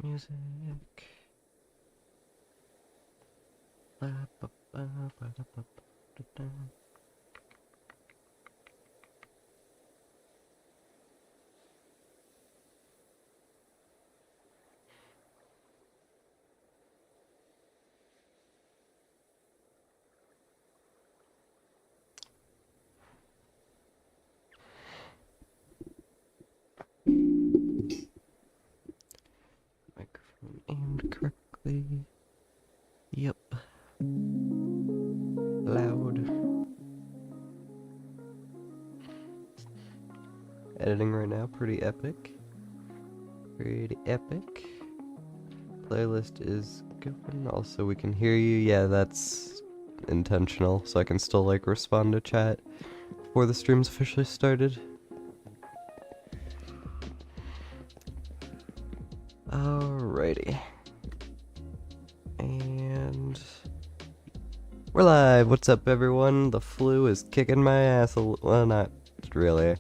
Music. Microphone aimed correctly. Yep. Loud. Editing right now, pretty epic. Pretty epic. Playlist is going. Also, we can hear you. Yeah, that's intentional, so I can still like respond to chat before the stream's officially started. Alrighty. And we're live. What's up, everyone? The flu is kicking my ass. Well, not really.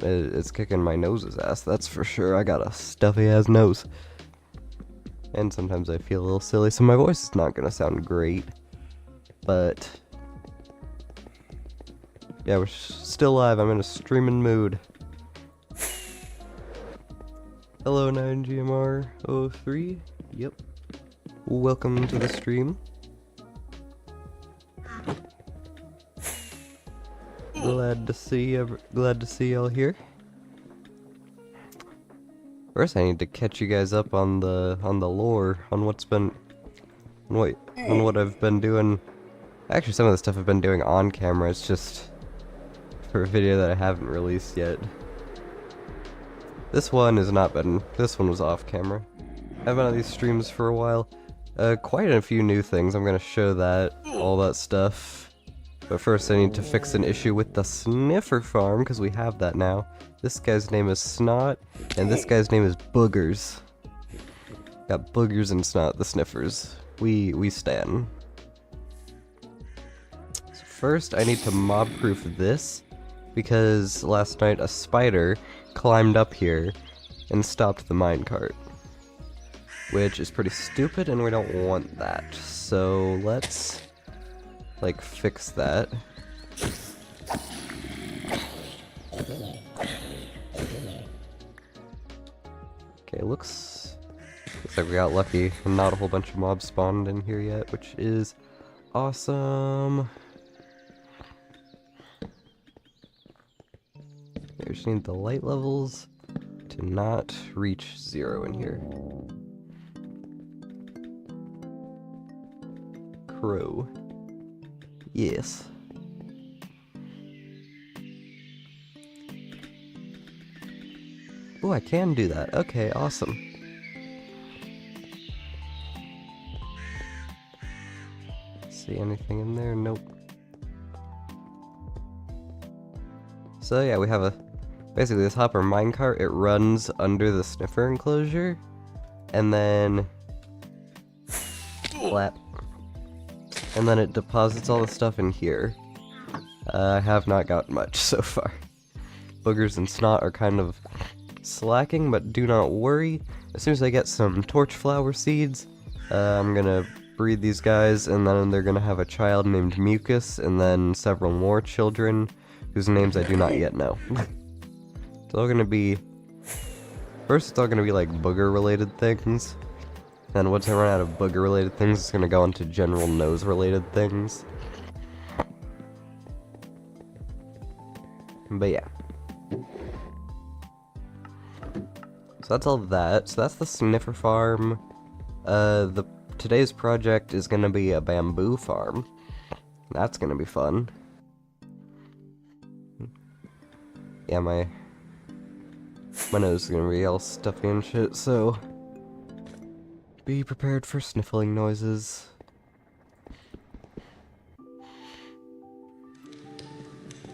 It's kicking my nose's ass, that's for sure. I got a stuffy ass nose. And sometimes I feel a little silly, so my voice is not gonna sound great. But yeah, we're still live. I'm in a streaming mood. Hello, 9GMR03. Yep. Welcome to the stream. Glad to see y'all here. First, I need to catch you guys up on the lore, on what I've been doing. Actually, some of the stuff I've been doing on camera. It's just for a video that I haven't released yet. This one was off camera. I've been on these streams for a while. Quite a few new things. I'm gonna show all that stuff. But first I need to fix an issue with the sniffer farm, because we have that now. This guy's name is Snot, and this guy's name is Boogers. Got Boogers and Snot, the sniffers. We stan. So first I need to mob-proof this, because last night a spider climbed up here and stopped the minecart. Which is pretty stupid, and we don't want that. So let's fix that. Okay, looks like we got lucky and not a whole bunch of mobs spawned in here yet, which is awesome. I just need the light levels to not reach 0 in here. Crow. Yes. Oh, I can do that. Okay, awesome. See anything in there? Nope. So yeah, we have basically this hopper minecart. It runs under the sniffer enclosure, and then flap. And then it deposits all the stuff in here. I have not gotten much so far. Boogers and Snot are kind of slacking, but do not worry. As soon as I get some torch flower seeds, I'm gonna breed these guys, and then they're gonna have a child named Mucus, and then several more children whose names I do not yet know. It's all gonna be... First, it's all gonna be like booger-related things. And once I run out of booger-related things, it's gonna go into general nose-related things. But yeah. So that's all that. So that's the sniffer farm. Today's project is gonna be a bamboo farm. That's gonna be fun. Yeah, my nose is gonna be all stuffy and shit, so be prepared for sniffling noises.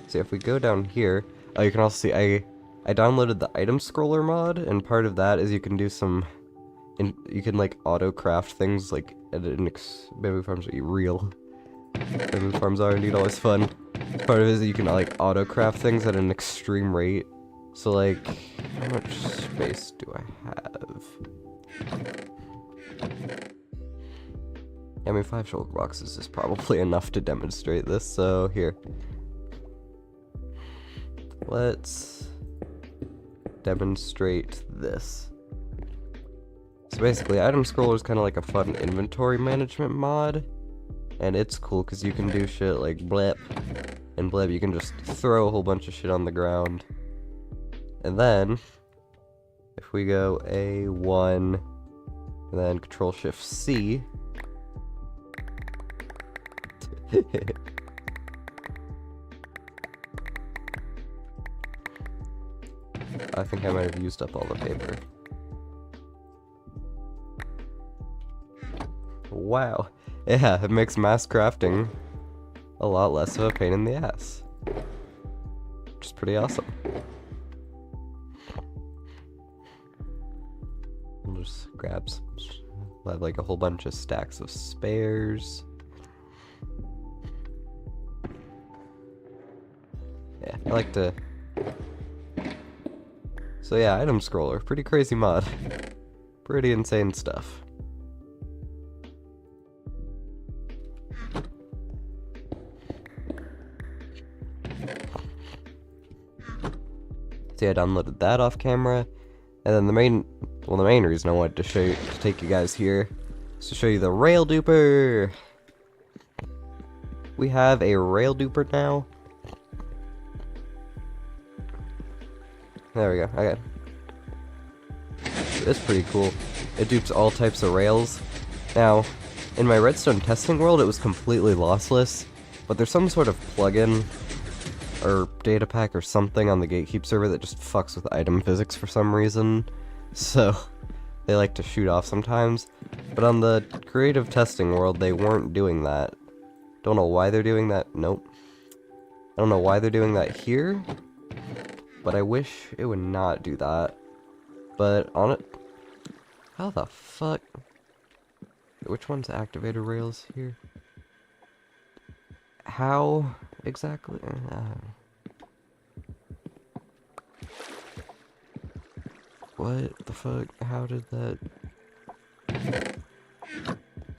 See, if we go down here, oh, you can also see I downloaded the item scroller mod, and part of that is you can do some, you can like auto craft things like at an bamboo farms are real. Bamboo farms are indeed always fun. Part of it is that you can like auto craft things at an extreme rate. So like, how much space do I have? I mean, 5 shulker boxes is probably enough to demonstrate this, so here. Let's demonstrate this. So basically, item scroller is kind of like a fun inventory management mod, and it's cool because you can do shit like blip and blip. You can just throw a whole bunch of shit on the ground, and then if we go A1 and then Control Shift C. I think I might have used up all the paper. Wow. Yeah, it makes mass crafting a lot less of a pain in the ass. Which is pretty awesome. I'll just grab some, I have like a whole bunch of stacks of spares. Yeah, I like to... So yeah, item scroller, pretty crazy mod. Pretty insane stuff. See, I downloaded that off camera, and then the main reason I wanted to take you guys here is to show you the rail duper. We have a rail duper now. There we go, okay. It's pretty cool. It dupes all types of rails. Now, in my redstone testing world, it was completely lossless, but there's some sort of plugin or data pack or something on the gatekeep server that just fucks with item physics for some reason. So, they like to shoot off sometimes. But on the creative testing world, they weren't doing that. Don't know why they're doing that. Nope. I don't know why they're doing that here, but I wish it would not do that. But on it... How the fuck... Which one's activator rails here? How exactly? What the fuck? How did that...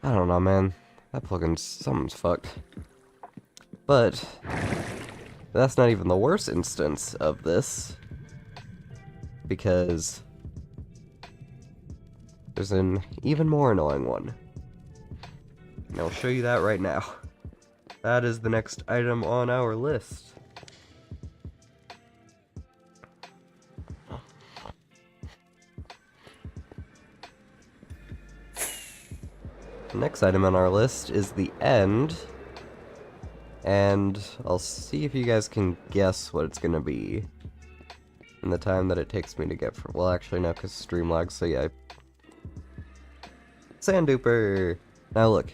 I don't know, man. That plugin's... something's fucked. But... that's not even the worst instance of this. Because... there's an even more annoying one. And I'll show you that right now. That is the next item on our list. The next item on our list is the end. And I'll see if you guys can guess what it's gonna be in the time that it takes me to get from... well, actually, no, because stream lag, so yeah. Sand duper! Now look,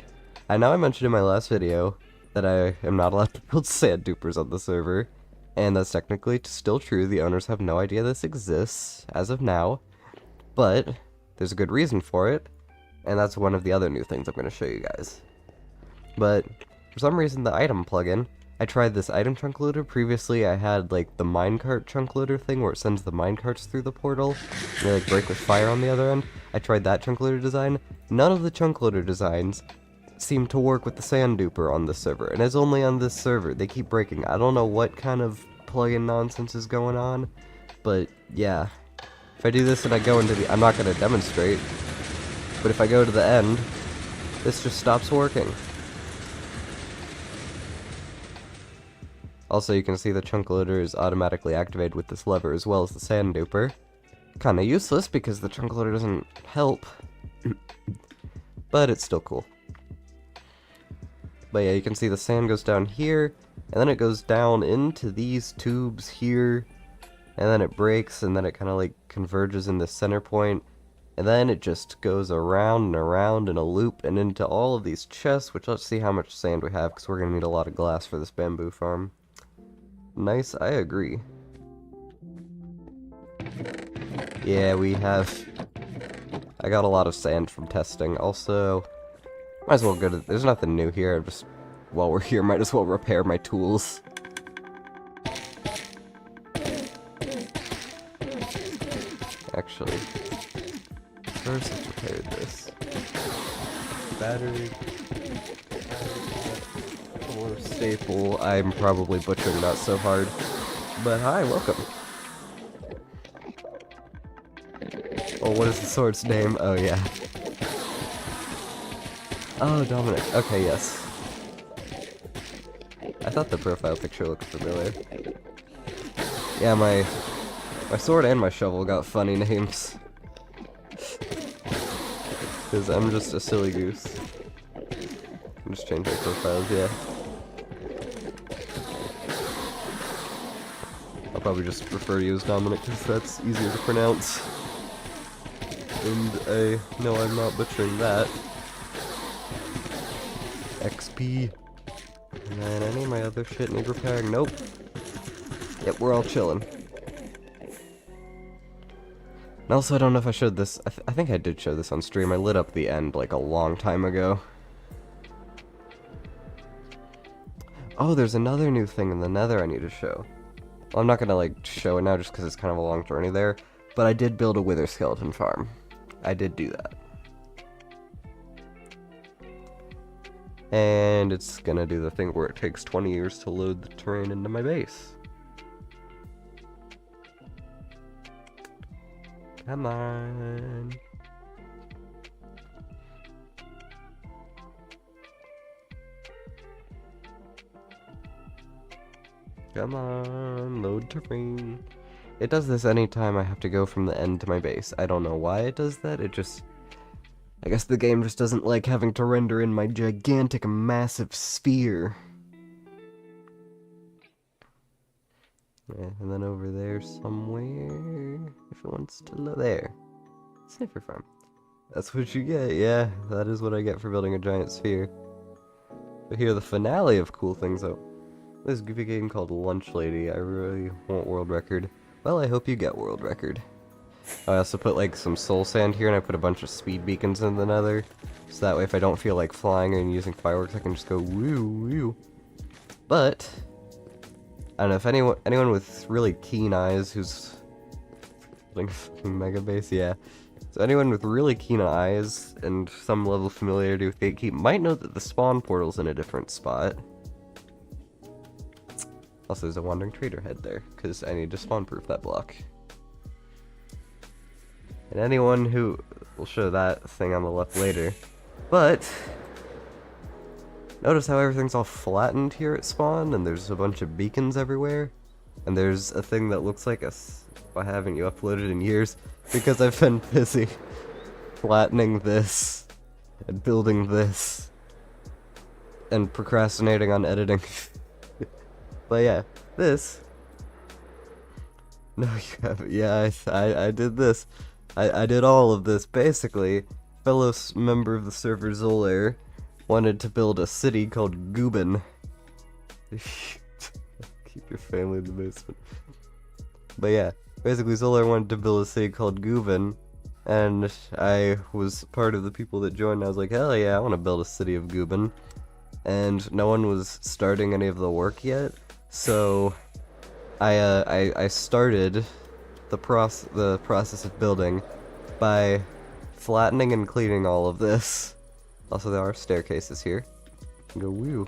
I know I mentioned in my last video that I am not allowed to build sand dupers on the server, and that's technically still true. The owners have no idea this exists as of now, but there's a good reason for it, and that's one of the other new things I'm going to show you guys. But for some reason, the item plugin, I tried this item chunk loader. Previously, I had like the minecart chunk loader thing where it sends the minecarts through the portal, and they like break with fire on the other end. I tried that chunk loader design. None of the chunk loader designs seem to work with the sand duper on this server, and it's only on this server. They keep breaking. I don't know what kind of plugin nonsense is going on, but yeah. If I do this and I go into the... I'm not going to demonstrate, but if I go to the end, this just stops working. Also, you can see the chunk loader is automatically activated with this lever as well as the sand duper. Kinda useless because the chunk loader doesn't help, but it's still cool. But yeah, you can see the sand goes down here, and then it goes down into these tubes here, and then it breaks, and then it kind of like converges in the center point, and then it just goes around and around in a loop and into all of these chests, which let's see how much sand we have, because we're going to need a lot of glass for this bamboo farm. Nice, I agree. Yeah, we have... I got a lot of sand from testing. Also, might as well go to... There's nothing new here. Just while we're here, might as well repair my tools. Actually, first let's repair this. Battery. Or staple. I'm probably butchering that so hard. But hi, welcome. Oh, what is the sword's name? Oh, yeah. Oh, Dominic. Okay, yes. I thought the profile picture looked familiar. Yeah, my sword and my shovel got funny names. Because I'm just a silly goose. I'm just changing profiles, yeah. I'll probably just prefer to use Dominic because that's easier to pronounce. And I know I'm not butchering that. XP. And then any of my other shit need repairing. Nope. Yep, we're all chilling. And also, I don't know if I showed this. I think I did show this on stream. I lit up the end like a long time ago. Oh, there's another new thing in the Nether I need to show. Well, I'm not gonna like show it now just because it's kind of a long journey there. But I did build a wither skeleton farm. I did do that. And it's gonna do the thing where it takes 20 years to load the terrain into my base. Come on. Come on, load terrain. It does this anytime I have to go from the end to my base. I don't know why it does that, it just... I guess the game just doesn't like having to render in my gigantic, massive sphere. Yeah, and then over there somewhere, if it wants to load there. Sniffer farm. That's what you get, yeah, that is what I get for building a giant sphere. But here, the finale of cool things, though. This goofy game called Lunch Lady, I really want world record. Well, I hope you get world record. I also put like some soul sand here, and I put a bunch of speed beacons in the Nether, so that way if I don't feel like flying and using fireworks, I can just go woo woo. But I don't know if anyone with really keen eyes who's building a fucking mega base, yeah. So anyone with really keen eyes and some level of familiarity with gatekeep might know that the spawn portal's in a different spot. Also, there's a wandering trader head there, because I need to spawn-proof that block. And anyone who... will show that thing on the left later. But... notice how everything's all flattened here at spawn, and there's a bunch of beacons everywhere? And there's a thing that looks like a... why haven't you uploaded in years? Because I've been busy flattening this, and building this, and procrastinating on editing. But yeah, this... no, you haven't. Yeah, I did this. I did all of this. Basically, fellow member of the server Zolair wanted to build a city called Gubin. Keep your family in the basement. But yeah, basically Zolair wanted to build a city called Gubin, and I was part of the people that joined. I was like, hell yeah, I want to build a city of Gubin. And no one was starting any of the work yet. So, I started the process of building by flattening and cleaning all of this. Also, there are staircases here. You can go woo.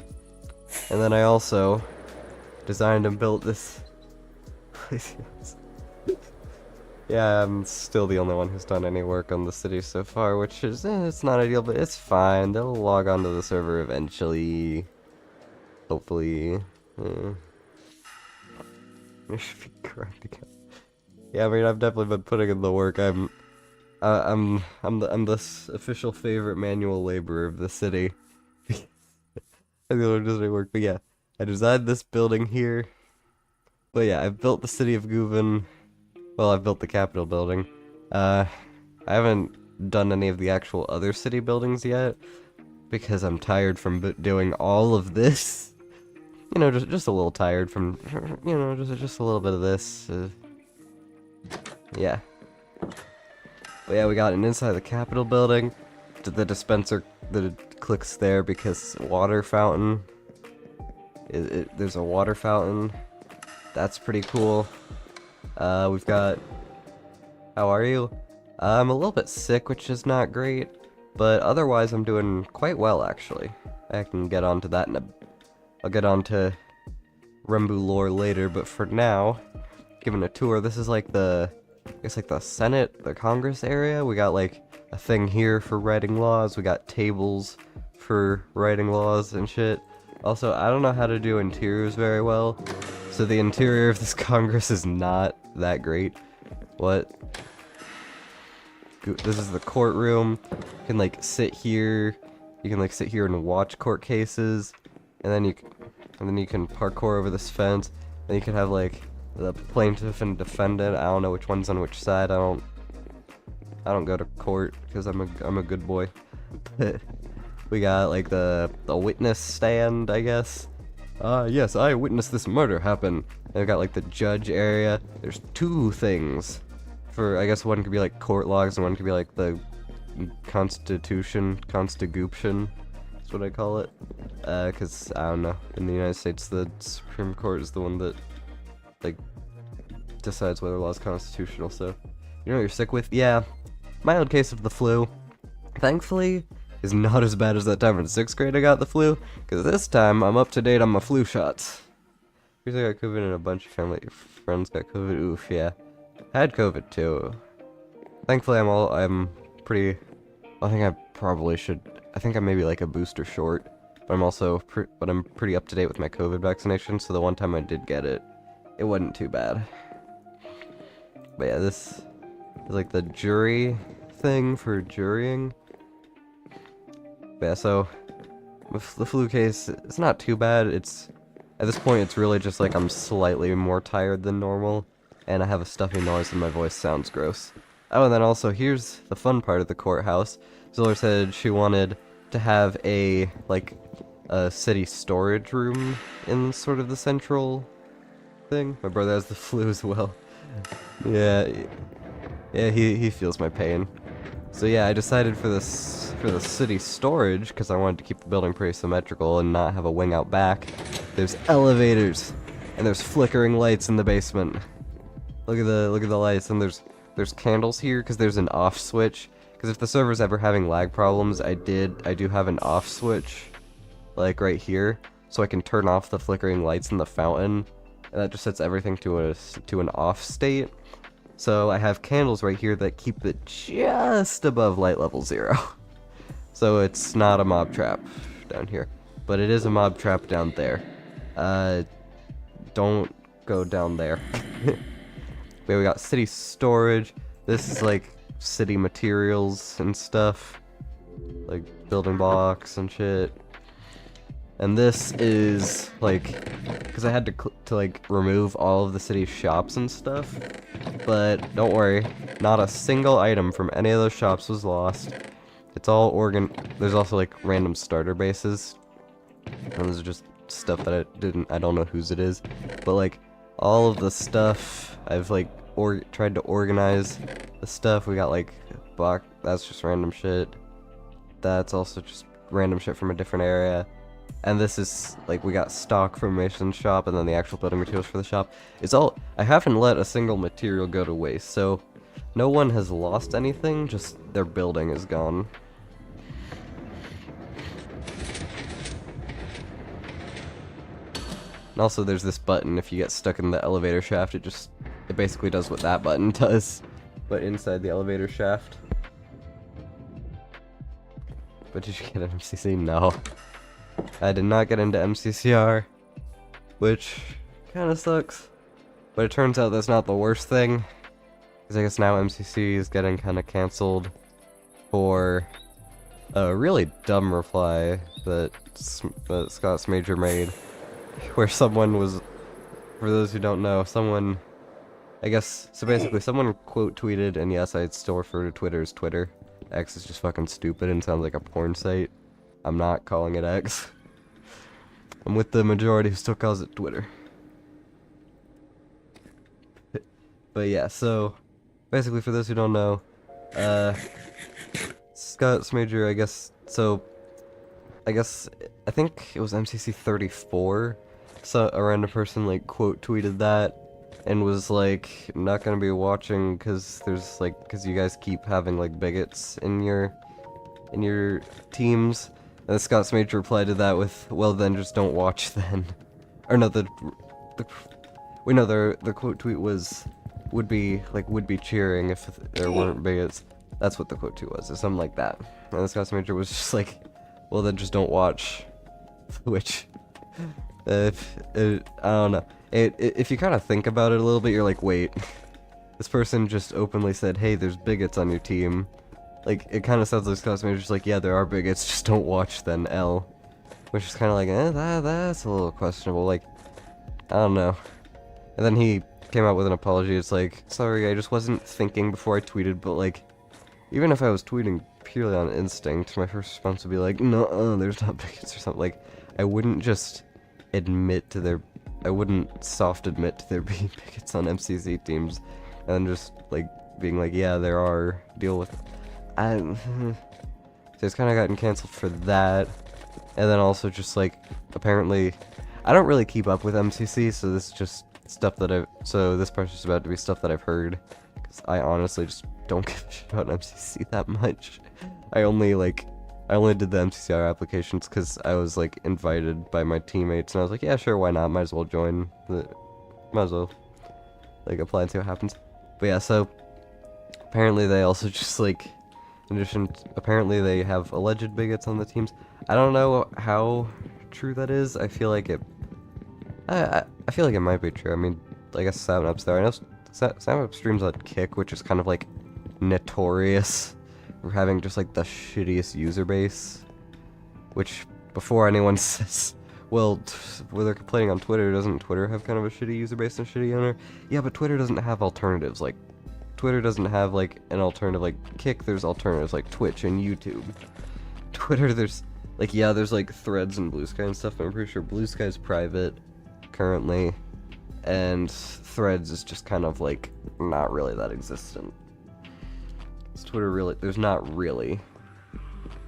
And then I also designed and built this. Yeah, I'm still the only one who's done any work on the city so far, which is, it's not ideal, but it's fine. They'll log onto the server eventually. Hopefully. I should be grinding out. Yeah, I mean, I've definitely been putting in the work. I'm the official favorite manual laborer of the city. The other one doesn't work, but yeah. I designed this building here. But yeah, I've built the city of Guven. Well, I've built the Capitol building. I haven't done any of the actual other city buildings yet, because I'm tired from doing all of this. You know, just a little tired from, you know, just a little bit of this. Yeah. But yeah, we got an inside the Capitol building. The dispenser that clicks there because water fountain. There's a water fountain. That's pretty cool. We've got... How are you? I'm a little bit sick, which is not great, but otherwise I'm doing quite well, actually. I can get onto that I'll get onto rmbu lore later, but for now, giving a tour. This is like the... It's like the Senate, the Congress area. We got like a thing here for writing laws. We got tables for writing laws and shit. Also, I don't know how to do interiors very well, so the interior of this Congress is not that great. What? This is the courtroom. You can like sit here. You can like sit here and watch court cases, and then you can parkour over this fence. Then you can have like the plaintiff and defendant. I don't know which one's on which side. I don't go to court because I'm a good boy. But we got like the witness stand, I guess. Yes, I witnessed this murder happen. And we got like the judge area. There's two things. For I guess one could be like court logs and one could be like the constitution. That's what I call it. Cause I don't know. In the United States, the Supreme Court is the one that like decides whether law is constitutional. So you know what you're sick with? Yeah, mild case of the flu. Thankfully, is not as bad as that time in 6th grade I got the flu, because this time I'm up to date on my flu shots. Here's I got COVID and a bunch of family friends got COVID. Oof, yeah. I had COVID too. Thankfully I'm pretty, I think I probably should, I think I'm maybe like a booster short, but I'm also, but I'm pretty up to date with my COVID vaccination, so the one time I did get it, it wasn't too bad. But yeah, this is like the jury thing for jurying. Yeah, so with the flu case, it's not too bad. It's at this point, it's really just like I'm slightly more tired than normal, and I have a stuffy noise and my voice sounds gross. Oh, and then also here's the fun part of the courthouse. Ziller said she wanted to have a city storage room in sort of the central thing. My brother has the flu as well. Yeah, he feels my pain. So yeah, I decided for the city storage, because I wanted to keep the building pretty symmetrical and not have a wing out back. There's elevators, and there's flickering lights in the basement. Look at the lights, and there's candles here because there's an off switch. Because if the server's ever having lag problems, I do have an off switch, like right here, so I can turn off the flickering lights in the fountain, and that just sets everything to an off state. So I have candles right here that keep it just above light level 0. So it's not a mob trap down here, but it is a mob trap down there. Don't go down there. We got city storage. This is like city materials and stuff, like building blocks and shit. And this is like, because I had to like remove all of the city's shops and stuff, but don't worry, not a single item from any of those shops was lost. It's all there's also like random starter bases, and this is just stuff that I don't know whose it is, but like all of the stuff I've like tried to organize the stuff. We got like that's just random shit. That's also just random shit from a different area. And this is, like, we got stock from Mason's shop, and then the actual building materials for the shop. It's all, I haven't let a single material go to waste, so no one has lost anything, just their building is gone. And also there's this button, if you get stuck in the elevator shaft, it basically does what that button does, but inside the elevator shaft. But did you get an MCC? No. I did not get into MCCR, which kind of sucks, but it turns out that's not the worst thing, because I guess now MCC is getting kind of cancelled for a really dumb reply that Scott's Major made, where someone was, for those who don't know, someone, I guess, so basically someone quote tweeted, and yes, I still refer to Twitter as Twitter. X is just fucking stupid and sounds like a porn site. I'm not calling it X. I'm with the majority who still calls it Twitter. But yeah, so basically for those who don't know, Scott's Major, I guess, so I think it was MCC 34, so a random person like quote tweeted that and was like, not gonna be watching cause there's like, cause you guys keep having like bigots in your teams. And the Scott's Major replied to that with, well then just don't watch then. Or no, the quote tweet was, would be cheering if there weren't bigots. That's what the quote tweet was, or something like that. And the Scott's Major was just like, well then just don't watch. Which, I don't know. If you kind of think about it a little bit, you're like, wait, this person just openly said, hey, there's bigots on your team. Like, it kind of sounds like Scott's Major's like, yeah, there are bigots, just don't watch then, L. Which is kind of like, that's a little questionable, like, I don't know. And then he came out with an apology, it's like, sorry, I just wasn't thinking before I tweeted, but like, even if I was tweeting purely on instinct, my first response would be like, no, there's not bigots or something. Like, I wouldn't just admit to their, I wouldn't soft admit to there being bigots on MCC teams, and just, like, being like, yeah, there are, deal with it. So it's kind of gotten canceled for that, and then also just, like, apparently, I don't really keep up with MCC, so this is just stuff that so this part's just about to be stuff that I've heard, because I honestly just don't give a shit about MCC that much. I only did the MCCR applications because I was, like, invited by my teammates, and I was like, yeah, sure, why not, might as well join, might as well, like, apply and see what happens. But yeah, so, apparently they also just, like, in addition, apparently they have alleged bigots on the teams. I don't know how true that is. I feel like it, I feel like it might be true. I mean, I guess 7up's there. I know 7up streams on Kick, which is kind of, like, notorious for having just, like, the shittiest user base. Which, before anyone says, well, they're complaining on Twitter, doesn't Twitter have kind of a shitty user base and a shitty owner? Yeah, but Twitter doesn't have alternatives, like, Twitter doesn't have, like, an alternative, like, Kick, there's alternatives, like, Twitch and YouTube. Twitter, there's, like, yeah, there's, like, Threads and Blue Sky and stuff, but I'm pretty sure Blue Sky's private, currently, and Threads is just kind of, like, not really that existent. It's Twitter really, there's not really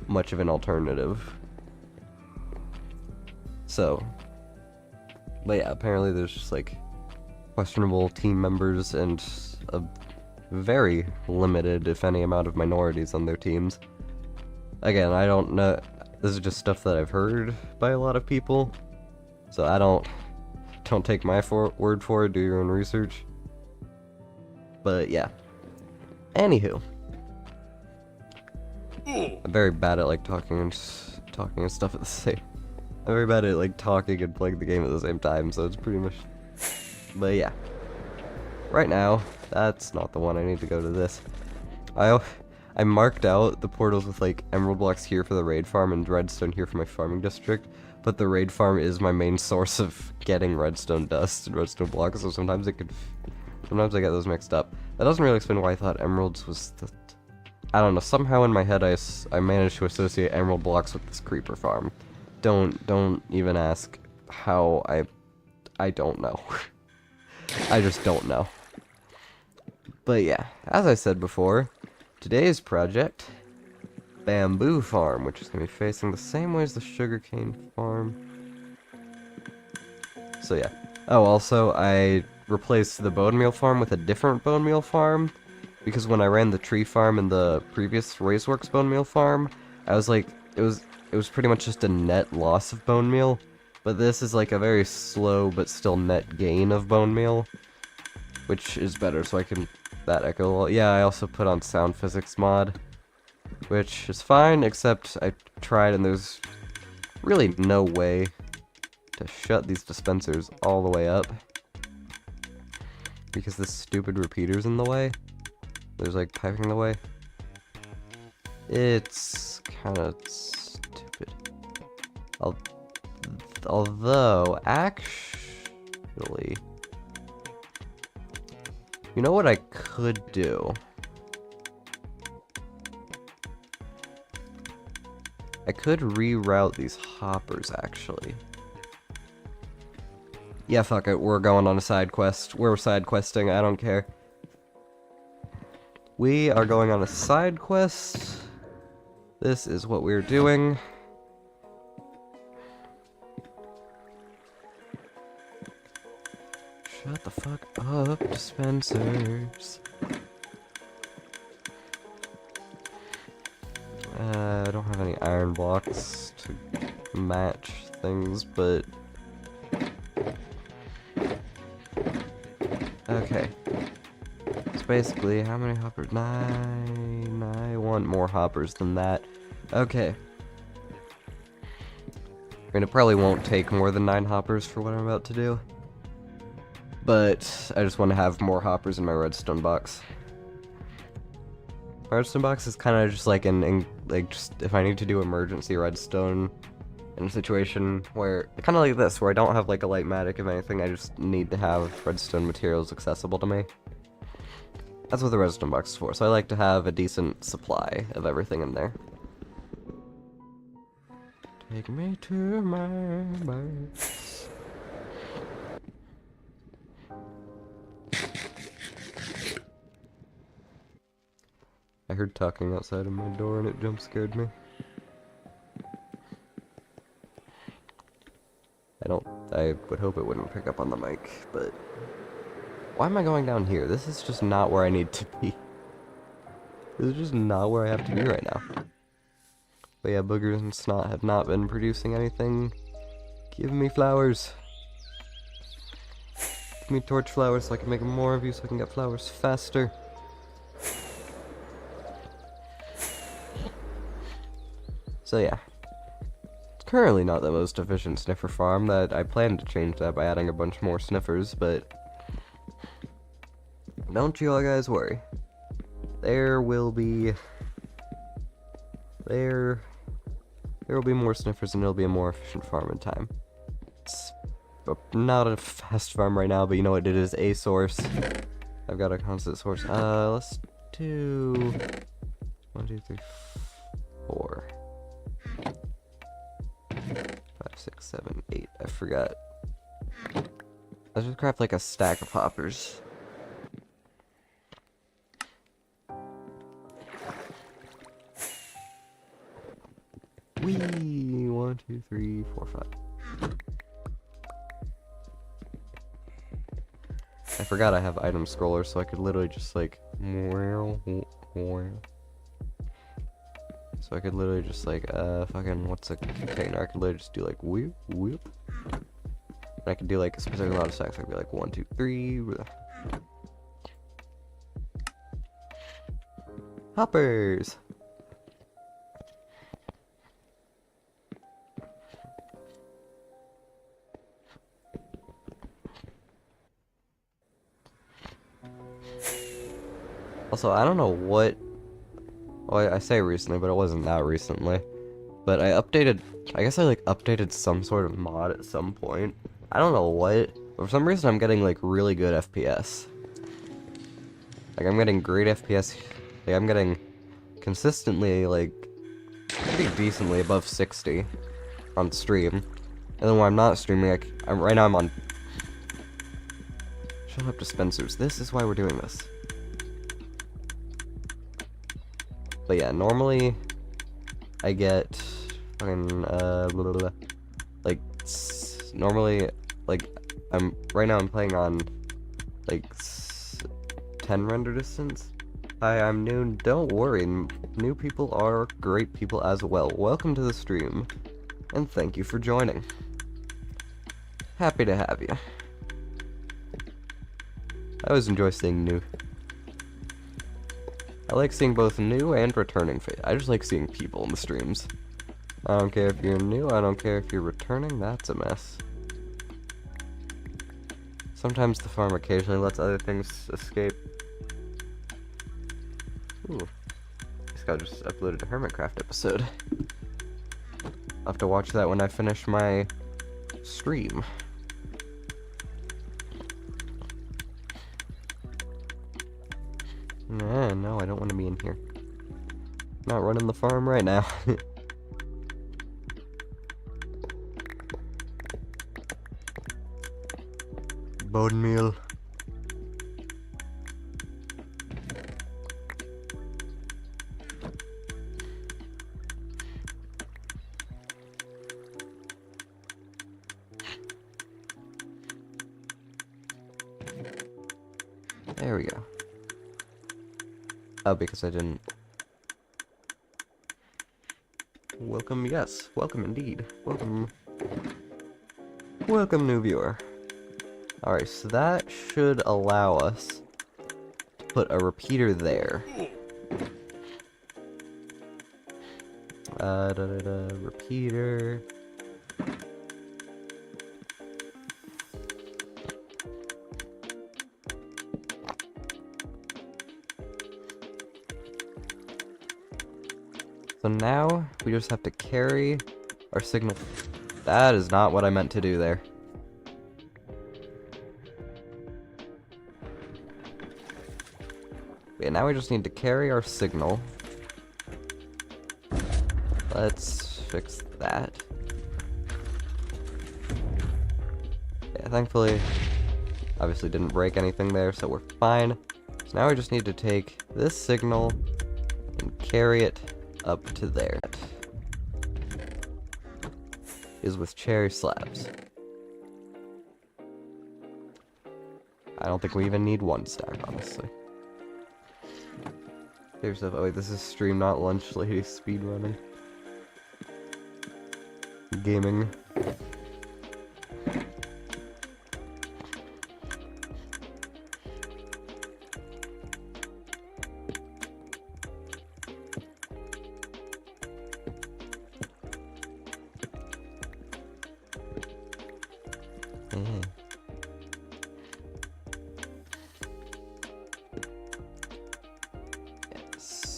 much of an alternative. So, but yeah, apparently there's just, like, questionable team members and a very limited, if any, amount of minorities on their teams. Again, I don't know, this is just stuff that I've heard by a lot of people, so I don't take my word for it, do your own research. But yeah, anywho, I'm very bad at, like, talking and stuff at the same, I'm very bad at, like, talking and playing the game at the same time, so it's pretty much, but yeah. Right now, that's not the one. I need to go to this. I marked out the portals with, like, emerald blocks here for the raid farm and redstone here for my farming district, but the raid farm is my main source of getting redstone dust and redstone blocks, so sometimes I get those mixed up. That doesn't really explain why I thought emeralds was the, I don't know, somehow in my head I managed to associate emerald blocks with this creeper farm. Don't even ask how I don't know. I just don't know. But yeah, as I said before, today's project, bamboo farm, which is going to be facing the same way as the sugarcane farm. So yeah. Oh, also, I replaced the bone meal farm with a different bone meal farm, because when I ran the tree farm and the previous Raceworks bone meal farm, I was like, it was pretty much just a net loss of bone meal, but this is like a very slow but still net gain of bone meal, which is better, so I can, that echo, yeah, I also put on sound physics mod, which is fine, except I tried and there's really no way to shut these dispensers all the way up, because this stupid repeater's in the way. There's, like, piping in the way. It's kind of stupid. Although, actually, you know what I could do? I could reroute these hoppers, actually. Yeah, fuck it, we're going on a side quest. We're side questing, I don't care. We are going on a side quest. This is what we're doing. Shut the fuck up, dispensers. I don't have any iron blocks to match things, but... Okay. So basically, how many hoppers? 9. I want more hoppers than that. Okay. I mean, it probably won't take more than 9 hoppers for what I'm about to do. But I just want to have more hoppers in my redstone box. My redstone box is kind of just like just if I need to do emergency redstone in a situation where, kind of like this, where I don't have like a lightmatic, if anything, I just need to have redstone materials accessible to me. That's what the redstone box is for, so I like to have a decent supply of everything in there. Take me to my base. I heard talking outside of my door and it jump scared me. I would hope it wouldn't pick up on the mic, but... Why am I going down here? This is just not where I need to be. This is just not where I have to be right now. But yeah, boogers and snot have not been producing anything. Give me flowers. Give me torch flowers so I can make more of you so I can get flowers faster. So yeah. It's currently not the most efficient sniffer farm. That I plan to change that by adding a bunch more sniffers, but don't you all guys worry. There will be more sniffers and it'll be a more efficient farm in time. It's not a fast farm right now, but you know what? It is a source. I've got a constant source. Let's do 1, 2, 3, 4, 5, 6, 7, 8. I forgot. Let's just craft like a stack of hoppers. Wee! 1, 2, 3, 4, 5. I forgot I have item scrollers, so I could literally just like... So I could literally just like, fucking, what's a container? I could literally just do like, whoop, whoop. And I could do like a specific amount of stacks. I could be like, 1, 2, 3. Hoppers! Also, I don't know what... Well, I say recently, but it wasn't that recently. But I guess I like updated some sort of mod at some point. I don't know what. But for some reason, I'm getting like really good FPS. Like, I'm getting great FPS. Like, I'm getting consistently, like, pretty decently above 60 on stream. And then when I'm not streaming, like, right now I'm on... Shut up, dispensers. This is why we're doing this. But yeah, normally I get fucking like normally like right now I'm playing on like 10 render distance. Hi, I'm Noon. Don't worry, new people are great people as well. Welcome to the stream, and thank you for joining. Happy to have you. I always enjoy seeing new. I like seeing both new and returning faces. I just like seeing people in the streams. I don't care if you're new, I don't care if you're returning, that's a mess. Sometimes the farm occasionally lets other things escape. Ooh. This guy just uploaded a Hermitcraft episode. I'll have to watch that when I finish my stream. No, I don't want to be in here. Not running the farm right now. Bone meal. There we go. Oh, because I didn't. Welcome, yes. Welcome indeed. Welcome. Welcome, new viewer. Alright, so that should allow us to put a repeater there. Repeater. So now, we just have to carry our signal. That is not what I meant to do there. Yeah, now we just need to carry our signal. Let's fix that. Yeah, thankfully, obviously didn't break anything there, so we're fine. So now we just need to take this signal and carry it up to there. Is with cherry slabs. I don't think we even need one stack, honestly. Here's stuff. Oh wait, this is stream, not lunch lady speedrunning. Gaming.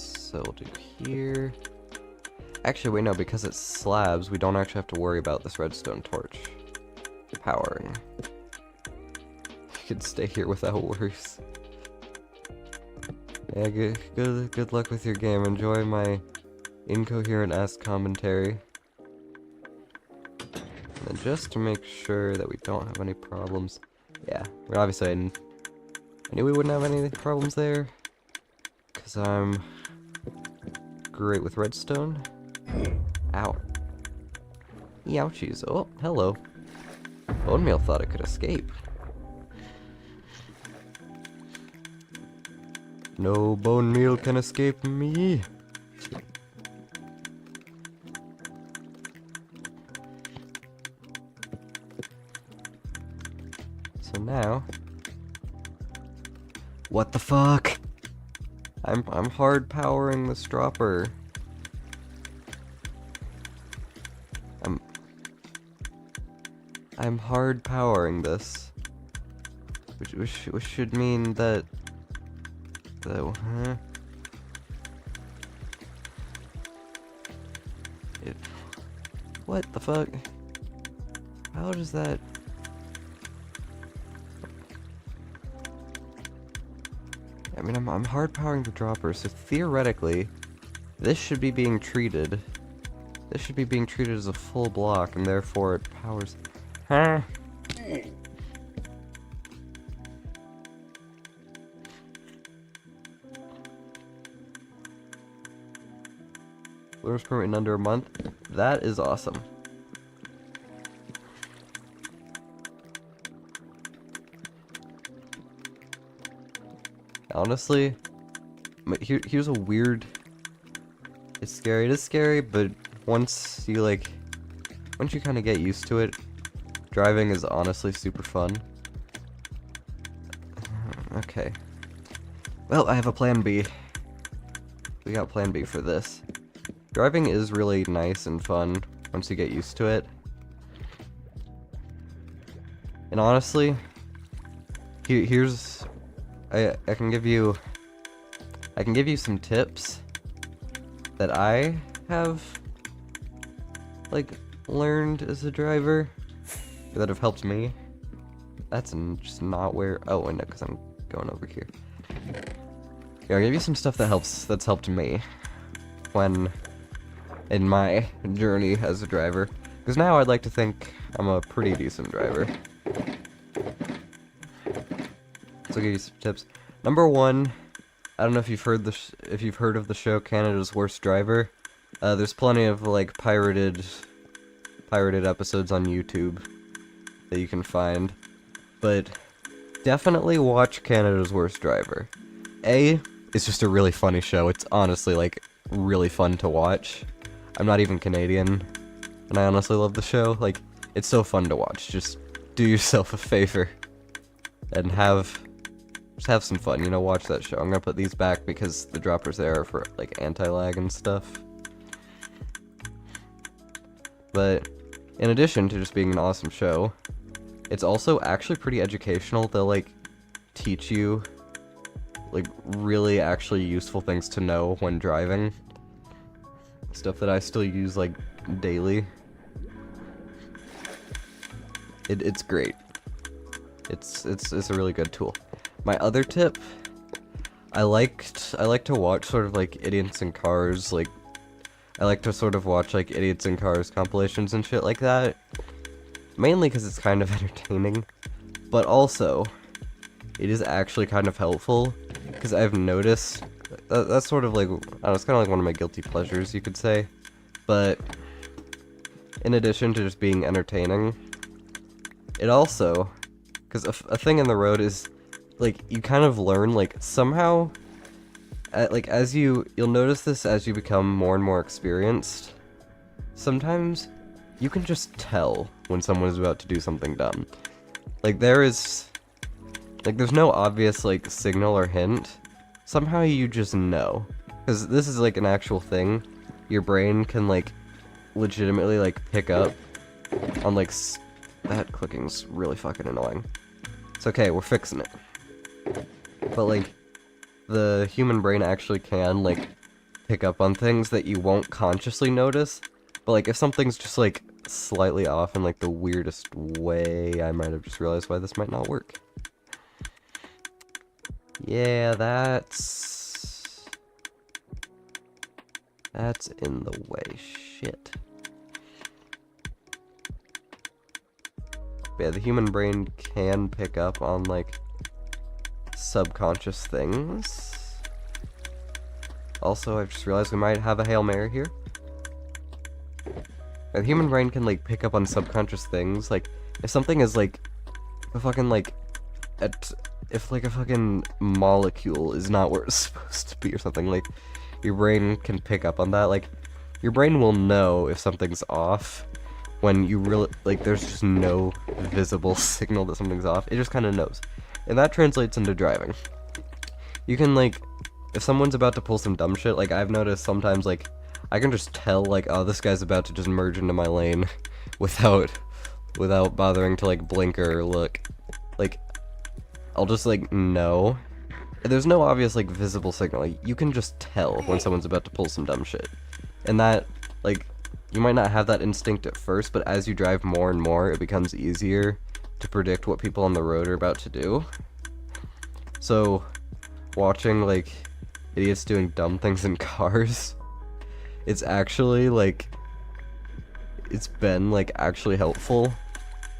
So we'll do here. Actually, wait, no, because it's slabs, we don't actually have to worry about this redstone torch powering. You can stay here without worries. Yeah, good luck with your game. Enjoy my incoherent-ass commentary. And then just to make sure that we don't have any problems. Yeah, obviously I knew we wouldn't have any problems there. Because I'm great with redstone. Ow. Ouchies. Oh, hello. Bone meal thought it could escape. No bone meal can escape me. So now, what the fuck? I'm hard powering this dropper. I'm hard powering this, which should mean that what the fuck? How does that? I mean, I'm hard powering the dropper, so theoretically, this should be being treated. This should be being treated as a full block, and therefore it powers. Huh? Learner's permit in under a month. That is awesome. Honestly, here's a weird. It's scary. It is scary, but once you kind of get used to it, driving is honestly super fun. Okay. Well, I have a plan B. We got plan B for this. Driving is really nice and fun once you get used to it. And honestly, here's I can give you some tips that I have like, learned as a driver that have helped me. That's just not where... Oh, I know, because I'm going over here. Yeah, I'll give you some stuff that's helped me in my journey as a driver. Because now I'd like to think I'm a pretty decent driver. So I'll give you some tips. Number one, I don't know if you've heard of the show Canada's Worst Driver. There's plenty of like pirated episodes on YouTube that you can find, but definitely watch Canada's Worst Driver. It's just a really funny show. It's honestly like really fun to watch. I'm not even Canadian, and I honestly love the show. Like, it's so fun to watch. Just do yourself a favor and just have some fun, you know, watch that show. I'm gonna put these back because the droppers there are for like anti-lag and stuff. But in addition to just being an awesome show, it's also actually pretty educational. They'll like teach you like really actually useful things to know when driving. Stuff that I still use like daily. It's great. It's a really good tool. My other tip, I like to watch sort of like idiots in cars, like I like to sort of watch like idiots in cars compilations and shit like that. Mainly because it's kind of entertaining, but also it is actually kind of helpful because I've noticed that's sort of like, I don't know, it's kind of like one of my guilty pleasures, you could say. But in addition to just being entertaining, it also, because a thing in the road is like you kind of learn like somehow, like as you'll notice this as you become more and more experienced. Sometimes you can just tell when someone is about to do something dumb. Like there's no obvious like signal or hint. Somehow you just know, because this is like an actual thing. Your brain can like legitimately like pick up on like that clicking's really fucking annoying. It's okay, we're fixing it. But like the human brain actually can like pick up on things that you won't consciously notice. But like if something's just like slightly off in like the weirdest way, I might have just realized why this might not work. Yeah, that's in the way. Shit. But yeah, the human brain can pick up on like subconscious things. Also, I've just realized we might have a Hail Mary here. The human brain can like pick up on subconscious things. Like if something is like a fucking like if like a fucking molecule is not where it's supposed to be or something, like your brain can pick up on that. Like your brain will know if something's off when you really like there's just no visible signal that something's off. It just kind of knows. And that translates into driving. You can like if someone's about to pull some dumb shit, like I've noticed sometimes like I can just tell like, oh, this guy's about to just merge into my lane without bothering to like blink or look. Like I'll just like know. There's no obvious like visible signal. Like, you can just tell when someone's about to pull some dumb shit. And that like you might not have that instinct at first, but as you drive more and more, it becomes easier to predict what people on the road are about to do. So watching like idiots doing dumb things in cars, it's actually like it's been like actually helpful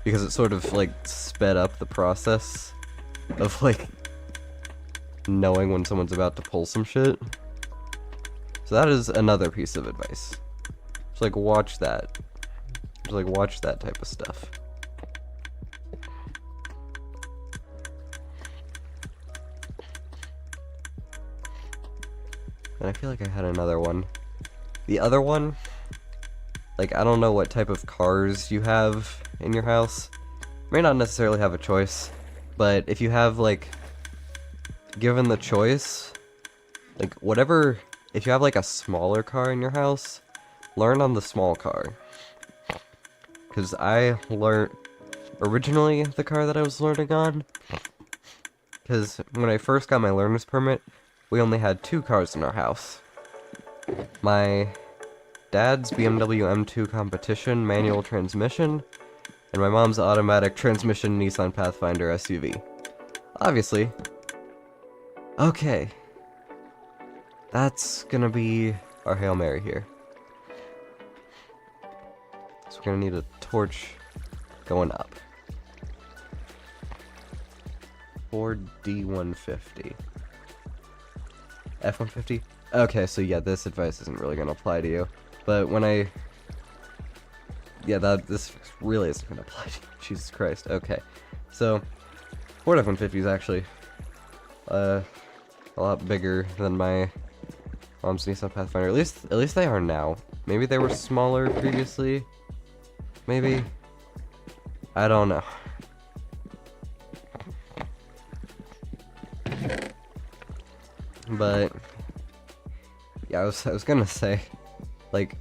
because it sort of like sped up the process of like knowing when someone's about to pull some shit. So that is another piece of advice. Just like watch that. Just like watch that type of stuff. And I feel like I had another one. The other one, like I don't know what type of cars you have in your house. You may not necessarily have a choice, but if you have like, given the choice, like whatever, if you have like a smaller car in your house, learn on the small car. Because I learned, originally the car that I was learning on, because when I first got my learner's permit, we only had 2 cars in our house. My dad's BMW M2 competition manual transmission, and my mom's automatic transmission Nissan Pathfinder SUV. Obviously. Okay. That's gonna be our Hail Mary here. So we're gonna need a torch going up. Ford D150. F-150? Okay, so yeah, this advice isn't really gonna apply to you. But when this really isn't gonna apply to you. Jesus Christ. Okay. So, Ford F-150 is actually a lot bigger than my mom's Nissan Pathfinder. At least they are now. Maybe they were smaller previously. Maybe. I don't know. But yeah, I was gonna say, like,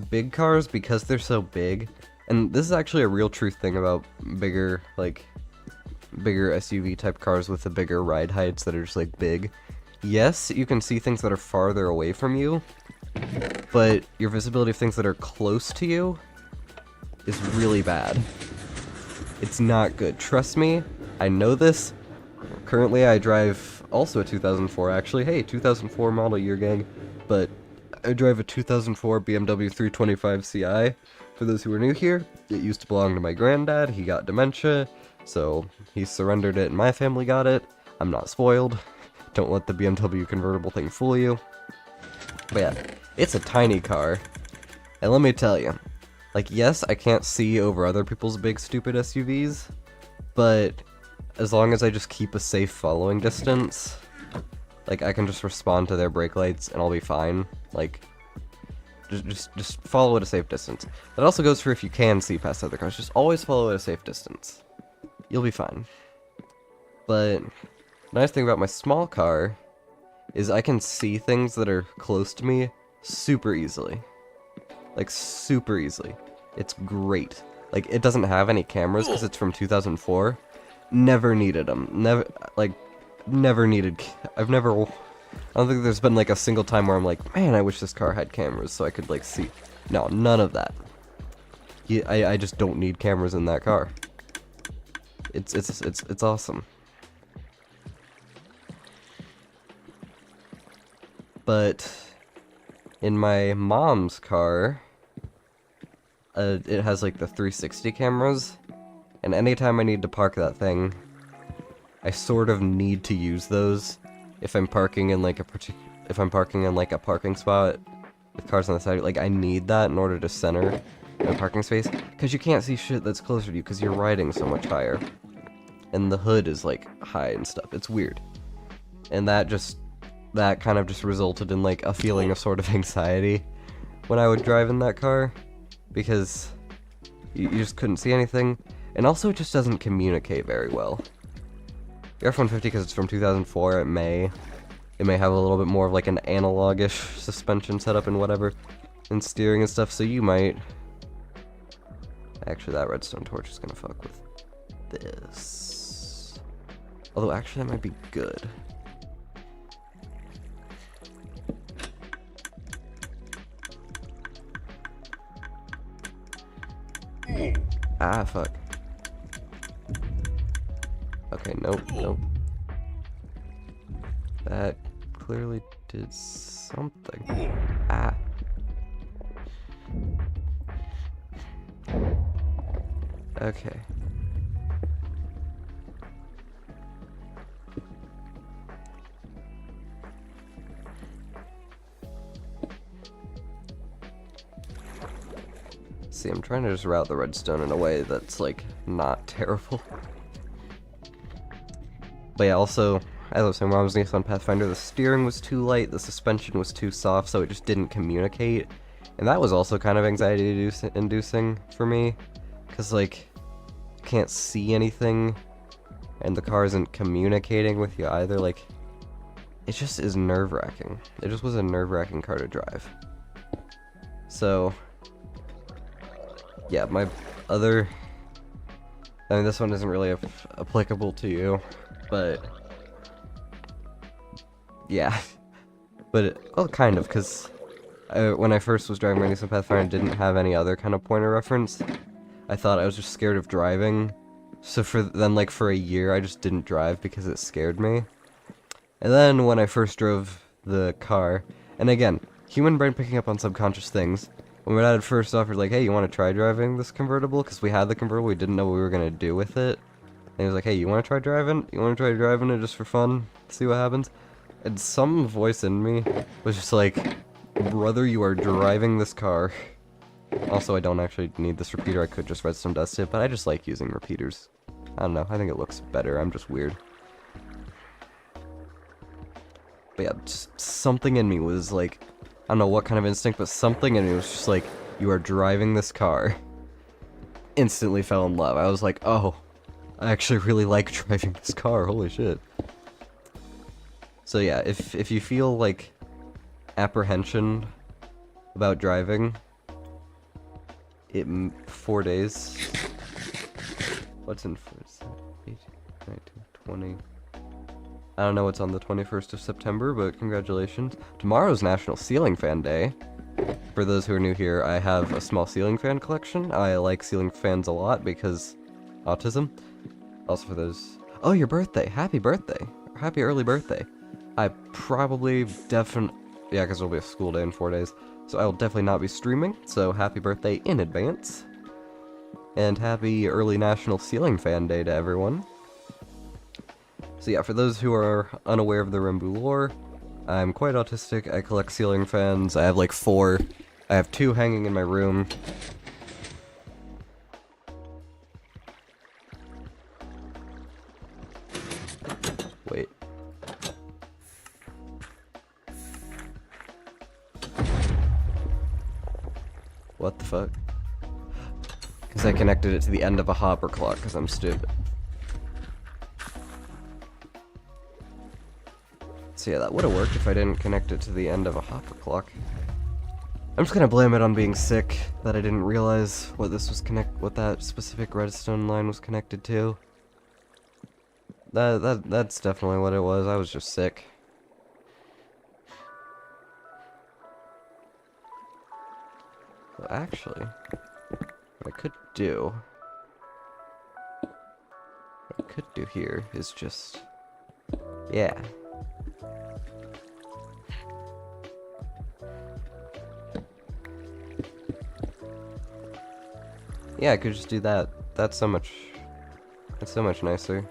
big cars, because they're so big, and this is actually a real truth thing about bigger SUV type cars with the bigger ride heights that are just like big. Yes, you can see things that are farther away from you, but your visibility of things that are close to you is really bad. It's not good. Trust me, I know this. Currently I drive also a 2004, actually. Hey, 2004 model year, gang. But I drive a 2004 BMW 325 Ci. For those who are new here, it used to belong to my granddad. He got dementia, so he surrendered it and my family got it. I'm not spoiled. Don't let the BMW convertible thing fool you. But yeah, it's a tiny car. And let me tell you, like, yes, I can't see over other people's big stupid SUVs, but as long as I just keep a safe following distance, like, I can just respond to their brake lights and I'll be fine. Like, just follow at a safe distance. That also goes for if you can see past other cars. Just always follow at a safe distance. You'll be fine. But the nice thing about my small car is I can see things that are close to me super easily. Like, super easily. It's great. Like, it doesn't have any cameras because it's from 2004. Never needed them. Never needed. I don't think there's been like a single time where I'm like, man, I wish this car had cameras so I could like see. No, none of that. I just don't need cameras in that car. It's awesome. But in my mom's car, it has like the 360 cameras, and anytime I need to park that thing, I sort of need to use those if I'm parking in like a parking spot with cars on the side. Like, I need that in order to center a parking space, because you can't see shit that's closer to you because you're riding so much higher, and the hood is like high and stuff. It's weird, and that kind of just resulted in like a feeling of sort of anxiety when I would drive in that car, because you just couldn't see anything, and also it just doesn't communicate very well. The F-150, because it's from 2004, it may have a little bit more of like an analog-ish suspension setup and whatever, and steering and stuff, so you might... Actually, that redstone torch is gonna fuck with this. Although, actually, that might be good. Ah, fuck. Okay, nope. That clearly did something. Ah. Okay. See, I'm trying to just route the redstone in a way that's, like, not terrible. But yeah, also, as I was saying, when I was Nissan Pathfinder, the steering was too light, the suspension was too soft, so it just didn't communicate. And that was also kind of anxiety-inducing for me, because, like, you can't see anything, and the car isn't communicating with you either. Like, it just is nerve-wracking. It just was a nerve-wracking car to drive. So... yeah, my other... I mean, this one isn't really applicable to you, but... yeah. But, well, kind of, because when I first was driving my Nissan Pathfinder, I didn't have any other kind of pointer reference. I thought I was just scared of driving. So for a year, I just didn't drive because it scared me. And then when I first drove the car, and again, human brain picking up on subconscious things. When my dad first offered, like, hey, you want to try driving this convertible? Because we had the convertible, we didn't know what we were going to do with it. And he was like, hey, you want to try driving? You want to try driving it just for fun? See what happens? And some voice in me was just like, brother, you are driving this car. Also, I don't actually need this repeater. I could just redstone dust it, but I just like using repeaters. I don't know. I think it looks better. I'm just weird. But yeah, just something in me was like, I don't know what kind of instinct, but something in me was just like, you are driving this car. Instantly fell in love. I was like, oh, I actually really like driving this car. Holy shit. So yeah, if you feel like apprehension about driving, 4 days. What's in 18, 19, 20. I don't know what's on the 21st of September, but congratulations. Tomorrow's National Ceiling Fan Day. For those who are new here, I have a small ceiling fan collection. I like ceiling fans a lot because autism. Also for those... Oh, your birthday! Happy birthday! Happy early birthday! I probably definitely... Yeah, because it'll be a school day in 4 days. So I will definitely not be streaming, so happy birthday in advance. And happy early National Ceiling Fan Day to everyone. So yeah, for those who are unaware of the rmbu lore, I'm quite autistic. I collect ceiling fans. I have like 4. I have 2 hanging in my room. Wait. What the fuck? Because I connected it to the end of a hopper clock because I'm stupid. So yeah, that would have worked if I didn't connect it to the end of a hopper clock. I'm just gonna blame it on being sick, that I didn't realize what this was what that specific redstone line was connected to. That's definitely what it was. I was just sick. Well, actually, what I could do here is just, yeah. Yeah, I could just do that. That's so much nicer.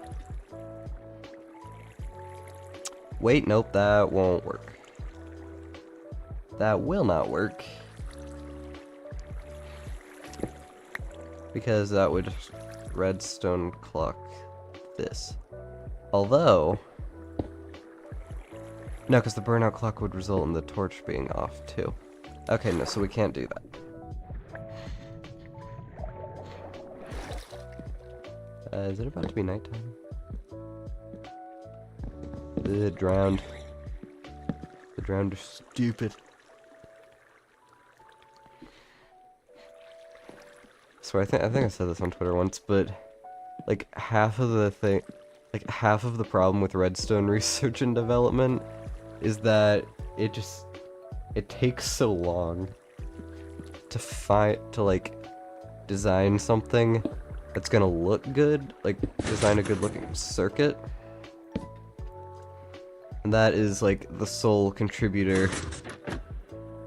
Wait, nope, that won't work. That will not work. Because that would redstone clock this. Although... No, because the burnout clock would result in the torch being off, too. Okay, no, so we can't do that. Is it about to be nighttime? Drowned. The drowned are stupid. So I think I said this on Twitter once, but like half of the problem with redstone research and development is that it takes so long to like design something that's gonna look good, like design a good looking circuit. And that is like the sole contributor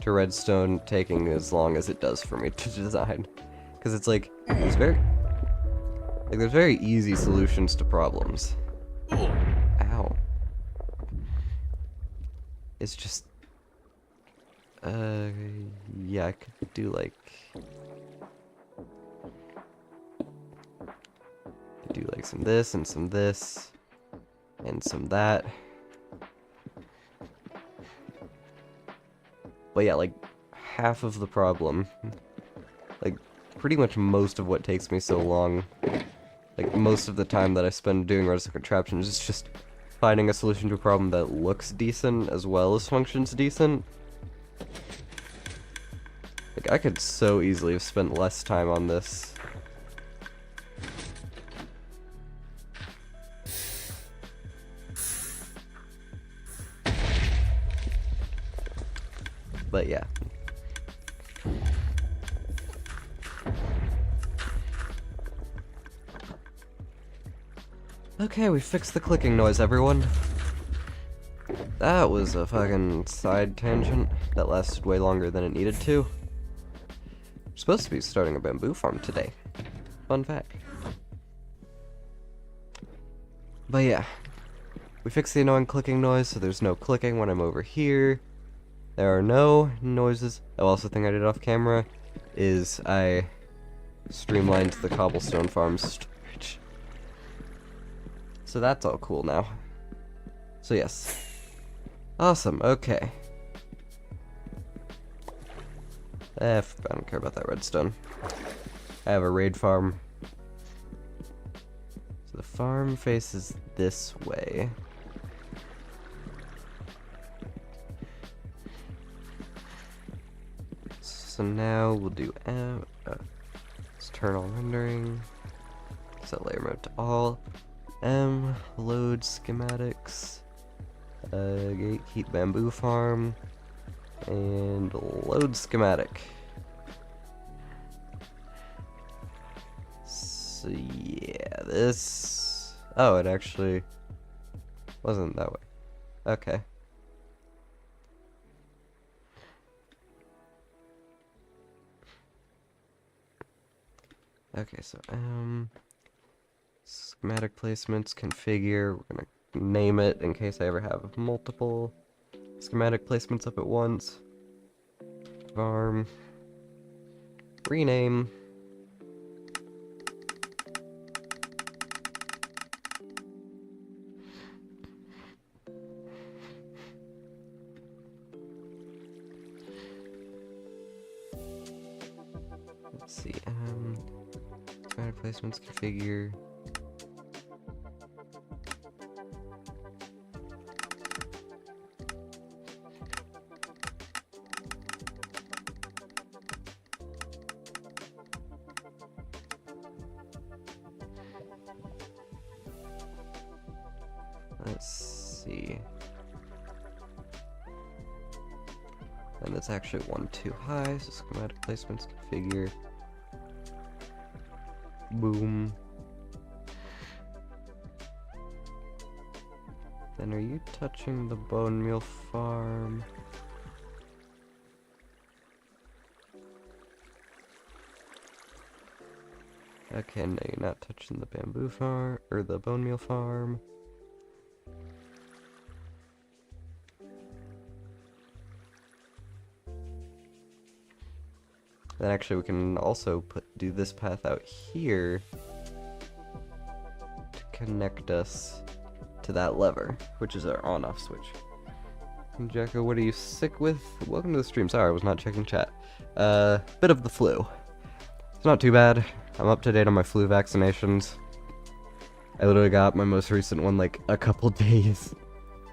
to redstone taking as long as it does for me to design. Because it's like, there's very easy solutions to problems. Ow. It's just, yeah, I could do like, some this, and some this, and some that. But yeah, like, half of the problem, like, pretty much most of what takes me so long, like, most of the time that I spend doing redstone contraptions is just finding a solution to a problem that looks decent as well as functions decent. Like, I could so easily have spent less time on this. But yeah, Okay, we fixed the clicking noise, everyone. That was a fucking side tangent that lasted way longer than it needed to. We're supposed to be starting a bamboo farm today. Fun fact. But yeah, we fixed the annoying clicking noise, so there's no clicking when I'm over here. There are no noises. The also thing I did off camera is I streamlined the cobblestone farm storage. So that's all cool now. So yes. Awesome, okay. I don't care about that redstone. I have a raid farm. So the farm faces this way. So now we'll do let's turn on rendering. Set layer mode to all. Load schematics. Gatekeep bamboo farm. And load schematic. So yeah, this... Oh, it actually wasn't that way. Okay. Okay, so, schematic placements, configure, we're gonna name it in case I ever have multiple schematic placements up at once. Farm. Rename. Let's see, schematic placements, configure. Let's see. And that's actually one too high, so schematic placements, configure. Boom. Then are you touching the bone meal farm? Okay, no, you're not touching the bamboo farm, or the bone meal farm. Then actually we can also do this path out here to connect us to that lever, which is our on-off switch. And Jacko, what are you sick with? Welcome to the stream. Sorry, I was not checking chat. Bit of the flu. It's not too bad. I'm up to date on my flu vaccinations. I literally got my most recent one like a couple days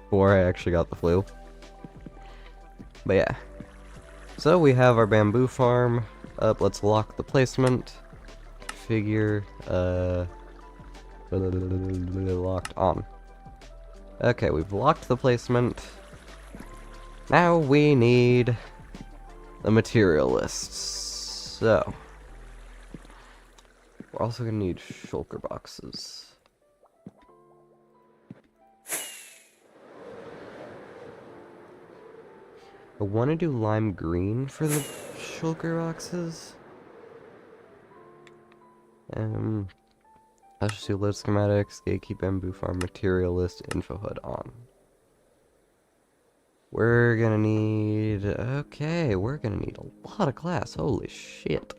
before I actually got the flu. But yeah. So we have our bamboo farm up. Let's lock the placement. Figure, locked on. Okay, we've locked the placement. Now we need the material lists. So, we're also gonna need shulker boxes. I want to do lime green for the shulker boxes. Let's just do load schematics, gatekeep bamboo farm, material list, info HUD on. We're gonna need... Okay, we're gonna need a lot of glass. Holy shit.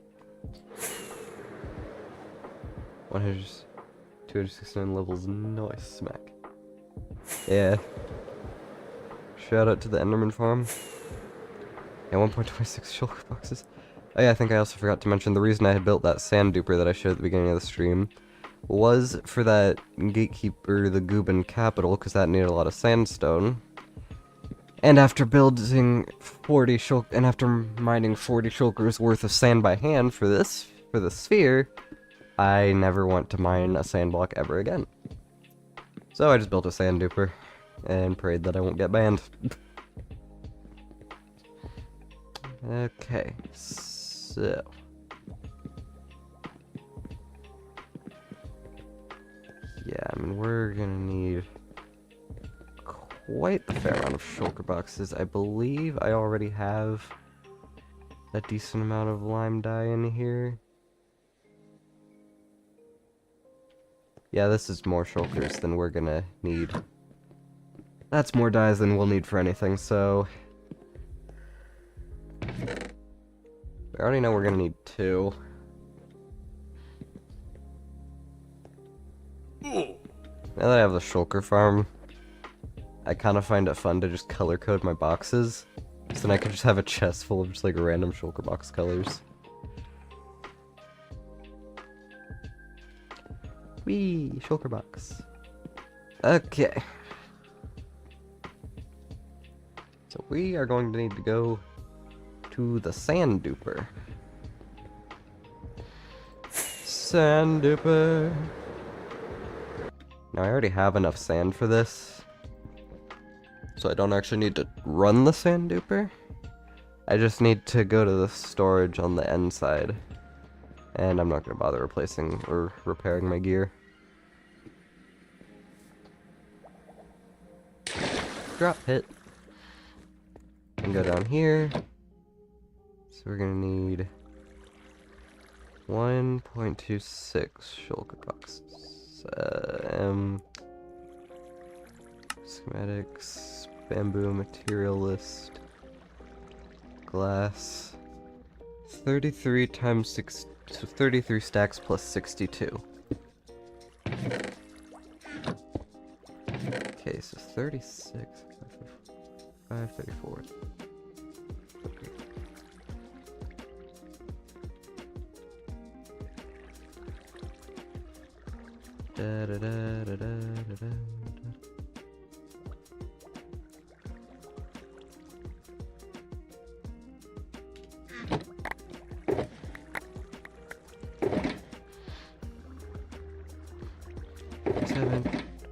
269 levels. Nice smack. Yeah. Shout out to the Enderman farm. Yeah, 1.26 shulker boxes. Oh yeah, I think I also forgot to mention the reason I had built that sand duper that I showed at the beginning of the stream was for that gatekeeper, the Gooban capital, because that needed a lot of sandstone. And after building 40 and after mining 40 shulkers worth of sand by hand for the sphere, I never want to mine a sand block ever again. So I just built a sand duper and prayed that I won't get banned. Okay, so Yeah, I mean, we're gonna need quite the fair amount of shulker boxes. I believe I already have a decent amount of lime dye in here. Yeah, this is more shulkers than we're gonna need. That's more dyes than we'll need for anything, so... We already know we're gonna need 2. Now that I have the shulker farm, I kind of find it fun to just color code my boxes. So then I can just have a chest full of just like random shulker box colors. Whee! Shulker box. Okay. So we are going to need to go to the sand duper. Sand duper. Now I already have enough sand for this, so I don't actually need to run the sand duper. I just need to go to the storage on the end side, and I'm not going to bother replacing or repairing my gear. Drop hit. And go down here. So we're going to need 1.26 shulker boxes. Schematics, bamboo material list, glass, 33 times 6, so 33 stacks plus 62. Okay, so 36, 534. Da, da, da, da, da, da, da.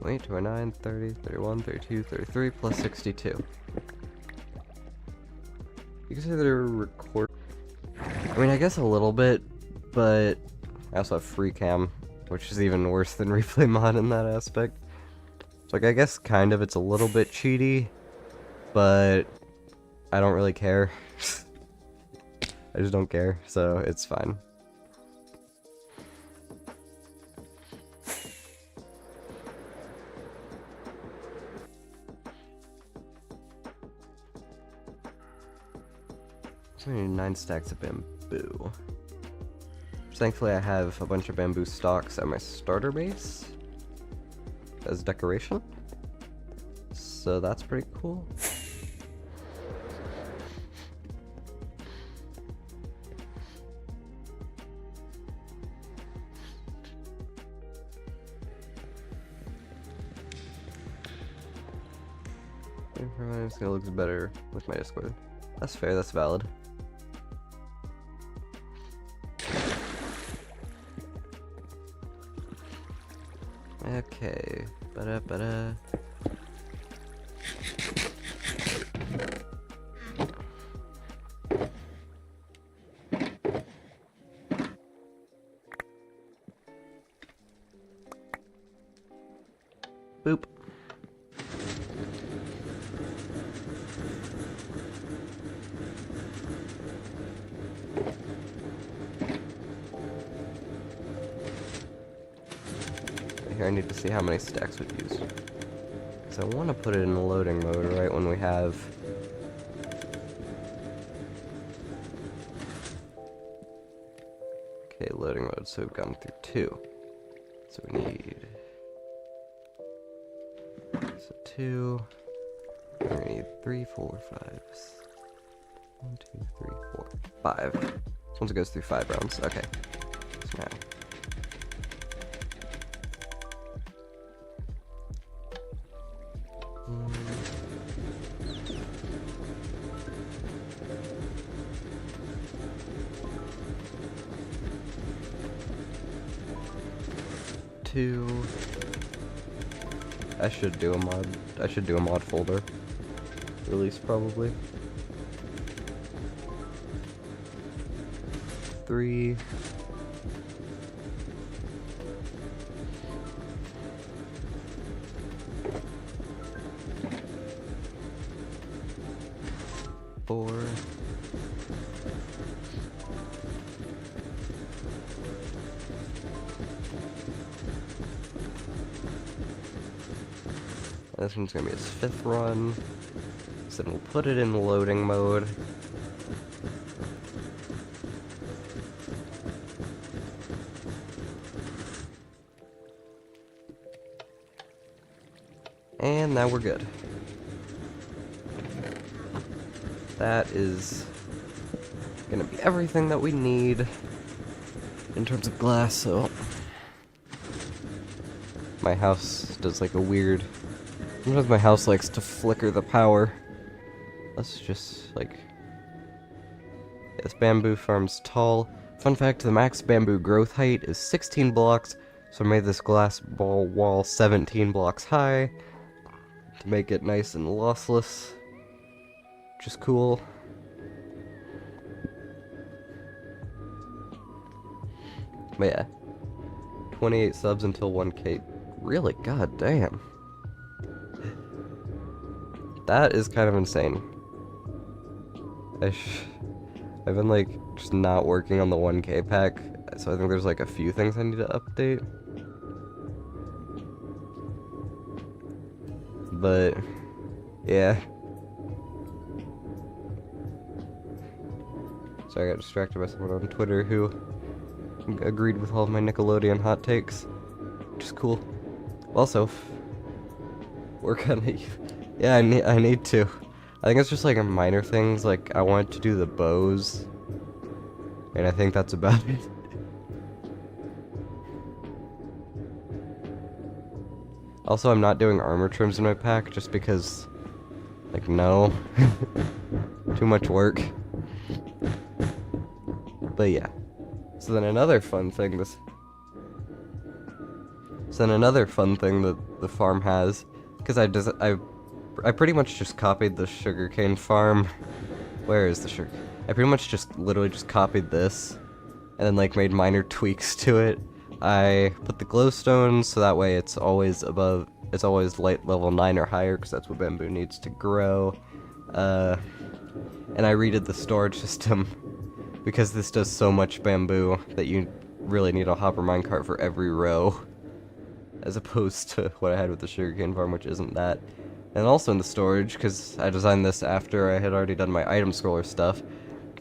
Wait, 29, 30, 31, 32, 33 plus 62. You can say they're record. I mean, I guess a little bit, but I also have free cam, which is even worse than replay mod in that aspect. So, like, I guess kind of it's a little bit cheaty, but I don't really care. I just don't care, so it's fine. So I need 9 stacks of bamboo. Thankfully I have a bunch of bamboo stalks at my starter base as decoration. So that's pretty cool. It's gonna look better with my Discord. That's fair, that's valid. Okay, ba-da-ba-da. Boop. Here, I need to see how many stacks we've used. Because I want to put it in loading mode right when we have... Okay, loading mode, so we've gone through 2. So we need... So 2... We're gonna need 3, 4, 5... 1, 2, 3, 4, 5. Once it goes through 5 rounds, okay. So now... Two. I should do a mod folder release probably. 3. 4. This one's gonna be his 5th run. So then we'll put it in loading mode. And now we're good. That is gonna be everything that we need in terms of glass, so my house does like a weird, sometimes my house likes to flicker the power. Let's just like, yeah, this bamboo farm's tall. Fun fact, the max bamboo growth height is 16 blocks, so I made this glass ball wall 17 blocks high to make it nice and lossless, which is cool. But yeah, 28 subs until 1K. Really? God damn. That is kind of insane. I've been like just not working on the 1K pack, so I think there's like a few things I need to update. But yeah. So I got distracted by someone on Twitter who agreed with all of my Nickelodeon hot takes, which is cool. Also, work on it. Yeah, I need to. I think it's just like a minor things, like I wanted to do the bows, and I think that's about it. Also, I'm not doing armor trims in my pack just because, like, no. Too much work. But yeah. So then another fun thing that the farm has, because I pretty much just copied the sugarcane farm. Where is the sugar? I pretty much just literally just copied this, and then like made minor tweaks to it. I put the glowstones so that way it's always light level 9 or higher, because that's what bamboo needs to grow. And I redid the storage system because this does so much bamboo that you really need a hopper minecart for every row, as opposed to what I had with the sugarcane farm, which isn't that. And also in the storage, because I designed this after I had already done my item scroller stuff,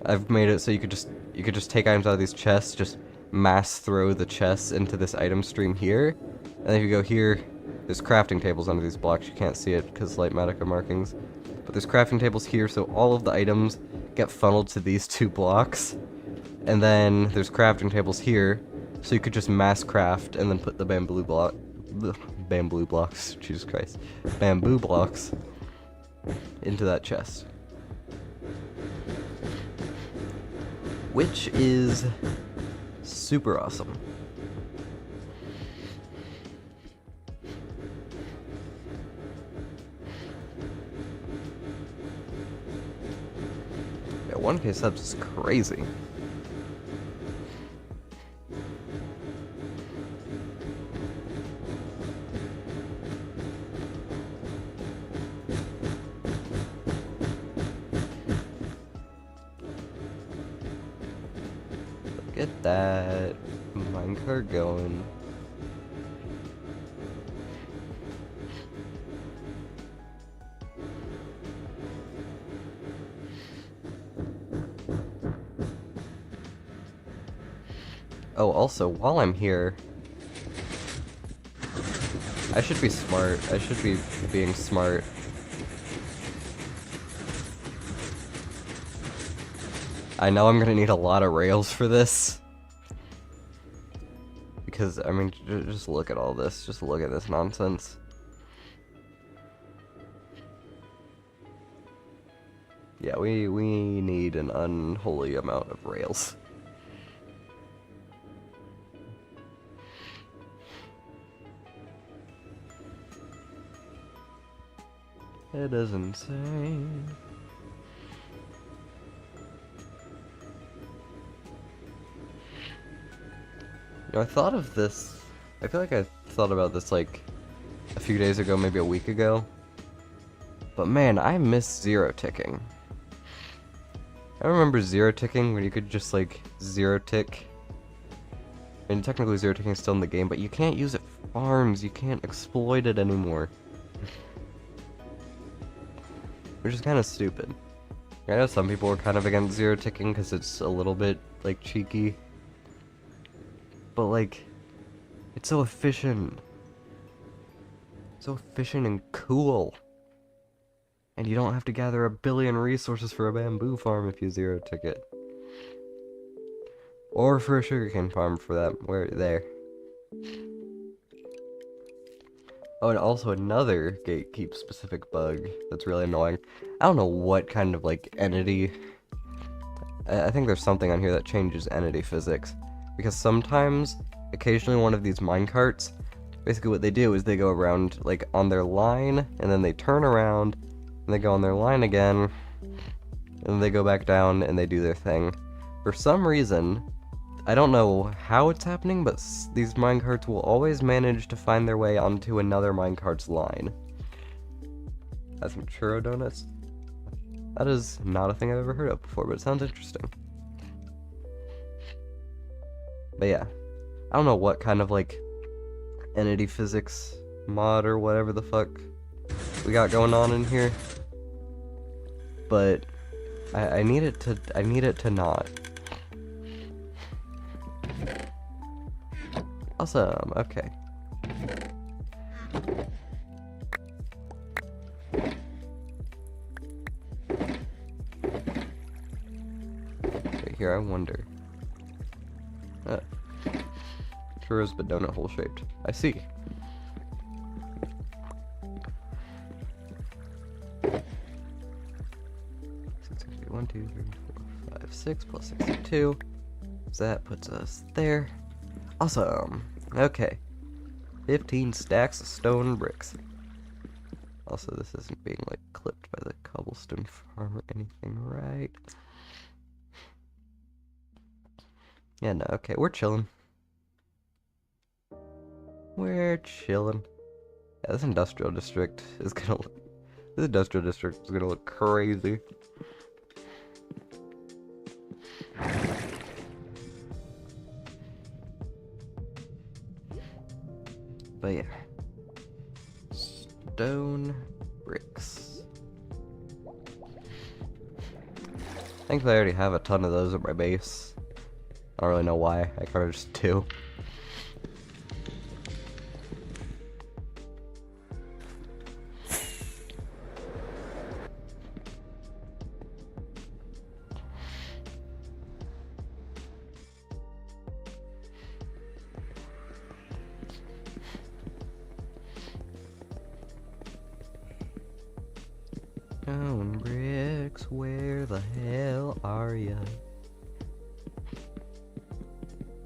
I've made it so you could just take items out of these chests, just mass throw the chests into this item stream here, and then if you go here, there's crafting tables under these blocks. You can't see it because light Matica markings, but there's crafting tables here, so all of the items get funneled to these 2 blocks, and then there's crafting tables here, so you could just mass craft and then put the bamboo blocks, Jesus Christ, bamboo blocks into that chest, which is super awesome. Yeah, 1K subs is crazy. Get that minecart going. Oh, also, while I'm here, I should be smart. I should be being smart. I know I'm gonna need a lot of rails for this. Because, I mean, just look at all this. Just look at this nonsense. Yeah, we need an unholy amount of rails. It is insane. You know, I thought of this, I feel like I thought about this like a few days ago, maybe a week ago. But man, I miss zero ticking. I remember zero ticking, when you could just like zero tick. I mean, technically zero ticking is still in the game, but you can't use it for farms. You can't exploit it anymore. Which is kind of stupid. I know some people are kind of against zero ticking because it's a little bit, like, cheeky. But, like, it's so efficient. So efficient and cool. And you don't have to gather a billion resources for a bamboo farm if you zero tick it. Or for a sugarcane farm for that, where there. Oh, and also another gatekeep specific bug that's really annoying. I don't know what kind of, like, entity... I think there's something on here that changes entity physics. Because sometimes, occasionally one of these minecarts, basically what they do is they go around, like, on their line, and then they turn around, and they go on their line again, and then they go back down, and they do their thing. For some reason, I don't know how it's happening, but these minecarts will always manage to find their way onto another minecart's line. That's some churro donuts. That is not a thing I've ever heard of before, but it sounds interesting. But yeah, I don't know what kind of, like, entity physics mod or whatever the fuck we got going on in here, but I need it to not. Awesome, okay. Right here, I wonder. Churros, but donut hole shaped. I see. One, 2, 3, 4, 5, 6 plus 62. So that puts us there. Awesome. Okay. 15 stacks of stone bricks. Also, this isn't being, like, clipped by the cobblestone farm or anything, right? Yeah, no, okay, we're chilling. We're chilling. Yeah, this industrial district is gonna look... This industrial district is gonna look crazy. But yeah. Stone bricks. Thankfully I already have a ton of those at my base. I don't really know why, I kind of just do. Stone bricks, where the hell are ya?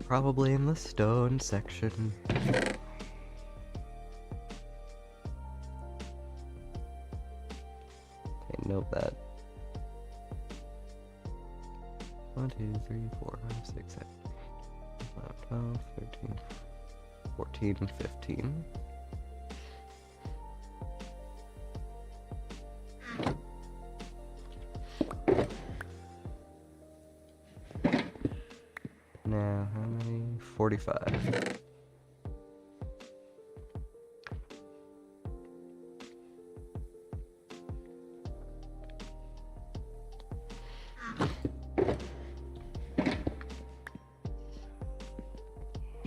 Probably in the stone section. Okay, note that. 1, 2, 3, 4, 5, 6, 7, 8, 12, 13, 14, 15. Now, how many? 45.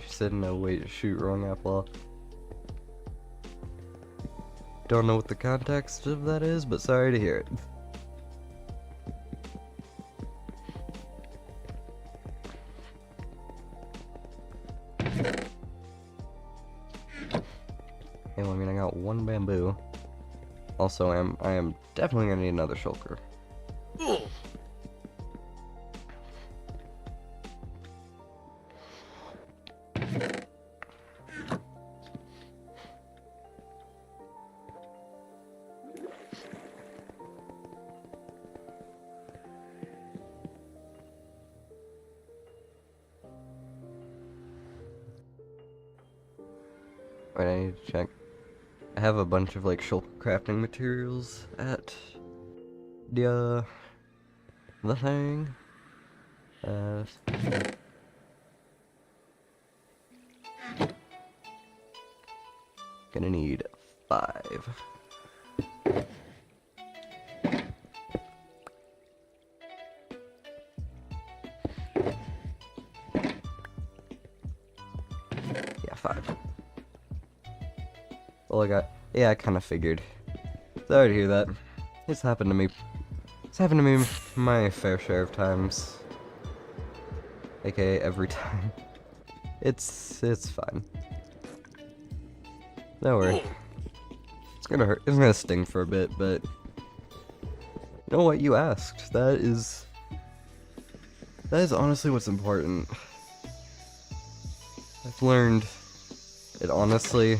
She said no way to shoot wrong apple. Don't know what the context of that is, but sorry to hear it. Well, I mean, I got one bamboo. Also, I am definitely gonna need another shulker. Wait, I need to check. I have a bunch of, like, shulker crafting materials at the the thing. Gonna need 5. Yeah, 5. Well, yeah, I kind of figured. Sorry to hear that. It's happened to me. It's happened to me my fair share of times. AKA every time. It's fine. Don't worry. It's gonna hurt. It's gonna sting for a bit, but you know what? You asked. That is honestly what's important. I've learned it honestly.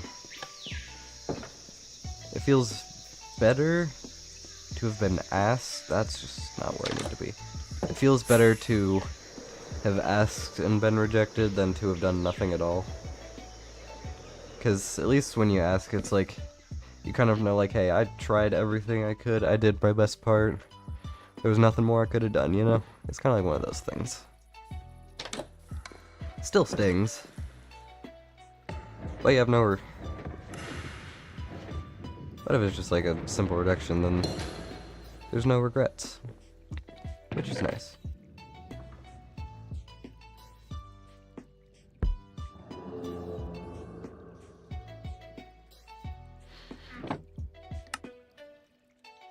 It feels better to have been asked. That's just not where I need to be. It feels better to have asked and been rejected than to have done nothing at all. Because at least when you ask, it's like, you kind of know, like, hey, I tried everything I could, I did my best part, there was nothing more I could have done, you know? It's kind of like one of those things. Still stings. But you have no... But if it's just like a simple reduction, then there's no regrets. Which is nice.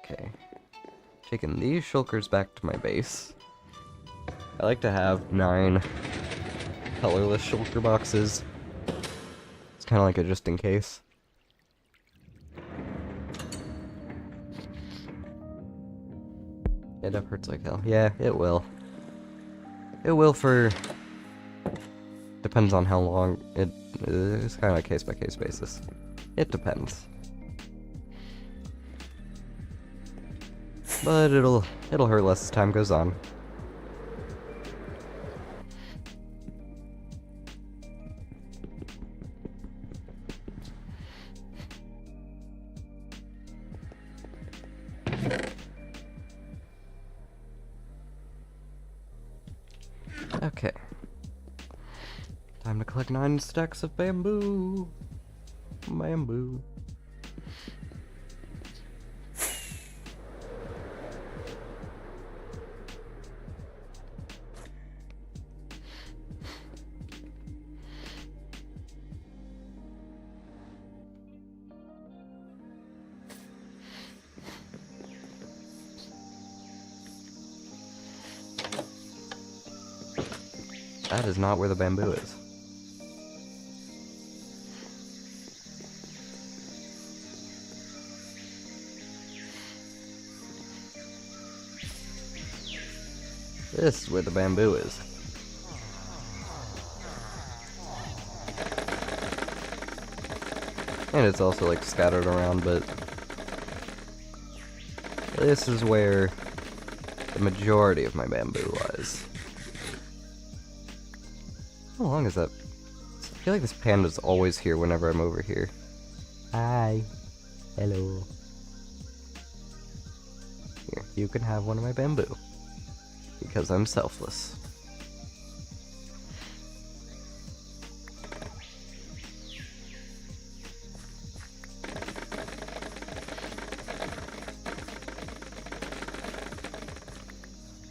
Okay. Taking these shulkers back to my base. I like to have 9 colorless shulker boxes. It's kind of like a just in case. It hurts like hell. Yeah, it will. It will for... Depends on how long it... It's kind of a case-by-case basis. It depends. But it'll hurt less as time goes on. Okay. Time to collect 9 stacks of bamboo. Bamboo. That is not where the bamboo is. This is where the bamboo is. And it's also like scattered around, but this is where the majority of my bamboo lies. How long is that? I feel like this panda's always here whenever I'm over here. Hi. Hello. Here, you can have one of my bamboo. Because I'm selfless.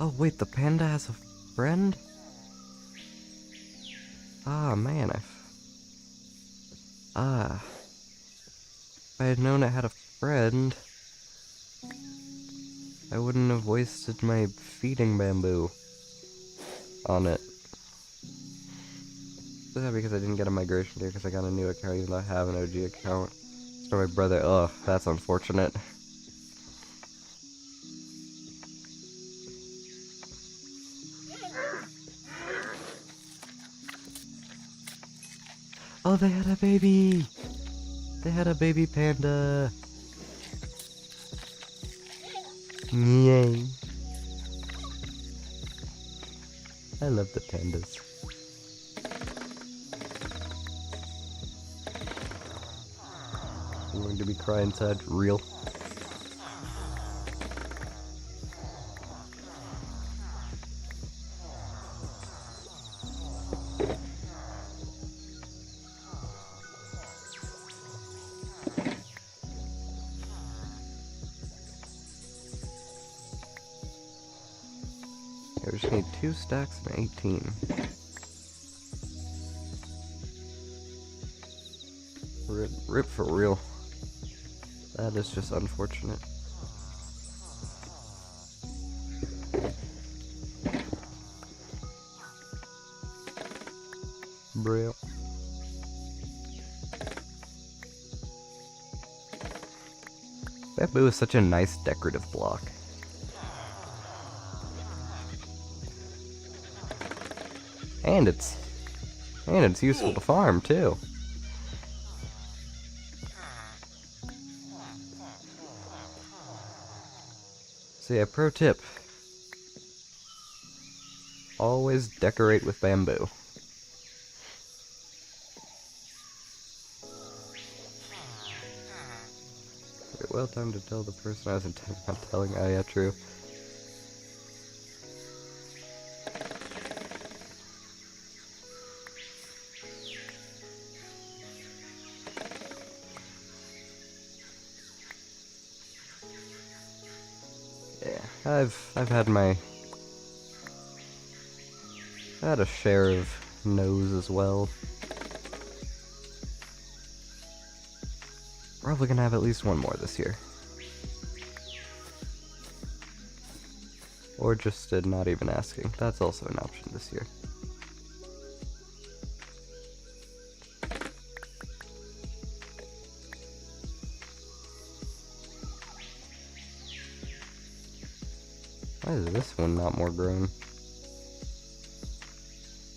Oh wait, the panda has a friend? Ah, man, if I had known it had a friend, I wouldn't have wasted my feeding bamboo on it. Is that because I didn't get a migration deer because I got a new account even though I have an OG account? So my brother, ugh, that's unfortunate. Oh, they had a baby! They had a baby panda! Yay! I love the pandas. I'm going to be crying inside, real. I just need 2 stacks and 18. Rip for real. That is just unfortunate. Braille. Bamboo is such a nice decorative block. And it's useful to farm too. So yeah, pro tip. Always decorate with bamboo. Well time to tell the person I was intending on telling. Oh yeah, true. Yeah, I've had a share of no's as well. Probably gonna have at least one more this year. Or just not even asking. That's also an option this year. Why is this one not more grown?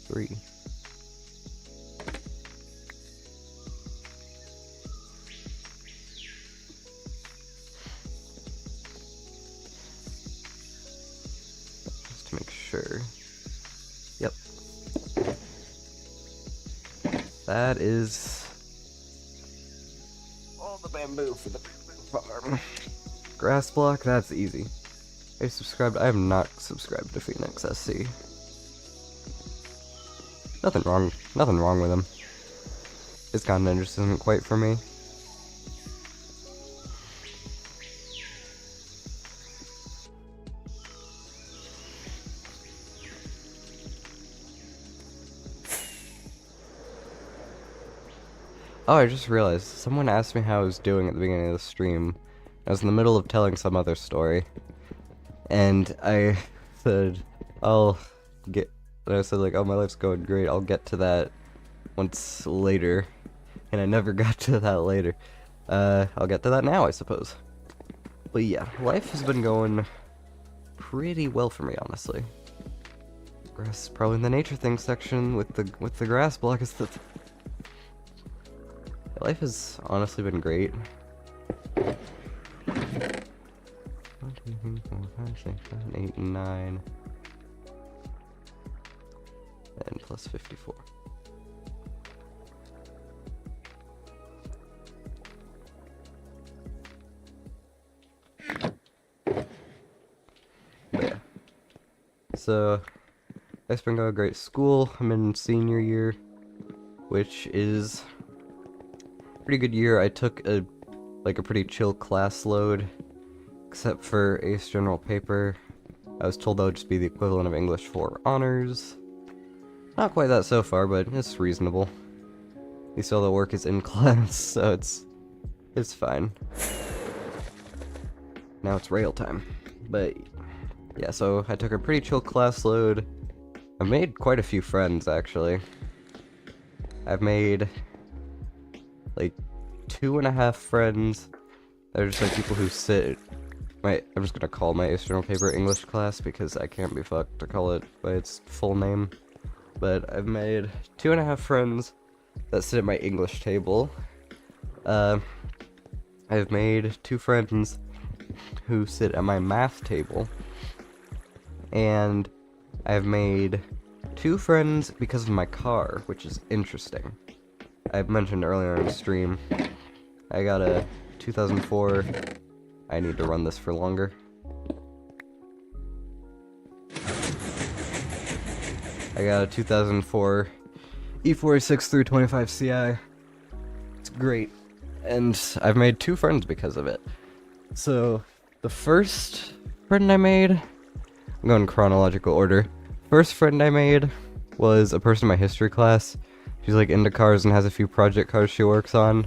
3. Make sure. Yep. That is all the bamboo for the bamboo farm. Grass block, that's easy. I have not subscribed to Phoenix SC. Nothing wrong with him. His content just isn't quite for me. Oh, I just realized, someone asked me how I was doing at the beginning of the stream. I was in the middle of telling some other story. And I said, and I said like, oh, my life's going great, I'll get to that once later. And I never got to that later. I'll get to that now, I suppose. But yeah, life has been going pretty well for me, honestly. Grass, probably in the nature things section with the grass block is the... Life has honestly been great. 1, 2, 3, 4, 5, 6, 7, 8, 9. And plus 54. But yeah. So, life's been going great. School, I'm in senior year, which is pretty good year. I took a pretty chill class load, except for ACE general paper. I was told that would just be the equivalent of English 4 honors. Not quite that so far, but it's reasonable. At least all the work is in class, so it's fine. Now it's rail time. But yeah, so I took a pretty chill class load. I made quite a few friends, actually. I've made like 2.5 friends. They're just like people who sit I'm just gonna call my ACE general paper English class because I can't be fucked to call it by its full name. But I've made 2.5 friends that sit at my English table. I've made 2 friends who sit at my math table. And I've made 2 friends because of my car, which is interesting. I mentioned earlier on the stream, I got a 2004, I need to run this for longer. I got a 2004 E46 325 Ci. It's great. And I've made 2 friends because of it. So, the first friend I made I'm going in chronological order. First friend I made was a person in my history class. She's like into cars and has a few project cars she works on.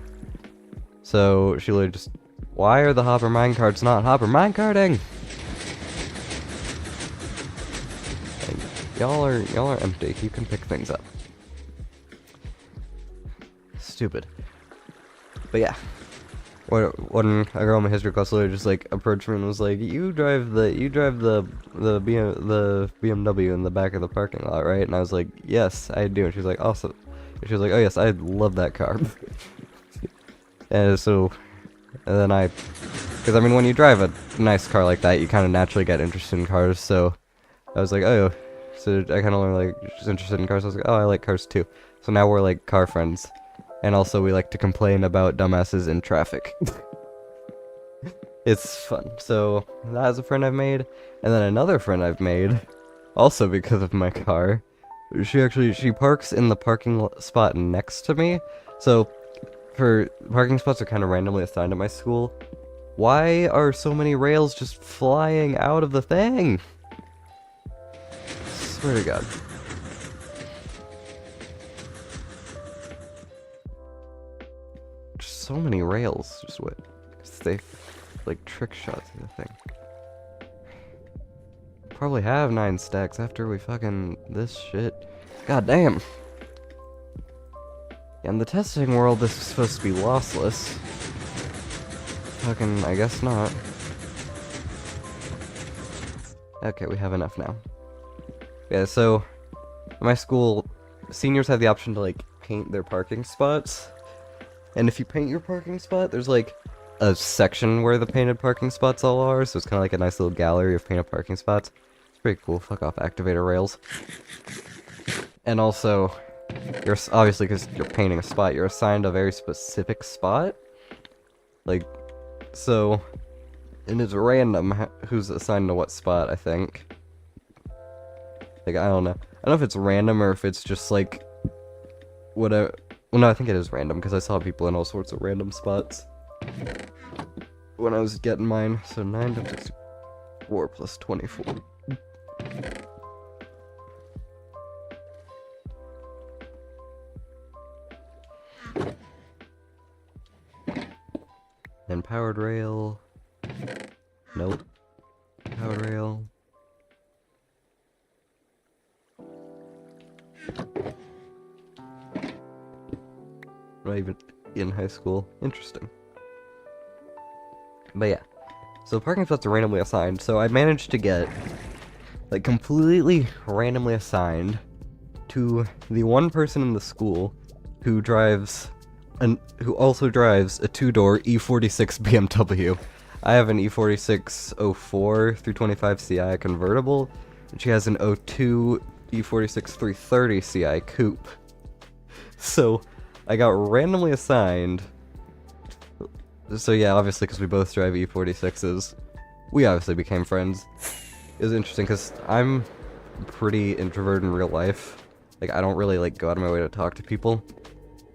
So she literally just, why are the hopper minecarts not hopper minecarting? Y'all are empty. You can pick things up. Stupid. But yeah. When a girl in my history class literally just like approached me and was like, you drive the BMW in the back of the parking lot, right? And I was like, yes, I do. And she was like, awesome. And she was like, oh yes, I love that car. And then because I mean, when you drive a nice car like that, you kind of naturally get interested in cars. So I was like, oh, so I kind of like just interested in cars. I was like, oh, I like cars too. So now we're like car friends. And also we like to complain about dumbasses in traffic. It's fun. So that is a friend I've made. And then another friend I've made, also because of my car. She parks in the parking spot next to me. So parking spots are kind of randomly assigned at my school. Why are so many rails just flying out of the thing? Swear to God. So many rails, just what? They like trick shots of the thing. Probably have 9 stacks after we fucking this shit. God damn. In the testing world, this is supposed to be lossless. Fucking, I guess not. Okay, we have enough now. Yeah, so at my school, seniors have the option to like paint their parking spots. And if you paint your parking spot, there's like a section where the painted parking spots all are, so it's kind of like a nice little gallery of painted parking spots. It's pretty cool. Fuck off, activator rails. And also, you're obviously, because you're painting a spot, you're assigned a very specific spot. Like, so, and it's random who's assigned to what spot, I think. Like, I don't know. I don't know if it's random or if it's just like, whatever. Well, no, I think it is random, because I saw people in all sorts of random spots when I was getting mine. So 9 times 64 plus 24. And powered rail. Nope. Powered rail. Not even in high school. Interesting. But yeah. So parking spots are randomly assigned. So I managed to get, like, completely randomly assigned to the one person in the school who also drives a 2-door E46 BMW. I have an E46 04 325 CI convertible, and she has an 02 E46 330 CI coupe. So I got randomly assigned. So yeah, obviously, because we both drive E46s, we obviously became friends. It was interesting, because I'm pretty introverted in real life. Like, I don't really, like, go out of my way to talk to people.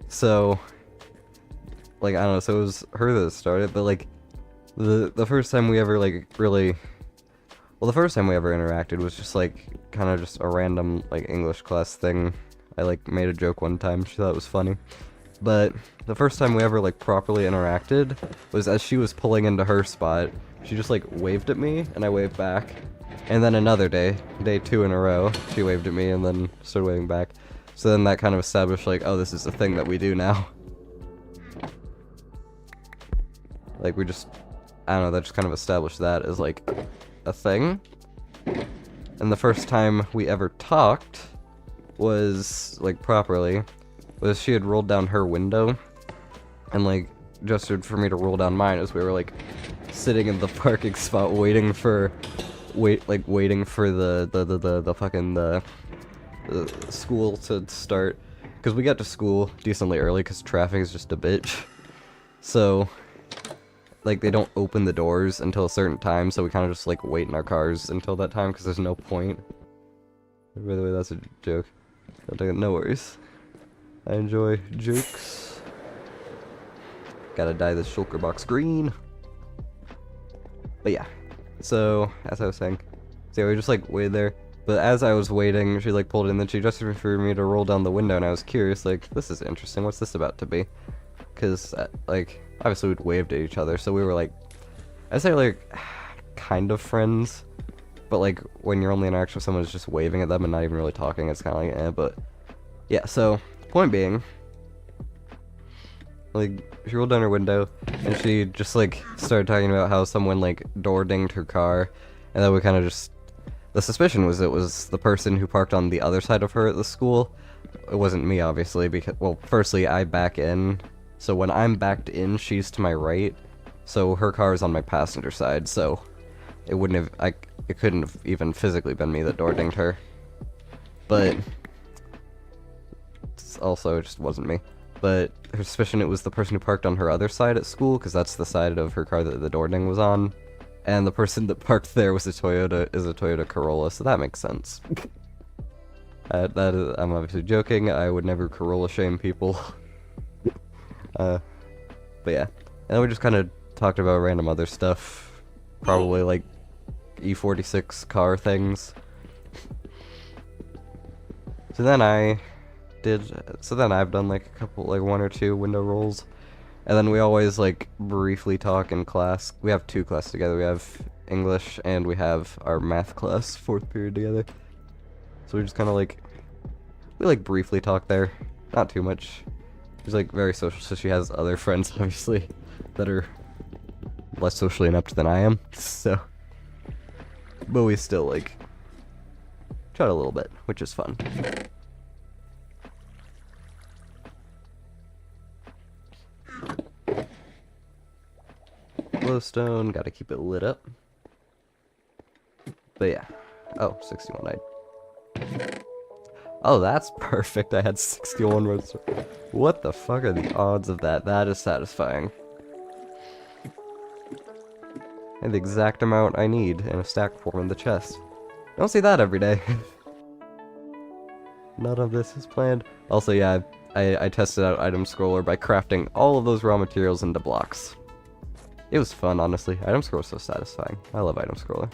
So, like, I don't know, so it was her that started, but, like, the first time we ever, like, really... Well, the first time we ever interacted was just, like, kind of just a random, like, English class thing. I, like, made a joke one time, she thought it was funny. But the first time we ever, like, properly interacted was as she was pulling into her spot. She just, like, waved at me, and I waved back. And then another day 2 in a row, she waved at me and then started waving back. So then that kind of established, like, oh, this is a thing that we do now. Like, we just, I don't know, that just kind of established that as, like, a thing. And the first time we ever talked was, like, properly, was she had rolled down her window and, like, gestured for me to roll down mine as we were, like, sitting in the parking spot waiting for the school to start, because we got to school decently early because traffic is just a bitch. So, like, they don't open the doors until a certain time, so we kind of just, like, wait in our cars until that time because there's no point. By the way, that's a joke. Don't take it, no worries. I enjoy jokes. Gotta dye this shulker box green. But yeah. So, as I was saying, So yeah, we just like waited there. But as I was waiting, she like pulled in, then she gestured for me to roll down the window, and I was curious, like, this is interesting, what's this about to be? Because, like, obviously we'd waved at each other, so we were like, I'd say like, kind of friends, but like, when your only interaction with someone is just waving at them and not even really talking, it's kind of like, eh, but, yeah, so, point being, like, she rolled down her window, and she just, like, started talking about how someone, like, door dinged her car, and then we kind of just, the suspicion was it was the person who parked on the other side of her at the school. It wasn't me, obviously, because, well, firstly, I back in, so when I'm backed in, she's to my right, so her car is on my passenger side, so it wouldn't have, it couldn't have even physically been me that door dinged her. But, also, it just wasn't me. But her suspicion, it was the person who parked on her other side at school, because that's the side of her car that the door ding was on. And the person that parked there was a Toyota Corolla, so that makes sense. I'm obviously joking, I would never Corolla shame people. But yeah. And then we just kind of talked about random other stuff. Probably like E46 car things. So then I've done like a couple, like 1 or 2 window rolls. And then we always, like, briefly talk in class. We have 2 classes together. We have English, and we have our math class, 4th period together. So we just kind of, like, we, like, briefly talk there. Not too much. She's, like, very social, so she has other friends, obviously, that are less socially inept than I am. So, but we still, like, chat a little bit, which is fun. Glowstone, gotta keep it lit up. But yeah. Oh, 61 Oh, that's perfect. I had 61 redstone. What the fuck are the odds of that? That is satisfying. And the exact amount I need in a stack form in the chest. Don't see that every day. None of this is planned. Also, yeah, I tested out Item Scroller by crafting all of those raw materials into blocks. It was fun, honestly. Item Scroller is so satisfying. I love Item Scroller.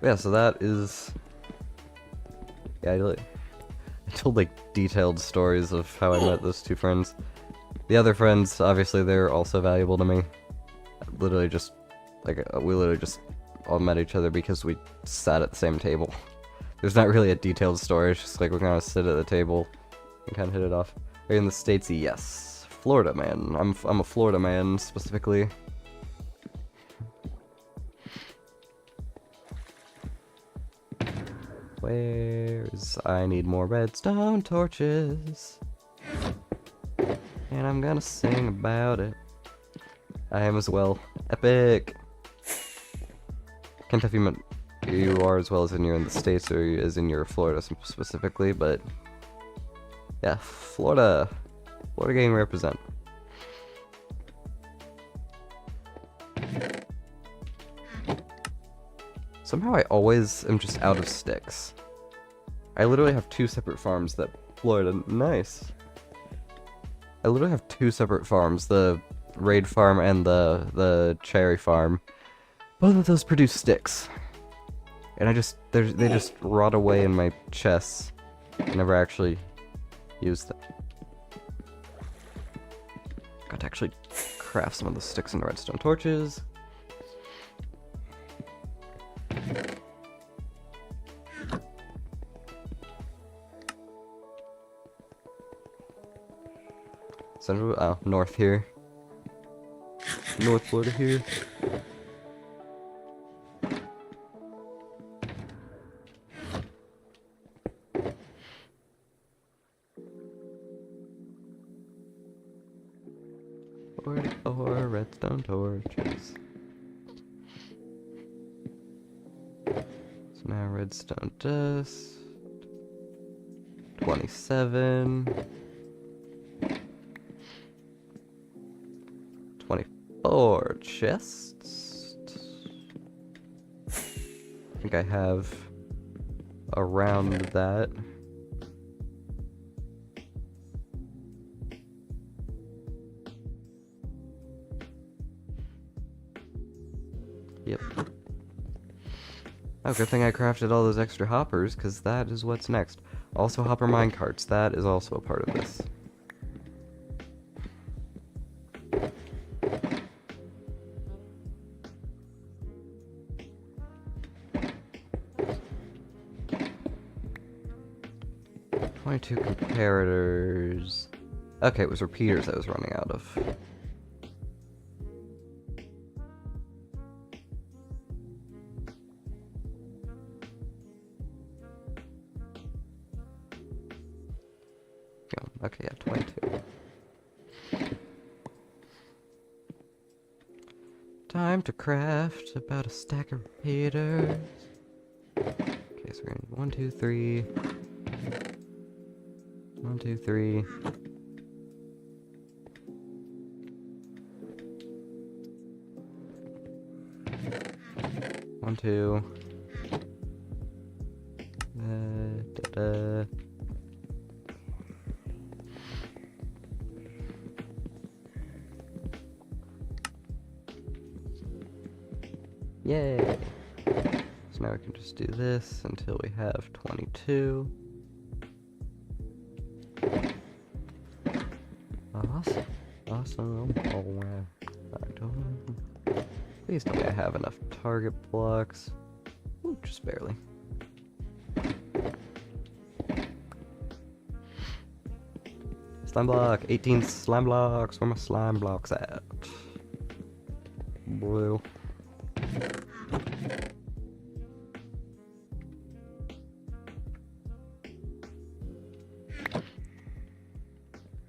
Yeah, so that is... Yeah, I told, like, detailed stories of how I met those 2 friends. The other friends, obviously, they're also valuable to me. Literally just... Like, we literally just all met each other because we sat at the same table. There's not really a detailed story, it's just like we kind of sit at the table and kind of hit it off. Are you in the States? Yes. Florida man. I'm a Florida man, specifically. Where's... I need more redstone torches. And I'm gonna sing about it. I am as well. Epic! Can't tell if you meant you are as well as in you're in the States or as in your Florida specifically, but yeah, Florida game represent. Somehow I always am just out of sticks. I literally have 2 separate farms that Florida, nice. I literally have 2 separate farms, the raid farm and the cherry farm. Both of those produce sticks. And they just rot away in my chests. I never actually use them. Got to actually craft some of the sticks into redstone torches. Central, oh, north here. North Florida here. Or redstone torches. So now redstone dust. 27. 24 chests. I think I have around that. Yep. Oh, good thing I crafted all those extra hoppers, because that is what's next. Also hopper minecarts, that is also a part of this. Two comparators. Okay, it was repeaters I was running out of. Okay, yeah, 22. Time to craft about a stack of repeaters. Okay, so we're gonna need 1, 2, 3. 1, 2, 3. One, two. Yay! So now we can just do this until we have 22. Awesome. Awesome. Oh, please tell me I have enough target blocks. Ooh, just barely. Slime block! 18 slime blocks! Where my slime blocks at? Blue.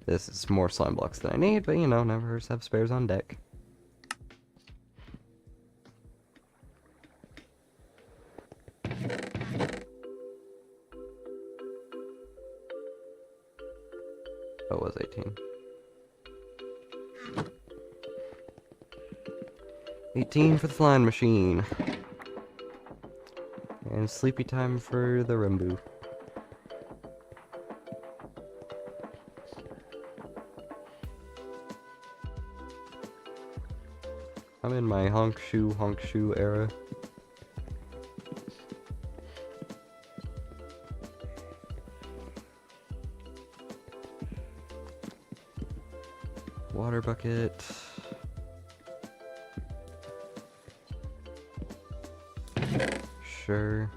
This is more slime blocks than I need, but you know, never hurts to have spares on deck. Oh, it was 18. 18 for the flying machine. And sleepy time for the rmbu. I'm in my honk shoe era. Water bucket. Sure.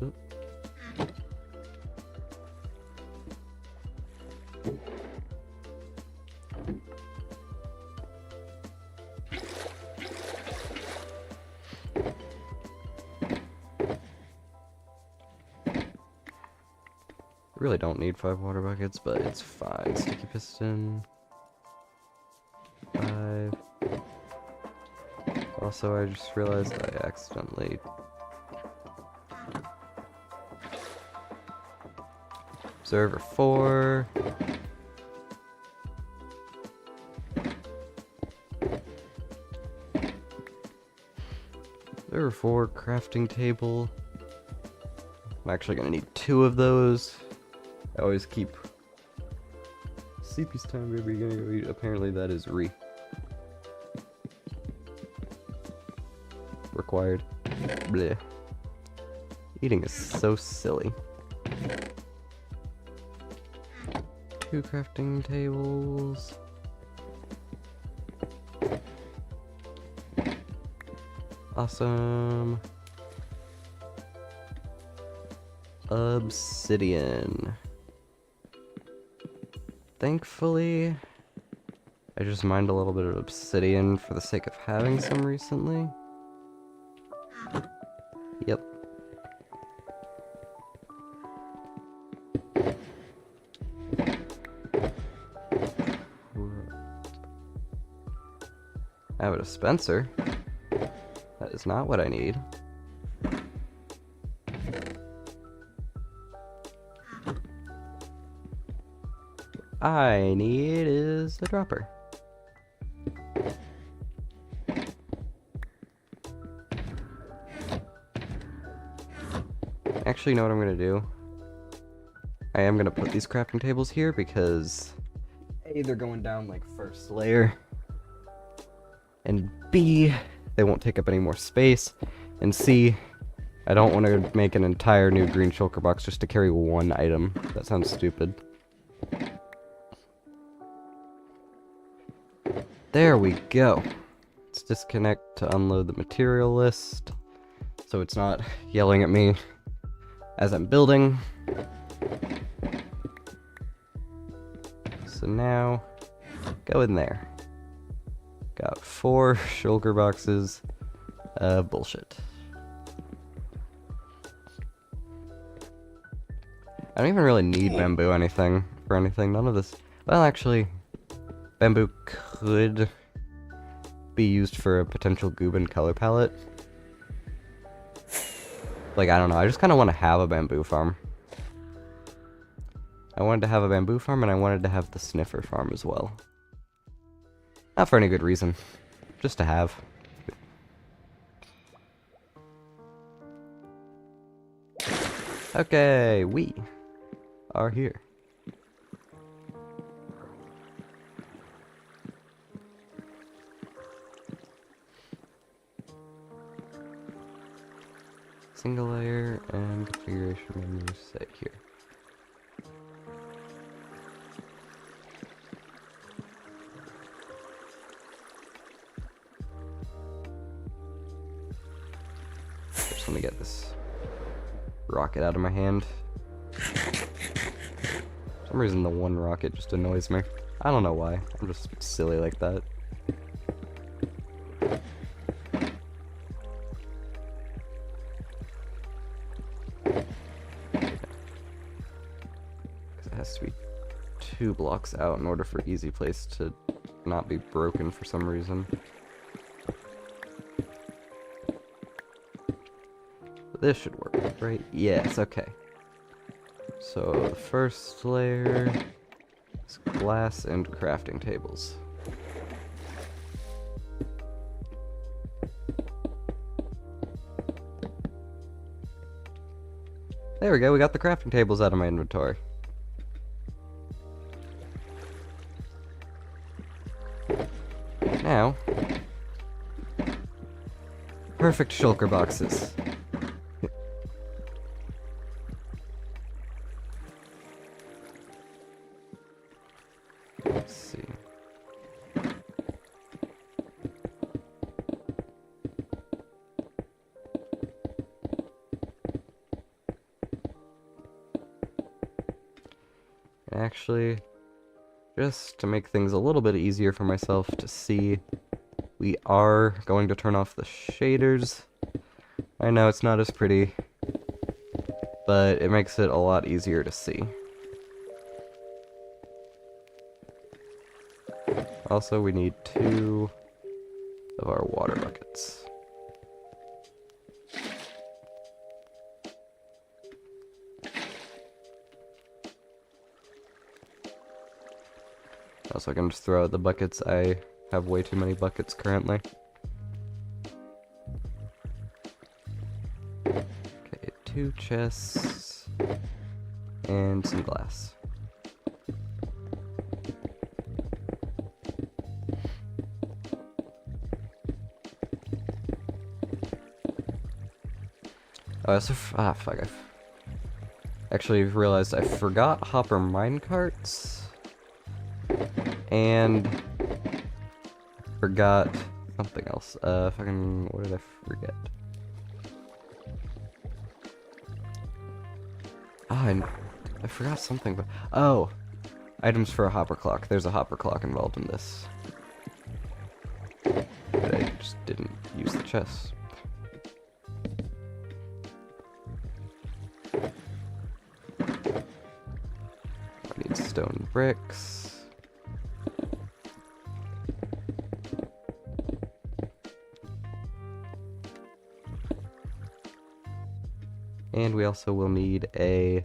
Oop. Really don't need 5 water buckets, but it's fine. Sticky piston. 5. Also, I just realized I accidentally... Observer 4. Observer 4, crafting table. I'm actually gonna need 2 of those. I always keep CP's time very beginning. Apparently that is required. Bleh. Eating is so silly. 2 crafting tables. Awesome. Obsidian. Thankfully, I just mined a little bit of obsidian for the sake of having some recently. Yep. I have a dispenser. That is not what I need. I need is the dropper. Actually, you know what I'm gonna do? I am gonna put these crafting tables here because A, they're going down like first layer, and B, they won't take up any more space, and C, I don't want to make an entire new green shulker box just to carry one item. That sounds stupid. There we go. Let's disconnect to unload the material list, so it's not yelling at me as I'm building. So now, go in there. Got 4 shulker boxes. Bullshit. I don't even really need bamboo for anything. None of this. Well, actually, bamboo could be used for a potential Gooban color palette. Like, I don't know. I just kind of want to have a bamboo farm. I wanted to have a bamboo farm, and I wanted to have the sniffer farm as well. Not for any good reason. Just to have. Okay, we are here. Single layer and configuration menu set here. Just let me get this rocket out of my hand. For some reason the one rocket just annoys me. I don't know why. I'm just silly like that. It has to be 2 blocks out in order for easy place to not be broken for some reason. This should work, right? Yes, okay. So the first layer is glass and crafting tables. There we go, we got the crafting tables out of my inventory. Now, perfect shulker boxes. Let's see. Actually, just to make things a little bit easier for myself to see, we are going to turn off the shaders. I know it's not as pretty, but it makes it a lot easier to see. Also, we need 2 of our water buckets. Also, I can just throw out the buckets. I have way too many buckets currently. Okay, 2 chests and some glass. Oh, so fuck, I've actually realized I forgot hopper minecarts. And forgot something else. What did I forget? Oh, I forgot something, but oh, items for a hopper clock. There's a hopper clock involved in this. But I just didn't use the chest. I need stone bricks. And we also will need a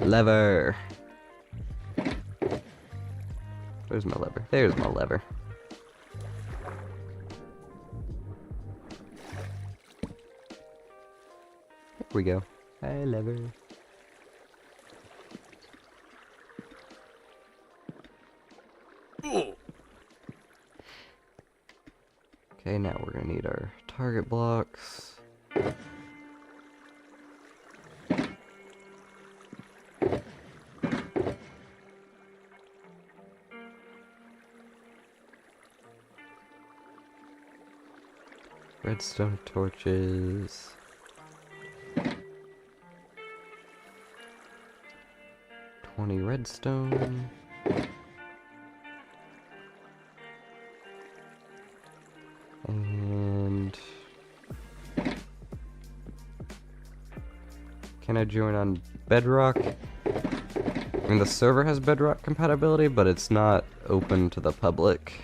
lever. Where's my lever? There's my lever. There we go. Hi, lever. Okay, now we're gonna need our target blocks. Redstone torches. $20 redstone. And can I join on Bedrock? I mean, the server has Bedrock compatibility, but it's not open to the public.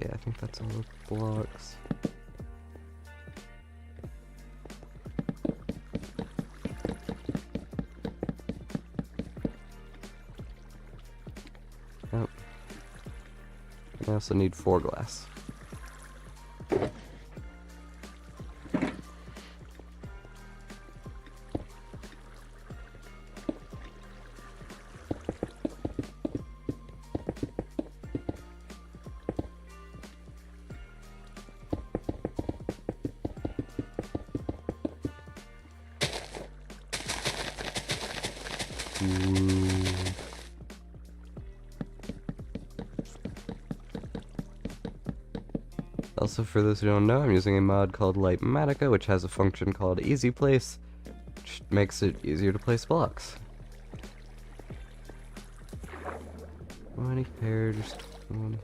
Okay, I think that's all the blocks. Nope. I also need 4 glass. Also, for those who don't know, I'm using a mod called Lightmatica, which has a function called Easy Place, which makes it easier to place blocks. 20 pairs, 20.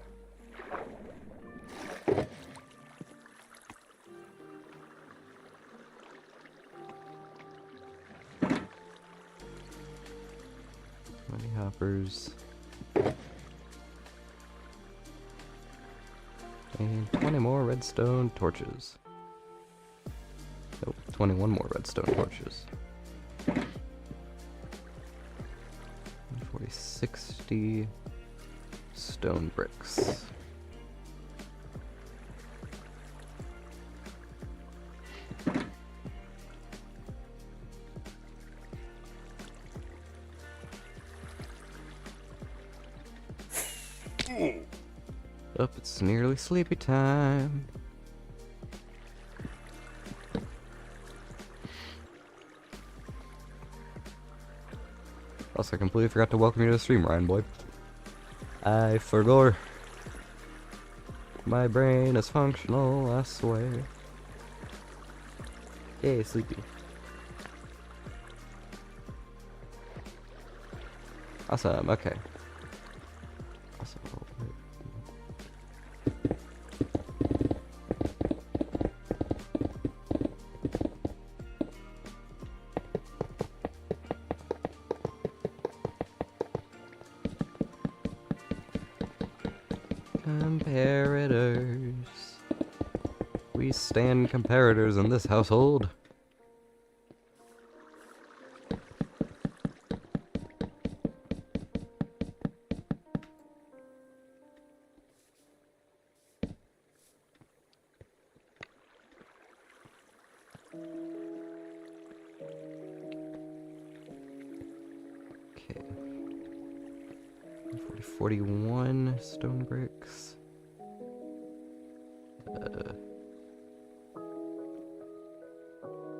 Hoppers. And 20 more redstone torches. Nope, 21 more redstone torches. 40, 60 stone bricks. Up, it's nearly sleepy time. Also, I completely forgot to welcome you to the stream, Ryan boy. I forgot. My brain is functional, I swear. Yay, sleepy. Awesome, okay. Awesome. Comparators. We stand comparators in this household. Okay. 41 stone bricks.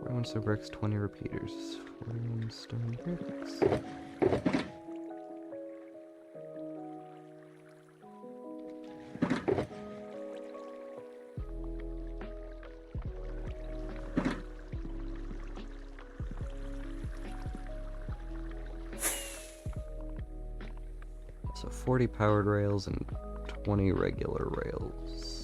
41 stone bricks, 20 repeaters. 41 stone bricks. So 40 powered rails and 20 regular rails.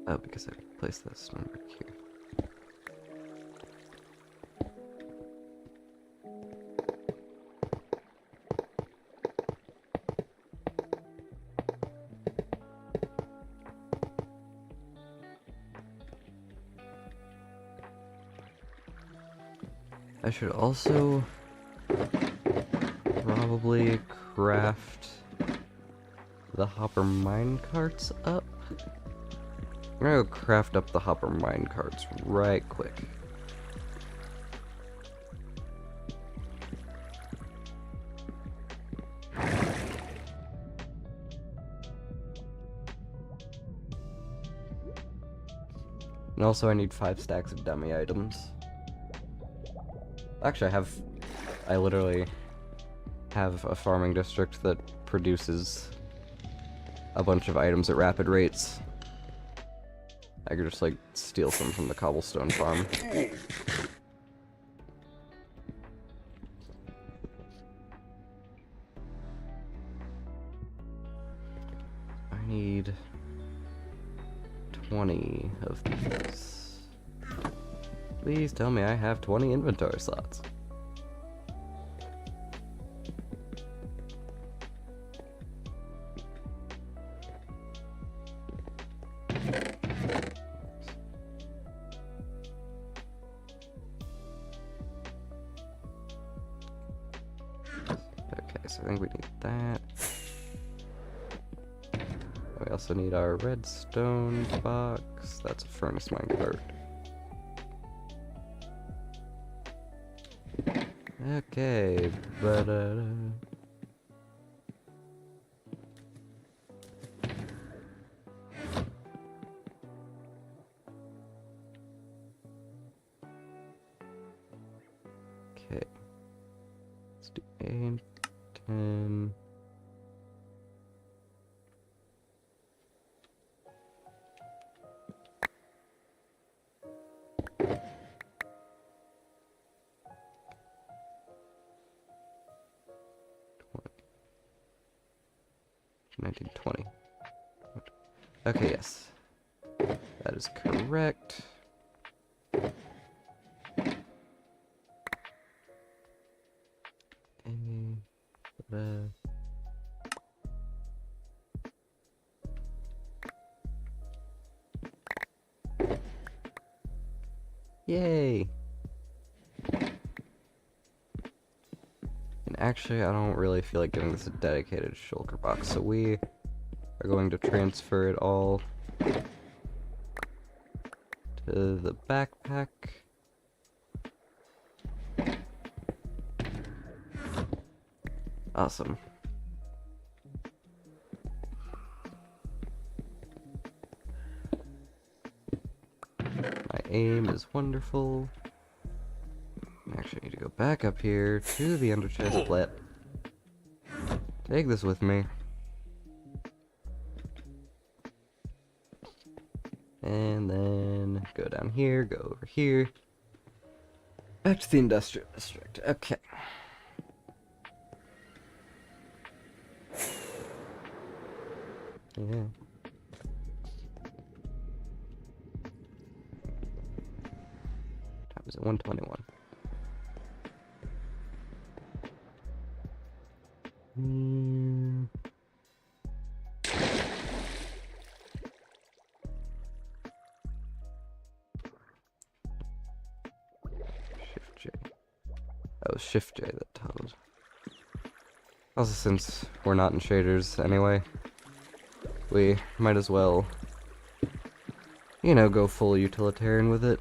Oh, because I placed this number here. I should also probably craft the hopper minecarts up. I'm gonna go craft up the hopper minecarts right quick. And also I need 5 stacks of dummy items. Actually, I literally have a farming district that produces a bunch of items at rapid rates. I could just, like, steal some from the cobblestone farm. I need 20 of these. Please tell me I have 20 inventory slots. Okay, so I think we need that. We also need our redstone box. That's a furnace minecart. Okay, but okay. Let's do 8, 10. Nineteen, 20. Okay, yes. That is correct. Yay! And actually, I don't really feel like giving this a dedicated shulker box, so we are going to transfer it all to the backpack. Awesome. My aim is wonderful. Actually, I need to go back up here to the ender chestlet. Take this with me. And then go down here, go over here. Back to the industrial district. Okay. Yeah. Time is at 1:21. Shift J. That was Shift J that toggled. Also, since we're not in shaders anyway, we might as well, you know, go full utilitarian with it.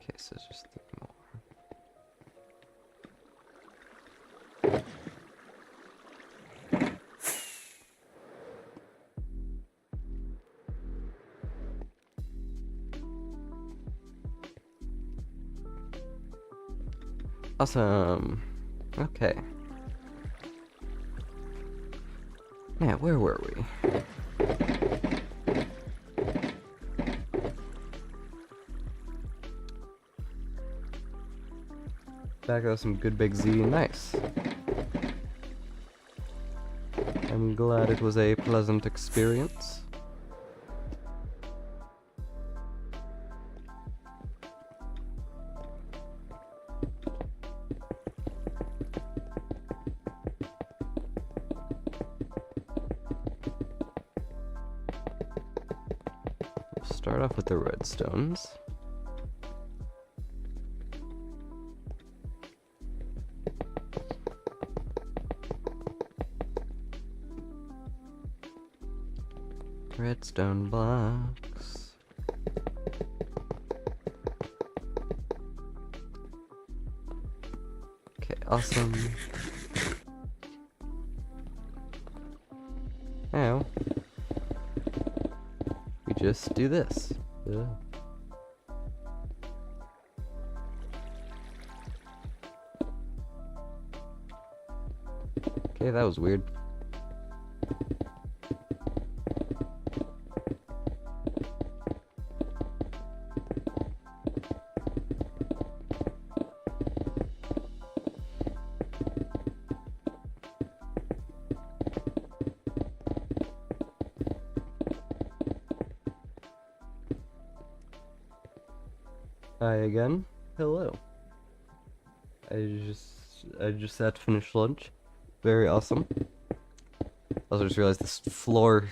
Okay, so it's just 3 more. Awesome. Okay. Yeah, where were we? Back up some good big Z. Nice. I'm glad it was a pleasant experience. Start off with the redstones. Redstone blocks. Okay, awesome. Now, we just do this. Yeah. Okay, that was weird. Hi again. Hello. I just had to finish lunch. Very awesome. Also just realized this floor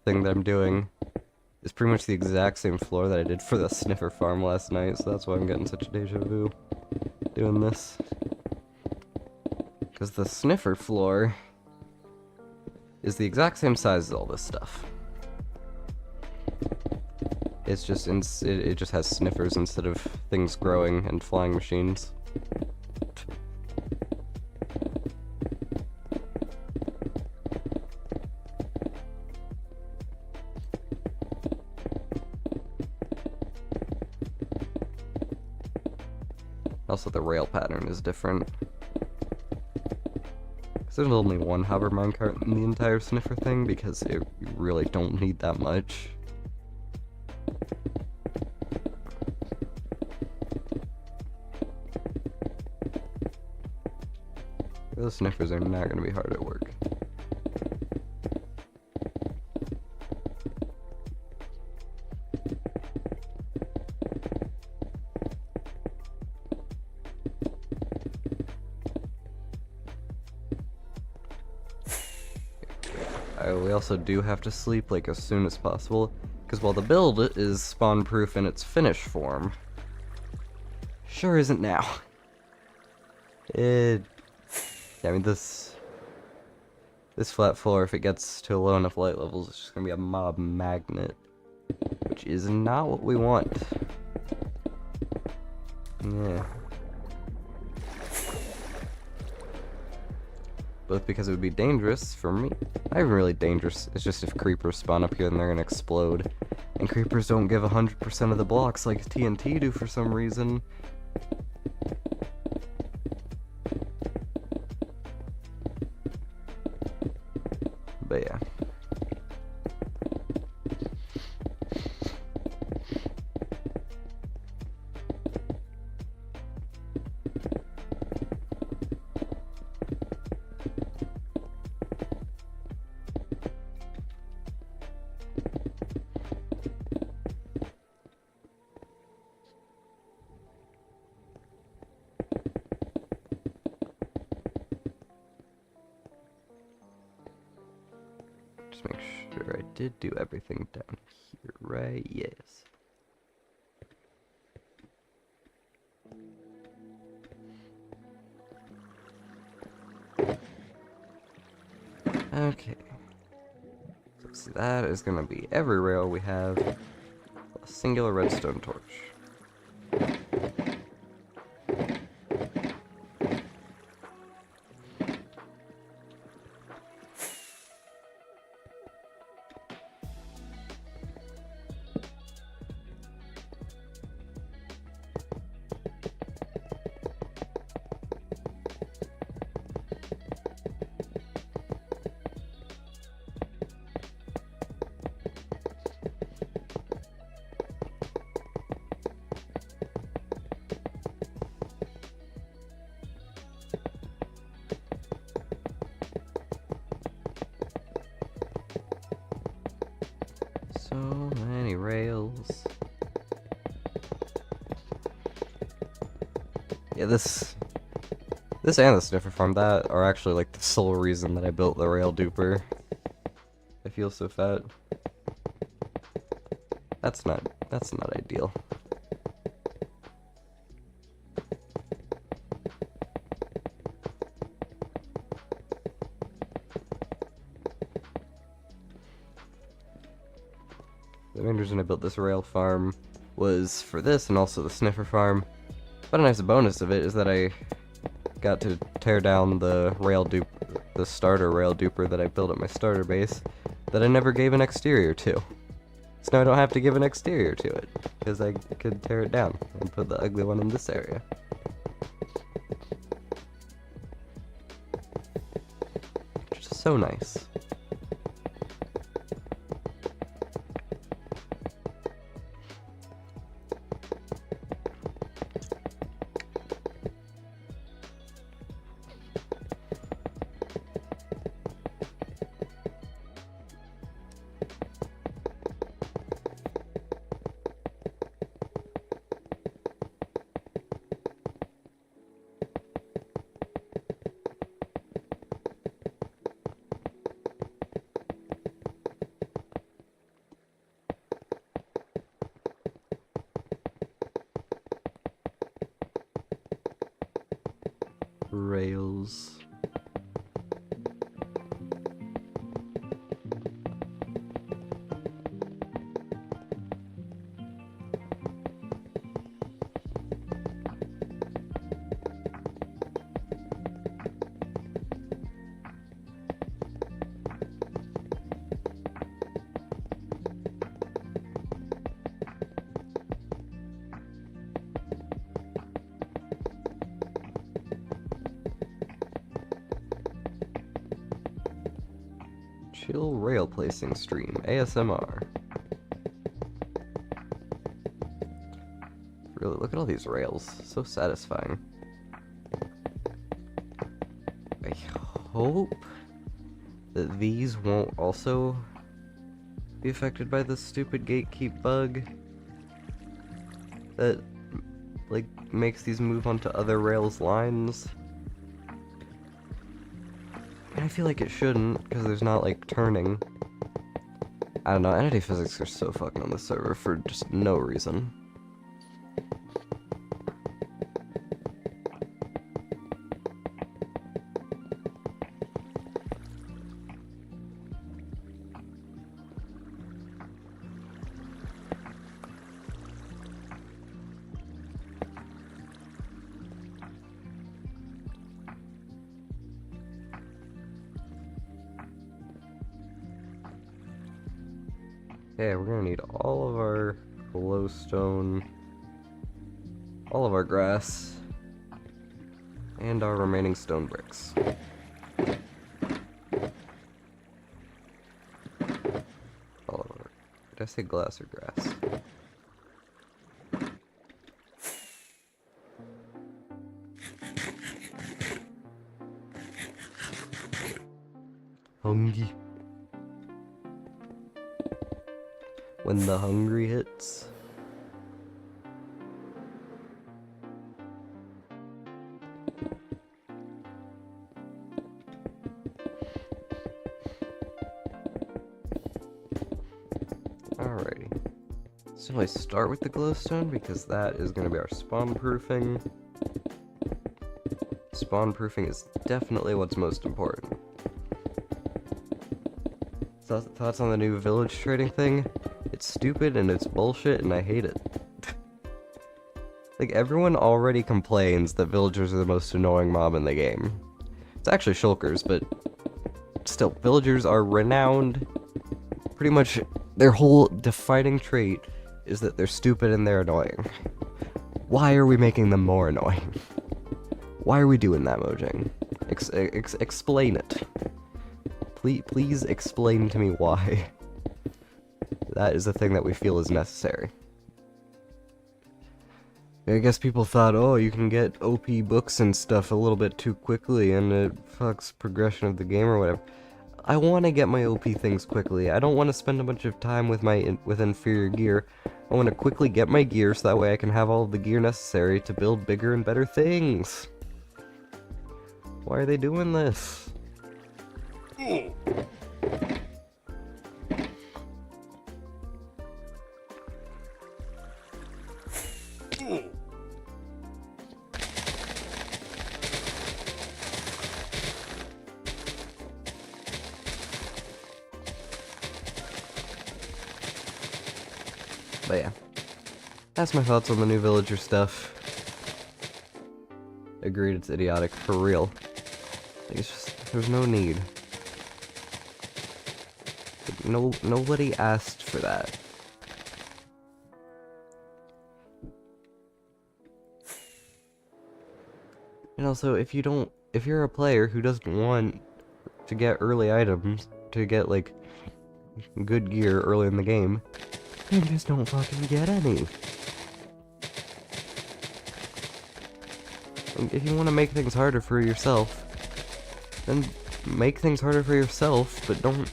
thing that I'm doing is pretty much the exact same floor that I did for the sniffer farm last night, so that's why I'm getting such a deja vu doing this. Because the sniffer floor is the exact same size as all this stuff. It's just it just has sniffers instead of things growing and flying machines. Also, the rail pattern is different. Because there's only one hover minecart in the entire sniffer thing, because you really don't need that much. Those sniffers are not going to be hard at work. We also do have to sleep like as soon as possible, because while the build is spawn-proof in its finished form, sure isn't now. Yeah, I mean, this flat floor, if it gets to low enough light levels, it's just gonna be a mob magnet, which is not what we want. Yeah. Both because it would be dangerous for me. Not even really dangerous, it's just if creepers spawn up here then they're gonna explode. And creepers don't give 100% of the blocks like TNT do for some reason. But yeah. Just make sure I did do everything down here, right? Yes. Okay. So that is gonna be every rail we have, a singular redstone torch. Yeah, this and the sniffer farm, that are actually like the sole reason that I built the rail duper. I feel so fat. That's not ideal. The main reason I built this rail farm was for this and also the sniffer farm. But a nice bonus of it is that I got to tear down the starter rail duper that I built at my starter base that I never gave an exterior to. So now I don't have to give an exterior to it, because I could tear it down and put the ugly one in this area. Which is so nice. Rails. Chill rail placing stream, ASMR. Really, look at all these rails, so satisfying. I hope that these won't also be affected by this stupid gatekeep bug that, like, makes these move onto other rails lines. I feel like it shouldn't, because there's not, like, turning. I don't know, entity physics are so fucking on the server for just no reason. Okay, we're gonna need all of our glowstone, all of our grass, and our remaining stone bricks. All of our, did I say glass or grass? Hungry. When the hungry hits. Alrighty. So I start with the glowstone because that is going to be our spawn proofing. Spawn proofing is definitely what's most important. Thoughts on the new village trading thing? It's stupid and it's bullshit and I hate it. Like, everyone already complains that villagers are the most annoying mob in the game. It's actually shulkers, but still, villagers are renowned. Pretty much their whole defining trait is that they're stupid and they're annoying. Why are we making them more annoying? Why are we doing that, Mojang? Explain it. Please explain to me why. That is the thing that we feel is necessary. I guess people thought, oh, you can get OP books and stuff a little bit too quickly and it fucks progression of the game or whatever. I want to get my OP things quickly. I don't want to spend a bunch of time with my with inferior gear. I want to quickly get my gear so that way I can have all of the gear necessary to build bigger and better things. Why are they doing this? But yeah, that's my thoughts on the new villager stuff. Agreed, it's idiotic, for real. Like, it's just, there's no need. Like, nobody asked for that. And also, if you're a player who doesn't want to get early items, to get, like, good gear early in the game, then just don't fucking get any. And if you want to make things harder for yourself, then make things harder for yourself, but don't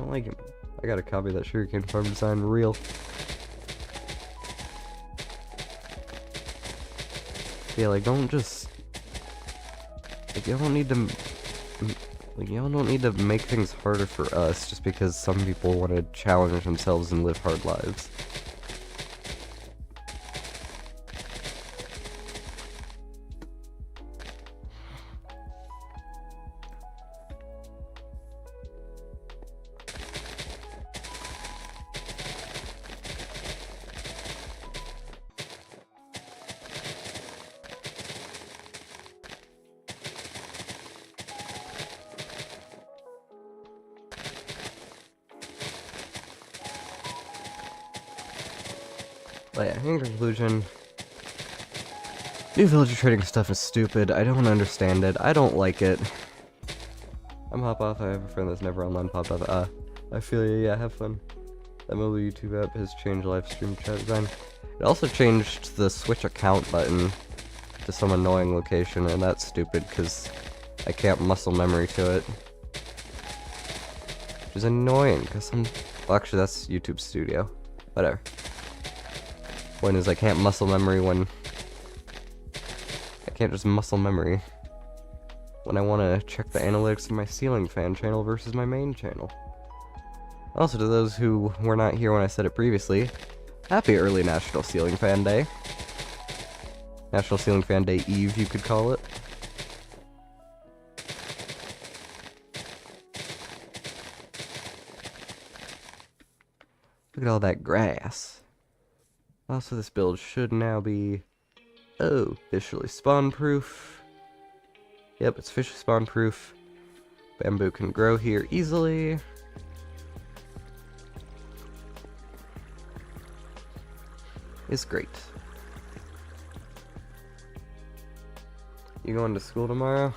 like it. I gotta copy that sugarcane farm design real. Yeah, like, don't just, like, y'all don't need to, like, y'all don't need to make things harder for us just because some people want to challenge themselves and live hard lives. But yeah, in conclusion, new villager trading stuff is stupid. I don't understand it. I don't like it. I'm Hop Off. I have a friend that's never online popped off. I feel you. Yeah, have fun. That mobile YouTube app has changed live stream chat design. It also changed the switch account button to some annoying location, and that's stupid because I can't muscle memory to it. Which is annoying because well, actually, that's YouTube Studio. Whatever. Point is, I can't muscle memory when I can't just muscle memory when I want to check the analytics of my ceiling fan channel versus my main channel. Also, to those who were not here when I said it previously, happy early National Ceiling Fan Day. National Ceiling Fan Day Eve, you could call it. Look at all that grass. Also, this build should now be, officially spawn-proof. Yep, it's officially spawn-proof. Bamboo can grow here easily. It's great. You going to school tomorrow?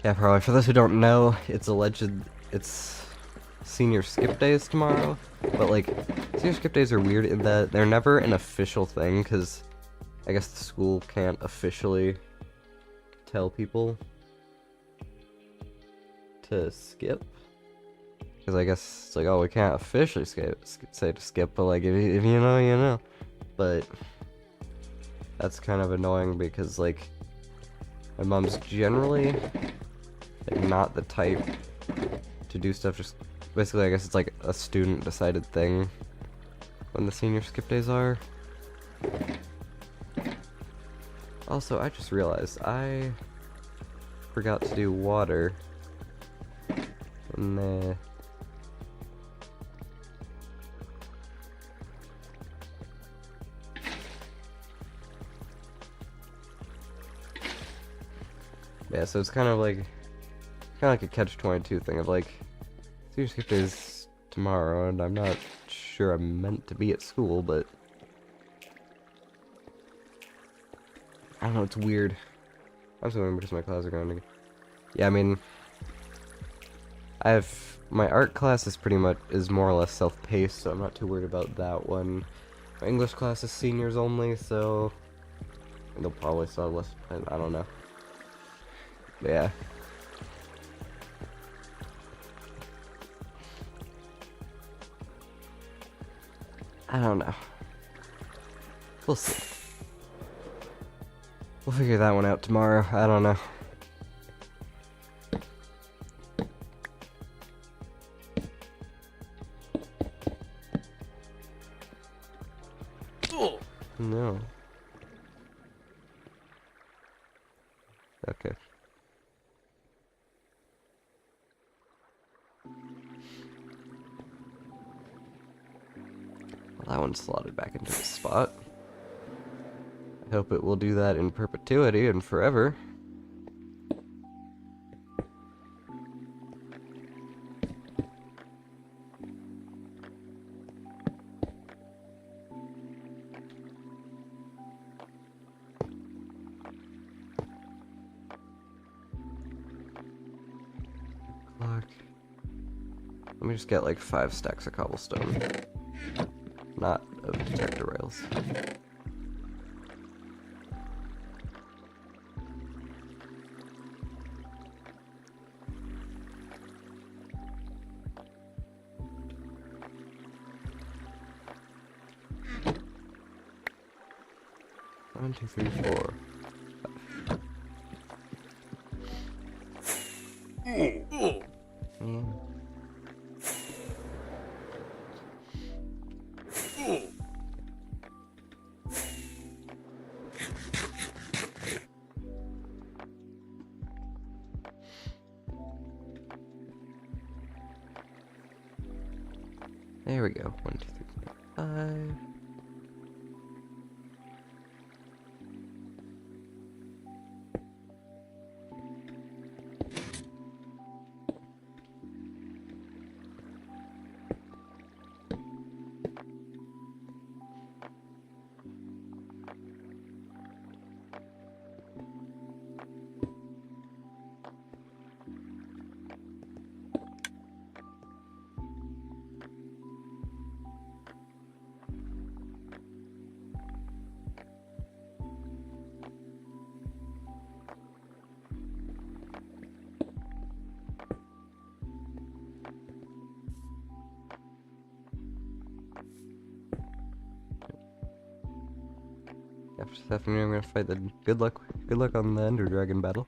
Yeah, probably. For those who don't know, it's senior skip days tomorrow. But, like, senior skip days are weird in that they're never an official thing, because I guess the school can't officially tell people to skip. Because I guess it's like, oh, we can't officially say to skip, but, like, if you know, you know. But that's kind of annoying because, like, my mom's generally, like, not the type to do stuff just... Basically, I guess it's like a student-decided thing when the senior skip days are. Also, I just realized I forgot to do water in the... Yeah, so it's kind of like a catch-22 thing of like, senior skip days tomorrow, and I'm not sure I'm meant to be at school, but I don't know, it's weird. I'm assuming because my classes are going to... Yeah, I mean, my art class is more or less self-paced, so I'm not too worried about that one. My English class is seniors only, so they'll probably still have less, I don't know. But yeah. I don't know. We'll see. We'll figure that one out tomorrow. I don't know. No. Okay. Well, that one's slotted back into its spot. I hope it will do that in perpetuity and forever. Clock. Let me just get like 5 stacks of cobblestone. Not of detector rails. One, two, three, four. Yeah. There we go. 1, 2, 3, 4, 5. After this afternoon, I'm gonna fight the good luck on the Ender Dragon battle.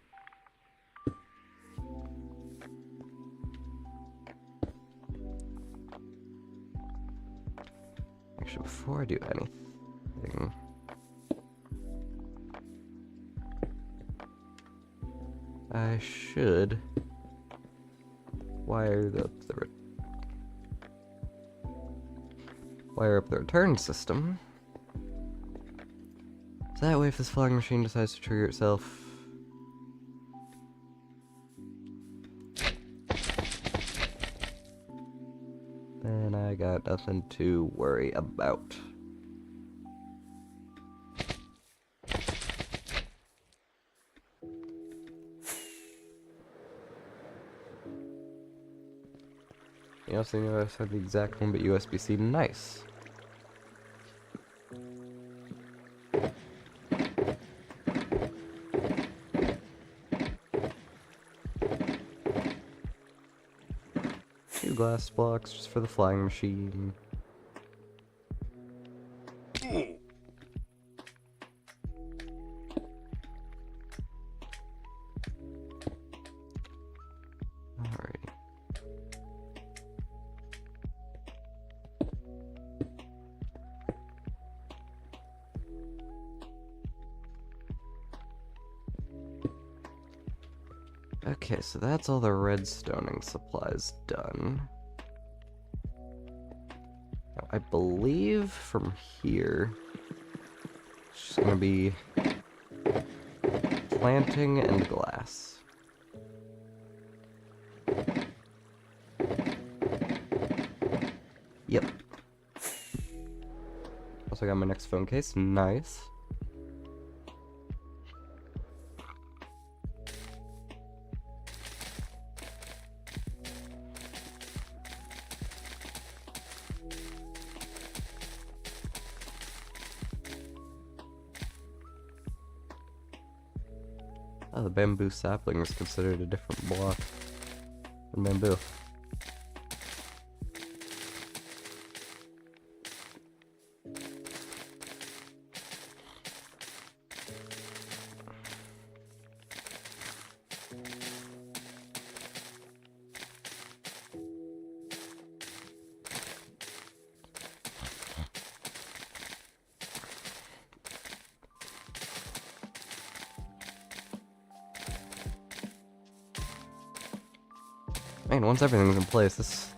Actually, before I do anything, I should wire up the return system. So that way, if this flying machine decides to trigger itself, then I got nothing to worry about. You also know I said the exact one, but USB-C. Nice. Glass blocks just for the flying machine. Alrighty. Okay, so that's all the redstoning supplies done. Now, I believe from here, it's just gonna be planting and glass. Yep. Also got my next phone case, nice. Oh, the bamboo sapling is considered a different block than bamboo. Man, once everything's in place, this...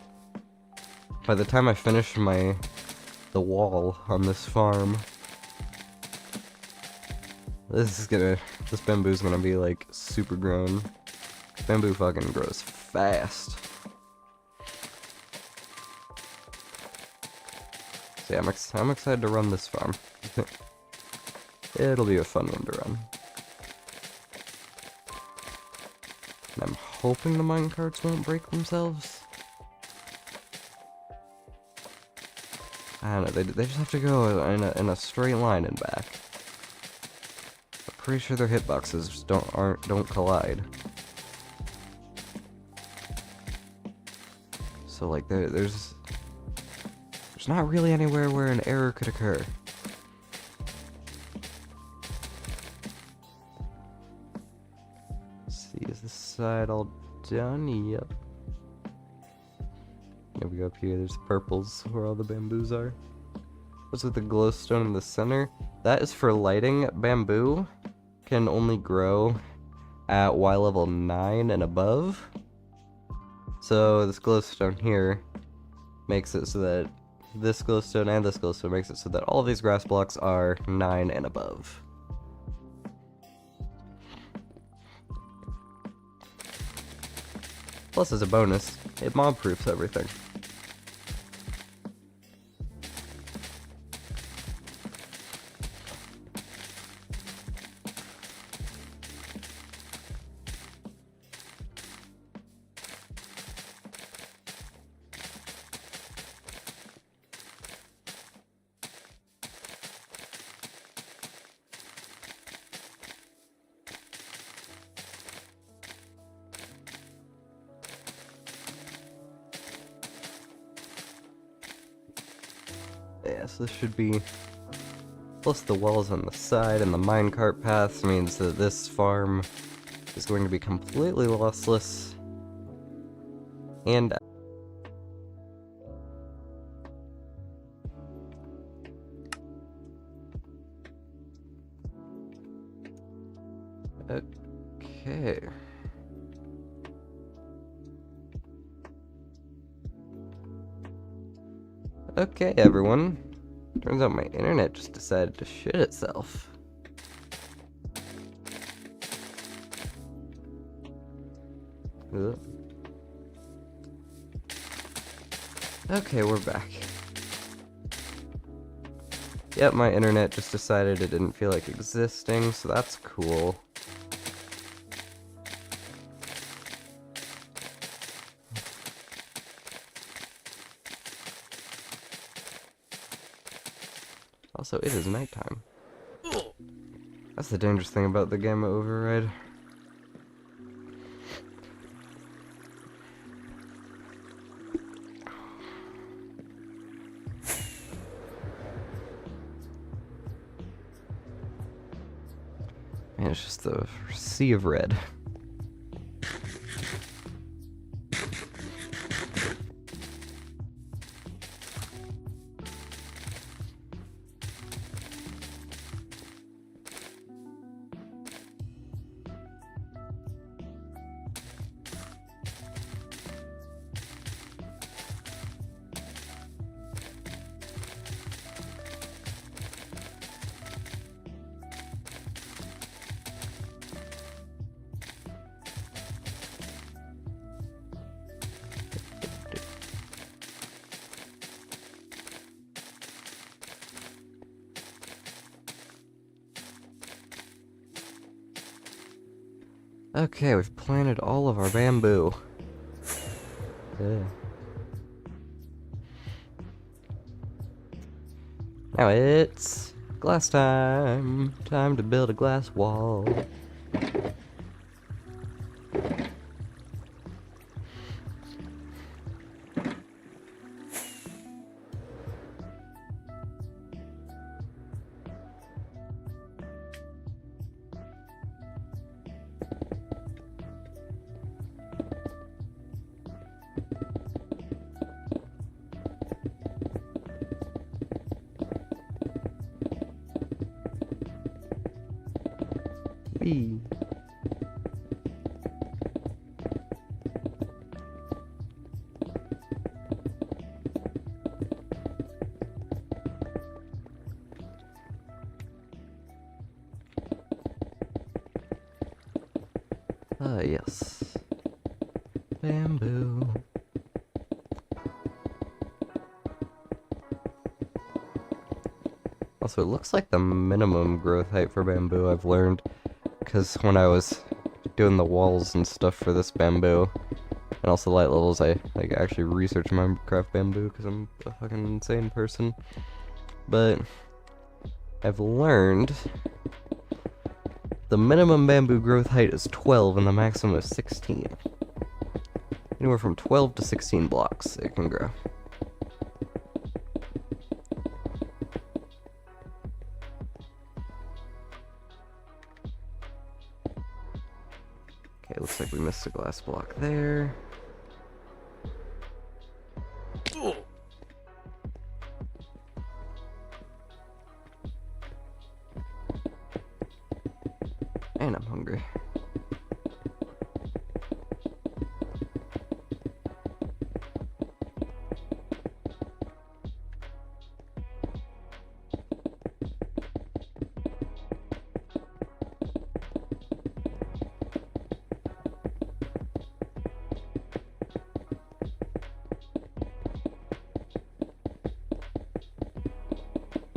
By the time I finish the wall on this farm, this bamboo's gonna be, like, super grown. Bamboo fucking grows fast. So yeah, I'm excited to run this farm. It'll be a fun one to run. And I'm hoping the minecarts won't break themselves. I don't know, they just have to go in a straight line and back. I'm pretty sure their hitboxes don't collide. So like there's not really anywhere where an error could occur. Let's see, is this side all done? Yep. Here we go up here, there's purples where all the bamboos are. What's with the glowstone in the center? That is for lighting. Bamboo can only grow at Y level 9 and above. So this glowstone here makes it so that this glowstone and this glowstone makes it so that all of these grass blocks are 9 and above. Plus, as a bonus, it mob-proofs everything. Yeah, so this should be... Plus the wells on the side and the minecart paths means that this farm is going to be completely lossless. And... Okay... Okay, everyone. Turns out my internet just decided to shit itself. Ugh. Okay, we're back. Yep, my internet just decided it didn't feel like existing, so that's cool. Also, it is nighttime. That's the dangerous thing about the gamma override. Man, it's just the sea of red. Okay, we've planted all of our bamboo. Yeah. Now it's glass time. Time to build a glass wall. Ah, yes. Bamboo. Also, it looks like the minimum growth height for bamboo I've learned, because when I was doing the walls and stuff for this bamboo, and also light levels, I like actually researched Minecraft bamboo, because I'm a fucking insane person. But I've learned the minimum bamboo growth height is 12 and the maximum is 16. Anywhere from 12 to 16 blocks it can grow. Okay, looks like we missed a glass block there. And I'm hungry.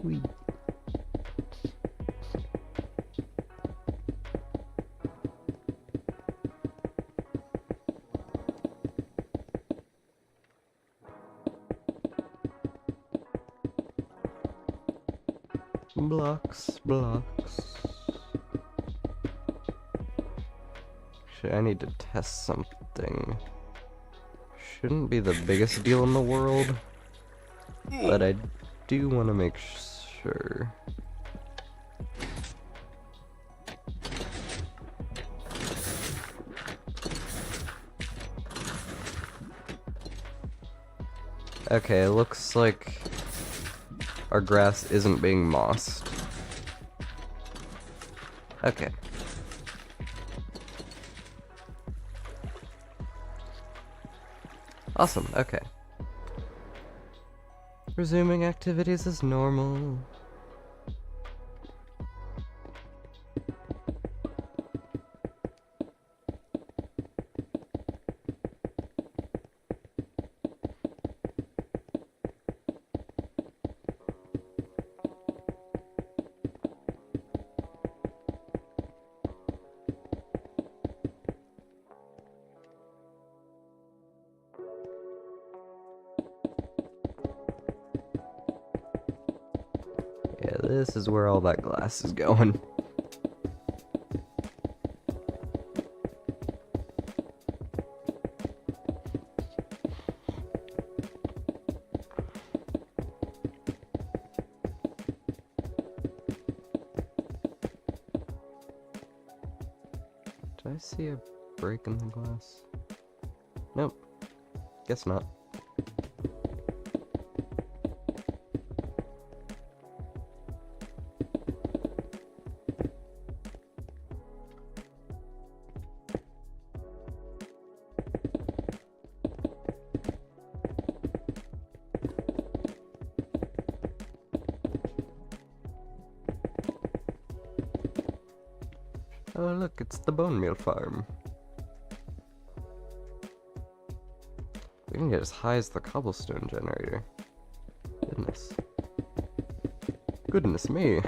Whee. Blocks, blocks. Actually, I need to test something. Shouldn't be the biggest deal in the world, but I do want to make sure. Okay, it looks like our grass isn't being mossed. Okay. Awesome, okay. Resuming activities as normal. Yeah, this is where all that glass is going. Did I see a break in the glass? Nope. Guess not. Oh look, it's the bone meal farm. We can get as high as the cobblestone generator. Goodness. Goodness me.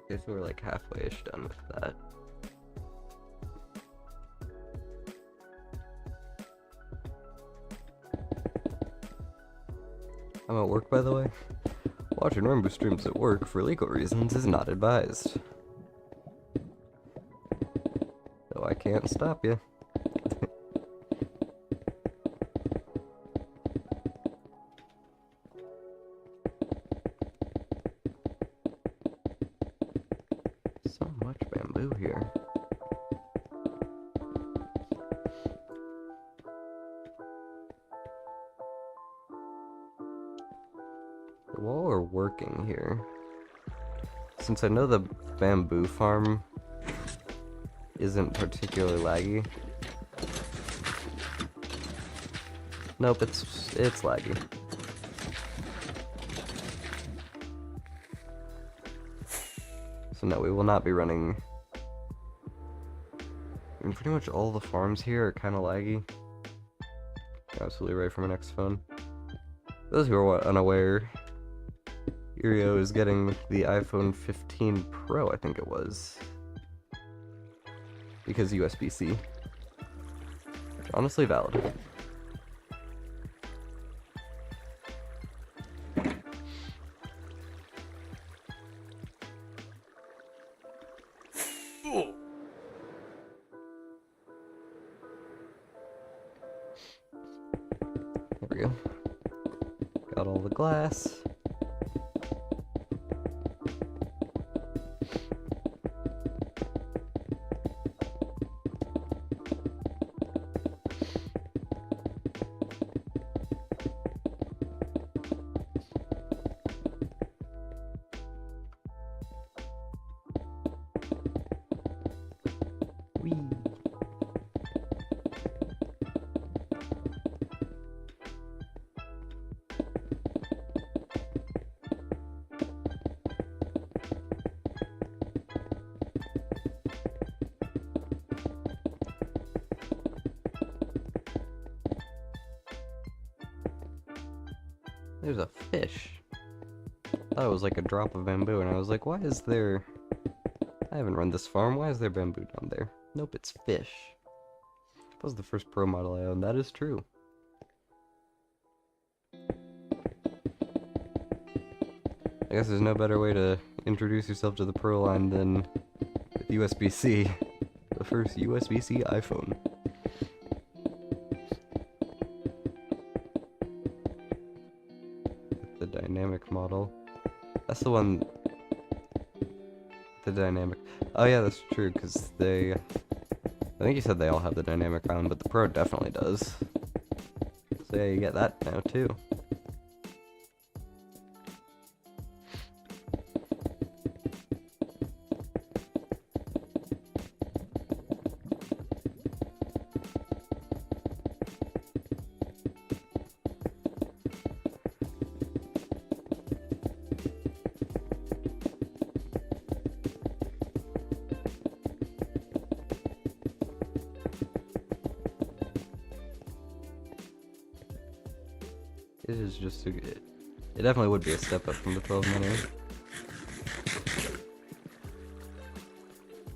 Guess we're like halfway-ish done with that. I'm at work, by the way. Watching rmbu streams at work for legal reasons is not advised. Though I can't stop you. So much bamboo here. While we're working here, since I know the bamboo farm isn't particularly laggy. Nope, it's laggy. So no, we will not be running. I mean, pretty much all the farms here are kind of laggy. Absolutely right for my next phone. Those who are unaware, Irio is getting the iPhone 15 Pro, I think it was. Because USB-C. Which honestly valid. There we go. Got all the glass. Whee! There's a fish. I thought it was like a drop of bamboo, and I was like, why is there... I haven't run this farm, why is there bamboo down there? Nope, it's fish. That was the first Pro model I owned, that is true. I guess there's no better way to introduce yourself to the Pro line than with USB-C. The first USB-C iPhone. The dynamic model. That's the one... The dynamic... Oh yeah, that's true, because they... I think you said they all have the dynamic round, but the Pro definitely does. So yeah, you get that now too. It is just a, it definitely would be a step up from the 12 mini.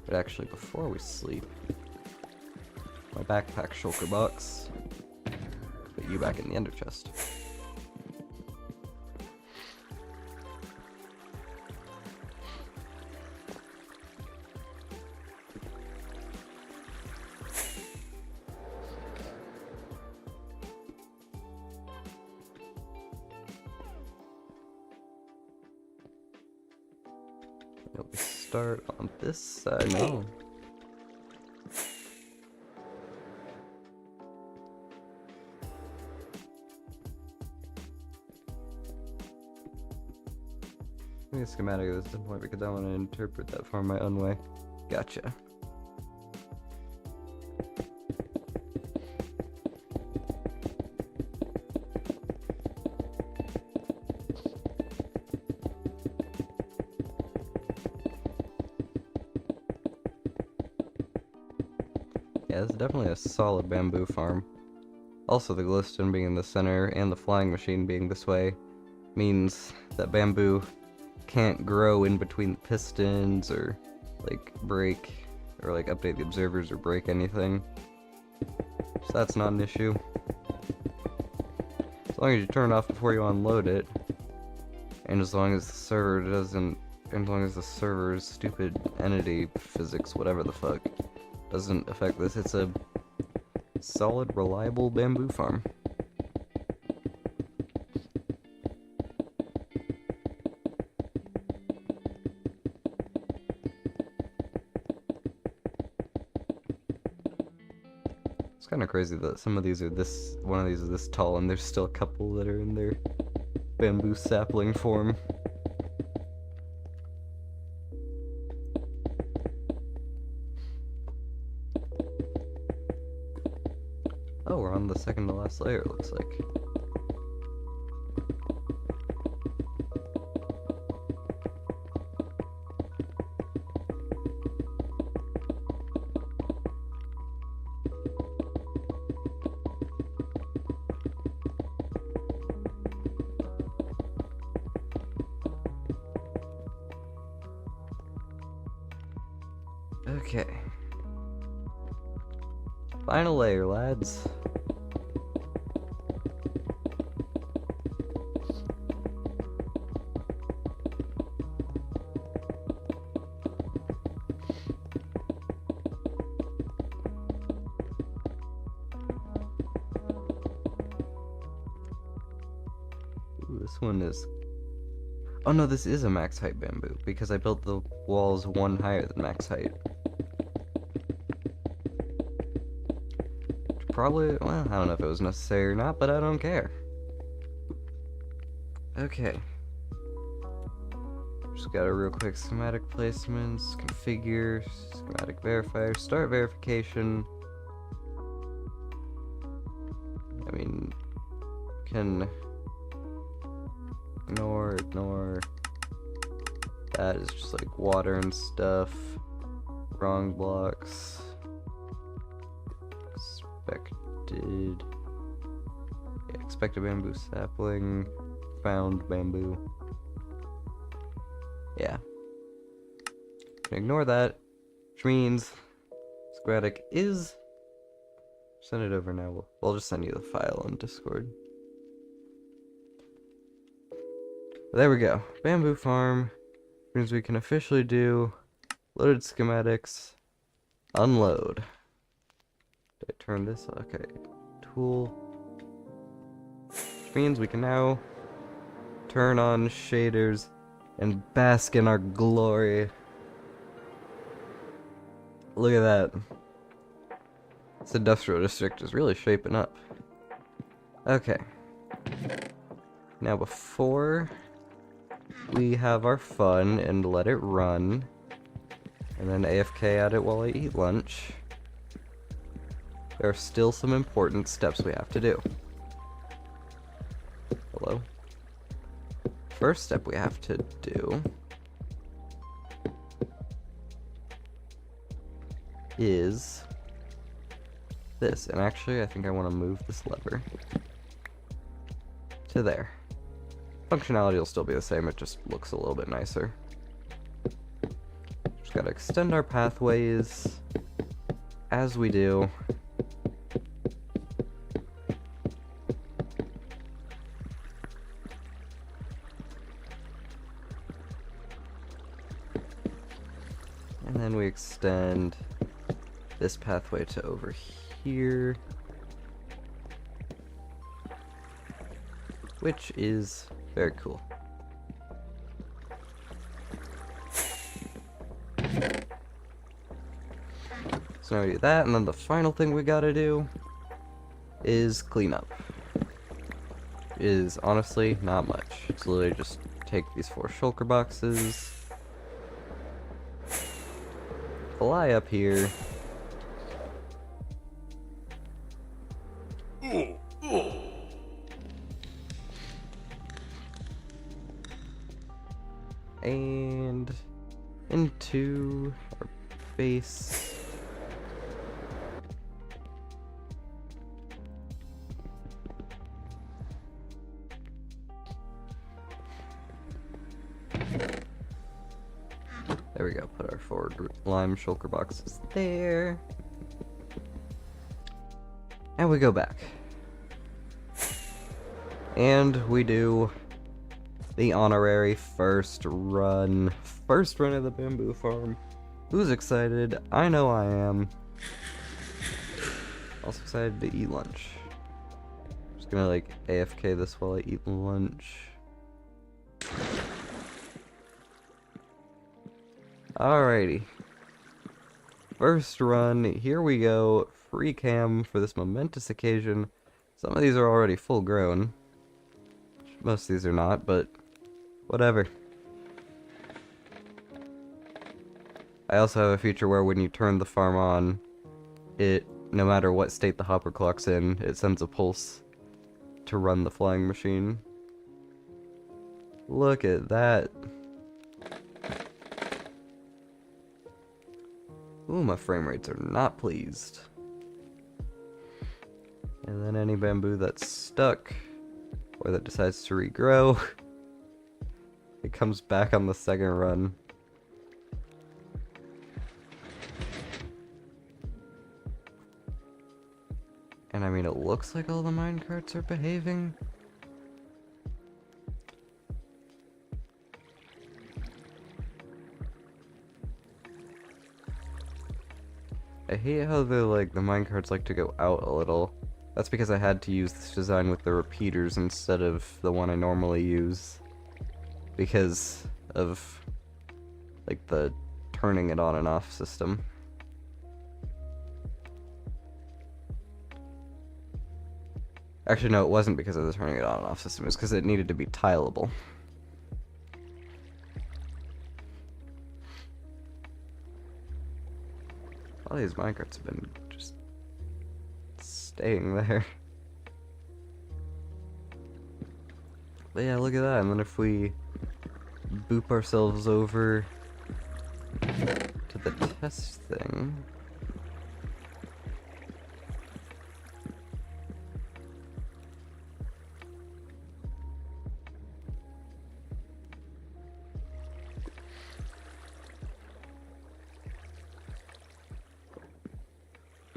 But actually, before we sleep, my backpack shulker box, put you back in the ender chest. We start on this side. No. Give me a schematic at this point because I want to interpret that farm my own way. Gotcha. Yeah, this is definitely a solid bamboo farm. Also, the glowstone being in the center and the flying machine being this way means that bamboo can't grow in between the pistons or like break or like update the observers or break anything. So that's not an issue. As long as you turn it off before you unload it, and as long as the server doesn't, as long as the server's stupid entity physics, whatever the fuck, doesn't affect this, it's a solid, reliable bamboo farm. It's kind of crazy that some of these are this, one of these is this tall, and there's still a couple that are in their bamboo sapling form. Oh, we're on the second to last layer, it looks like. Okay. Final layer, lads. Ooh, this one is... Oh no, this is a max height bamboo, because I built the walls one higher than max height. Probably, well, I don't know if it was necessary or not, but I don't care. Okay. Just got a real quick schematic placements, configure, schematic verifier, start verification. I mean, can ignore. That is just like water and stuff. Wrong blocks. Expected bamboo sapling, found bamboo. Yeah. Ignore that, which means schematic is. Send it over now. We'll just send you the file on Discord. There we go. Bamboo farm means we can officially do loaded schematics, unload. Did I turn this? Okay. Tool. Which means we can now turn on shaders and bask in our glory. Look at that. This industrial district is really shaping up. Okay. Now before we have our fun and let it run, and then AFK at it while I eat lunch, there are still some important steps we have to do. Hello? First step we have to do is this, and actually I think I want to move this lever to there. Functionality will still be the same, it just looks a little bit nicer. Just gotta extend our pathways as we do. And then we extend this pathway to over here, which is very cool. So now we do that, and then the final thing we gotta do is clean up. Is honestly not much. It's literally just take these 4 shulker boxes, fly up here, and into our base. There we go, put our forward lime shulker boxes there. And we go back. And we do the honorary first run of the bamboo farm. Who's excited? I know I am. Also excited to eat lunch. Just gonna like AFK this while I eat lunch. Alrighty. First run, here we go. Free cam for this momentous occasion. Some of these are already full grown. Most of these are not, but whatever. I also have a feature where when you turn the farm on, no matter what state the hopper clock's in, it sends a pulse to run the flying machine. Look at that. Ooh, my frame rates are not pleased. And then any bamboo that's stuck, or that decides to regrow, it comes back on the second run. And I mean, it looks like all the minecarts are behaving. I hate how the minecarts like to go out a little. That's because I had to use this design with the repeaters instead of the one I normally use. Because of like the turning it on and off system. Actually, no, it wasn't because of the turning it on and off system. It was because it needed to be tileable. All these minecarts have been just staying there. But yeah, look at that. And then if we boop ourselves over to the test thing.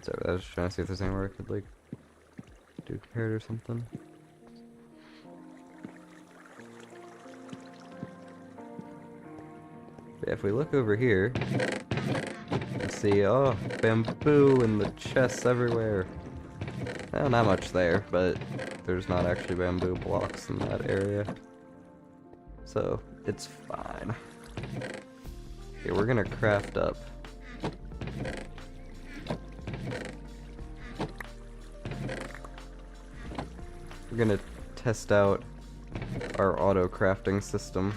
Sorry, I was just trying to see if there's anywhere I could like do compared or something. But yeah, if we look over here, you see, oh, bamboo in the chests everywhere. Well, not much there, but there's not actually bamboo blocks in that area. So, it's fine. Okay, we're gonna craft up. We're gonna test out our auto crafting system.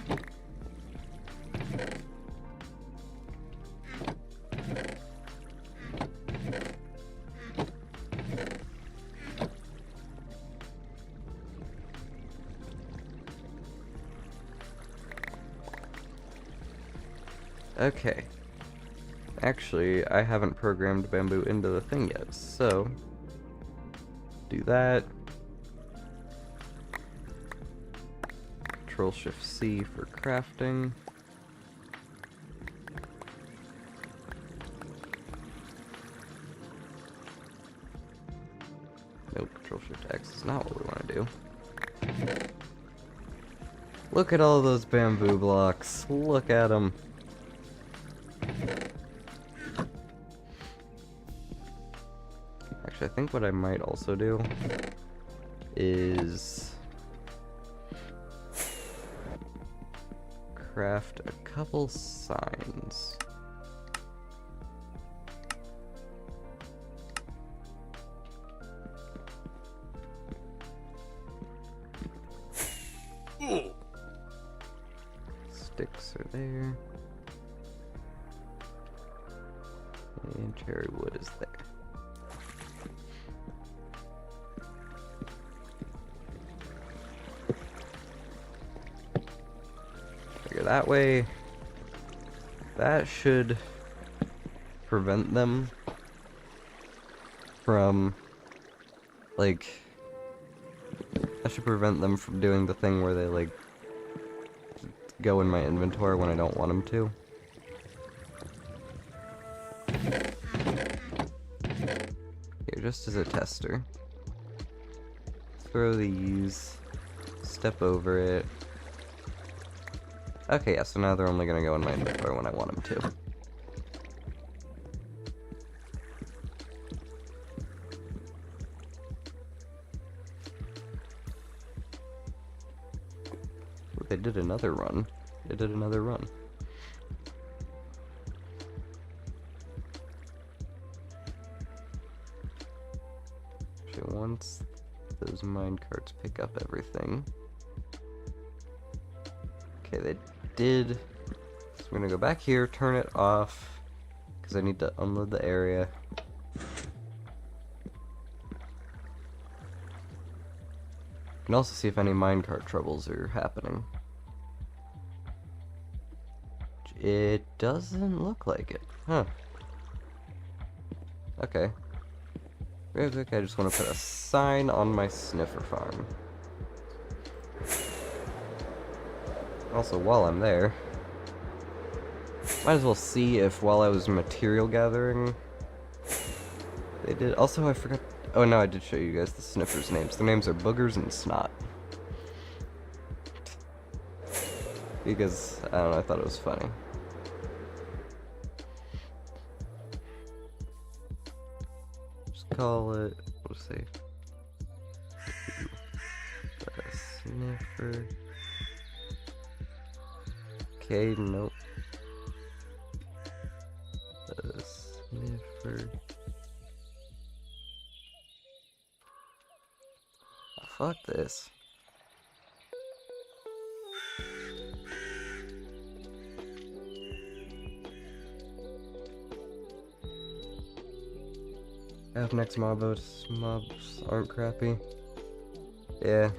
Okay. Actually, I haven't programmed bamboo into the thing yet, so do that. Control-Shift-C for crafting. Nope, Control-Shift-X is not what we want to do. Look at all those bamboo blocks. Look at them. Actually, I think what I might also do is craft a couple signs. Sticks are there. And cherry wood is there. That way, that should prevent them from, like, that should prevent them from doing the thing where they, like, go in my inventory when I don't want them to. Here, just as a tester, throw these step over it. Okay, yeah, so now they're only gonna go in my inventory when I want them to. Ooh, they did another run. They did another run. Okay, once those minecarts pick up everything. Okay, they did. So I'm gonna go back here, turn it off, because I need to unload the area. You can also see if any minecart troubles are happening. It doesn't look like it. Huh. Okay. Real quick, I just want to put a sign on my sniffer farm. Also, while I'm there, might as well see if while I was material gathering, they did. Also, I forgot. Oh no, I did show you guys the sniffers' names. Their names are Boogers and Snot. Because, I don't know, I thought it was funny. Just call it, we'll say, sniffer. Okay, nope. Sniffer. Oh, fuck this. Next mobs aren't crappy. Yeah.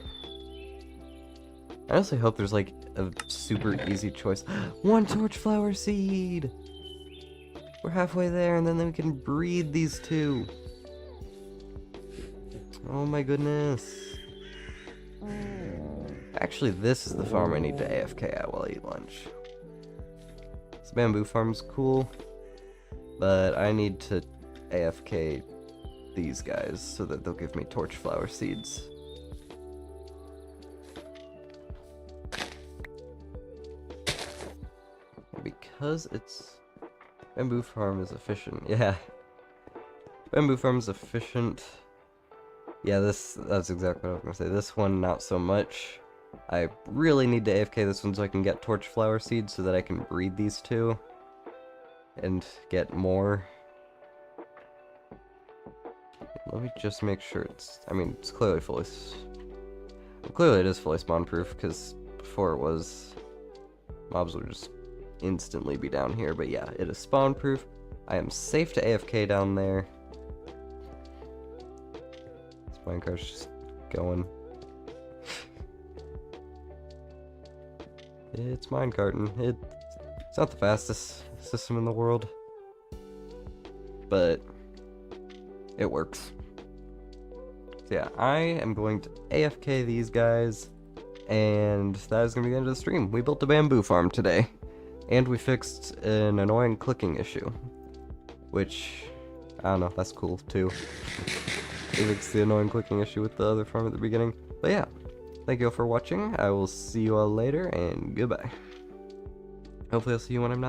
I honestly hope there's like a super easy choice. One torchflower seed! We're halfway there, and then we can breed these two. Oh my goodness. Actually, this is the farm I need to AFK at while I eat lunch. This bamboo farm's cool, but I need to AFK these guys so that they'll give me torchflower seeds. Because it's... Bamboo farm is efficient. Yeah. Bamboo farm is efficient. Yeah, that's exactly what I was gonna say. This one, not so much. I really need to AFK this one so I can get torchflower seeds so that I can breed these two. And get more. Let me just make sure it's... I mean, it's clearly fully... Clearly it is fully spawn-proof, because before it was... Mobs would just instantly be down here, but yeah, it is spawn-proof. I am safe to AFK down there. This minecart's just going. It's minecarting. It's not the fastest system in the world, but it works. So yeah, I am going to AFK these guys, and that is going to be the end of the stream. We built a bamboo farm today, and we fixed an annoying clicking issue, which, I don't know, that's cool too. We fixed the annoying clicking issue with the other farm at the beginning. But yeah, thank you all for watching. I will see you all later, and goodbye. Hopefully I'll see you when I'm not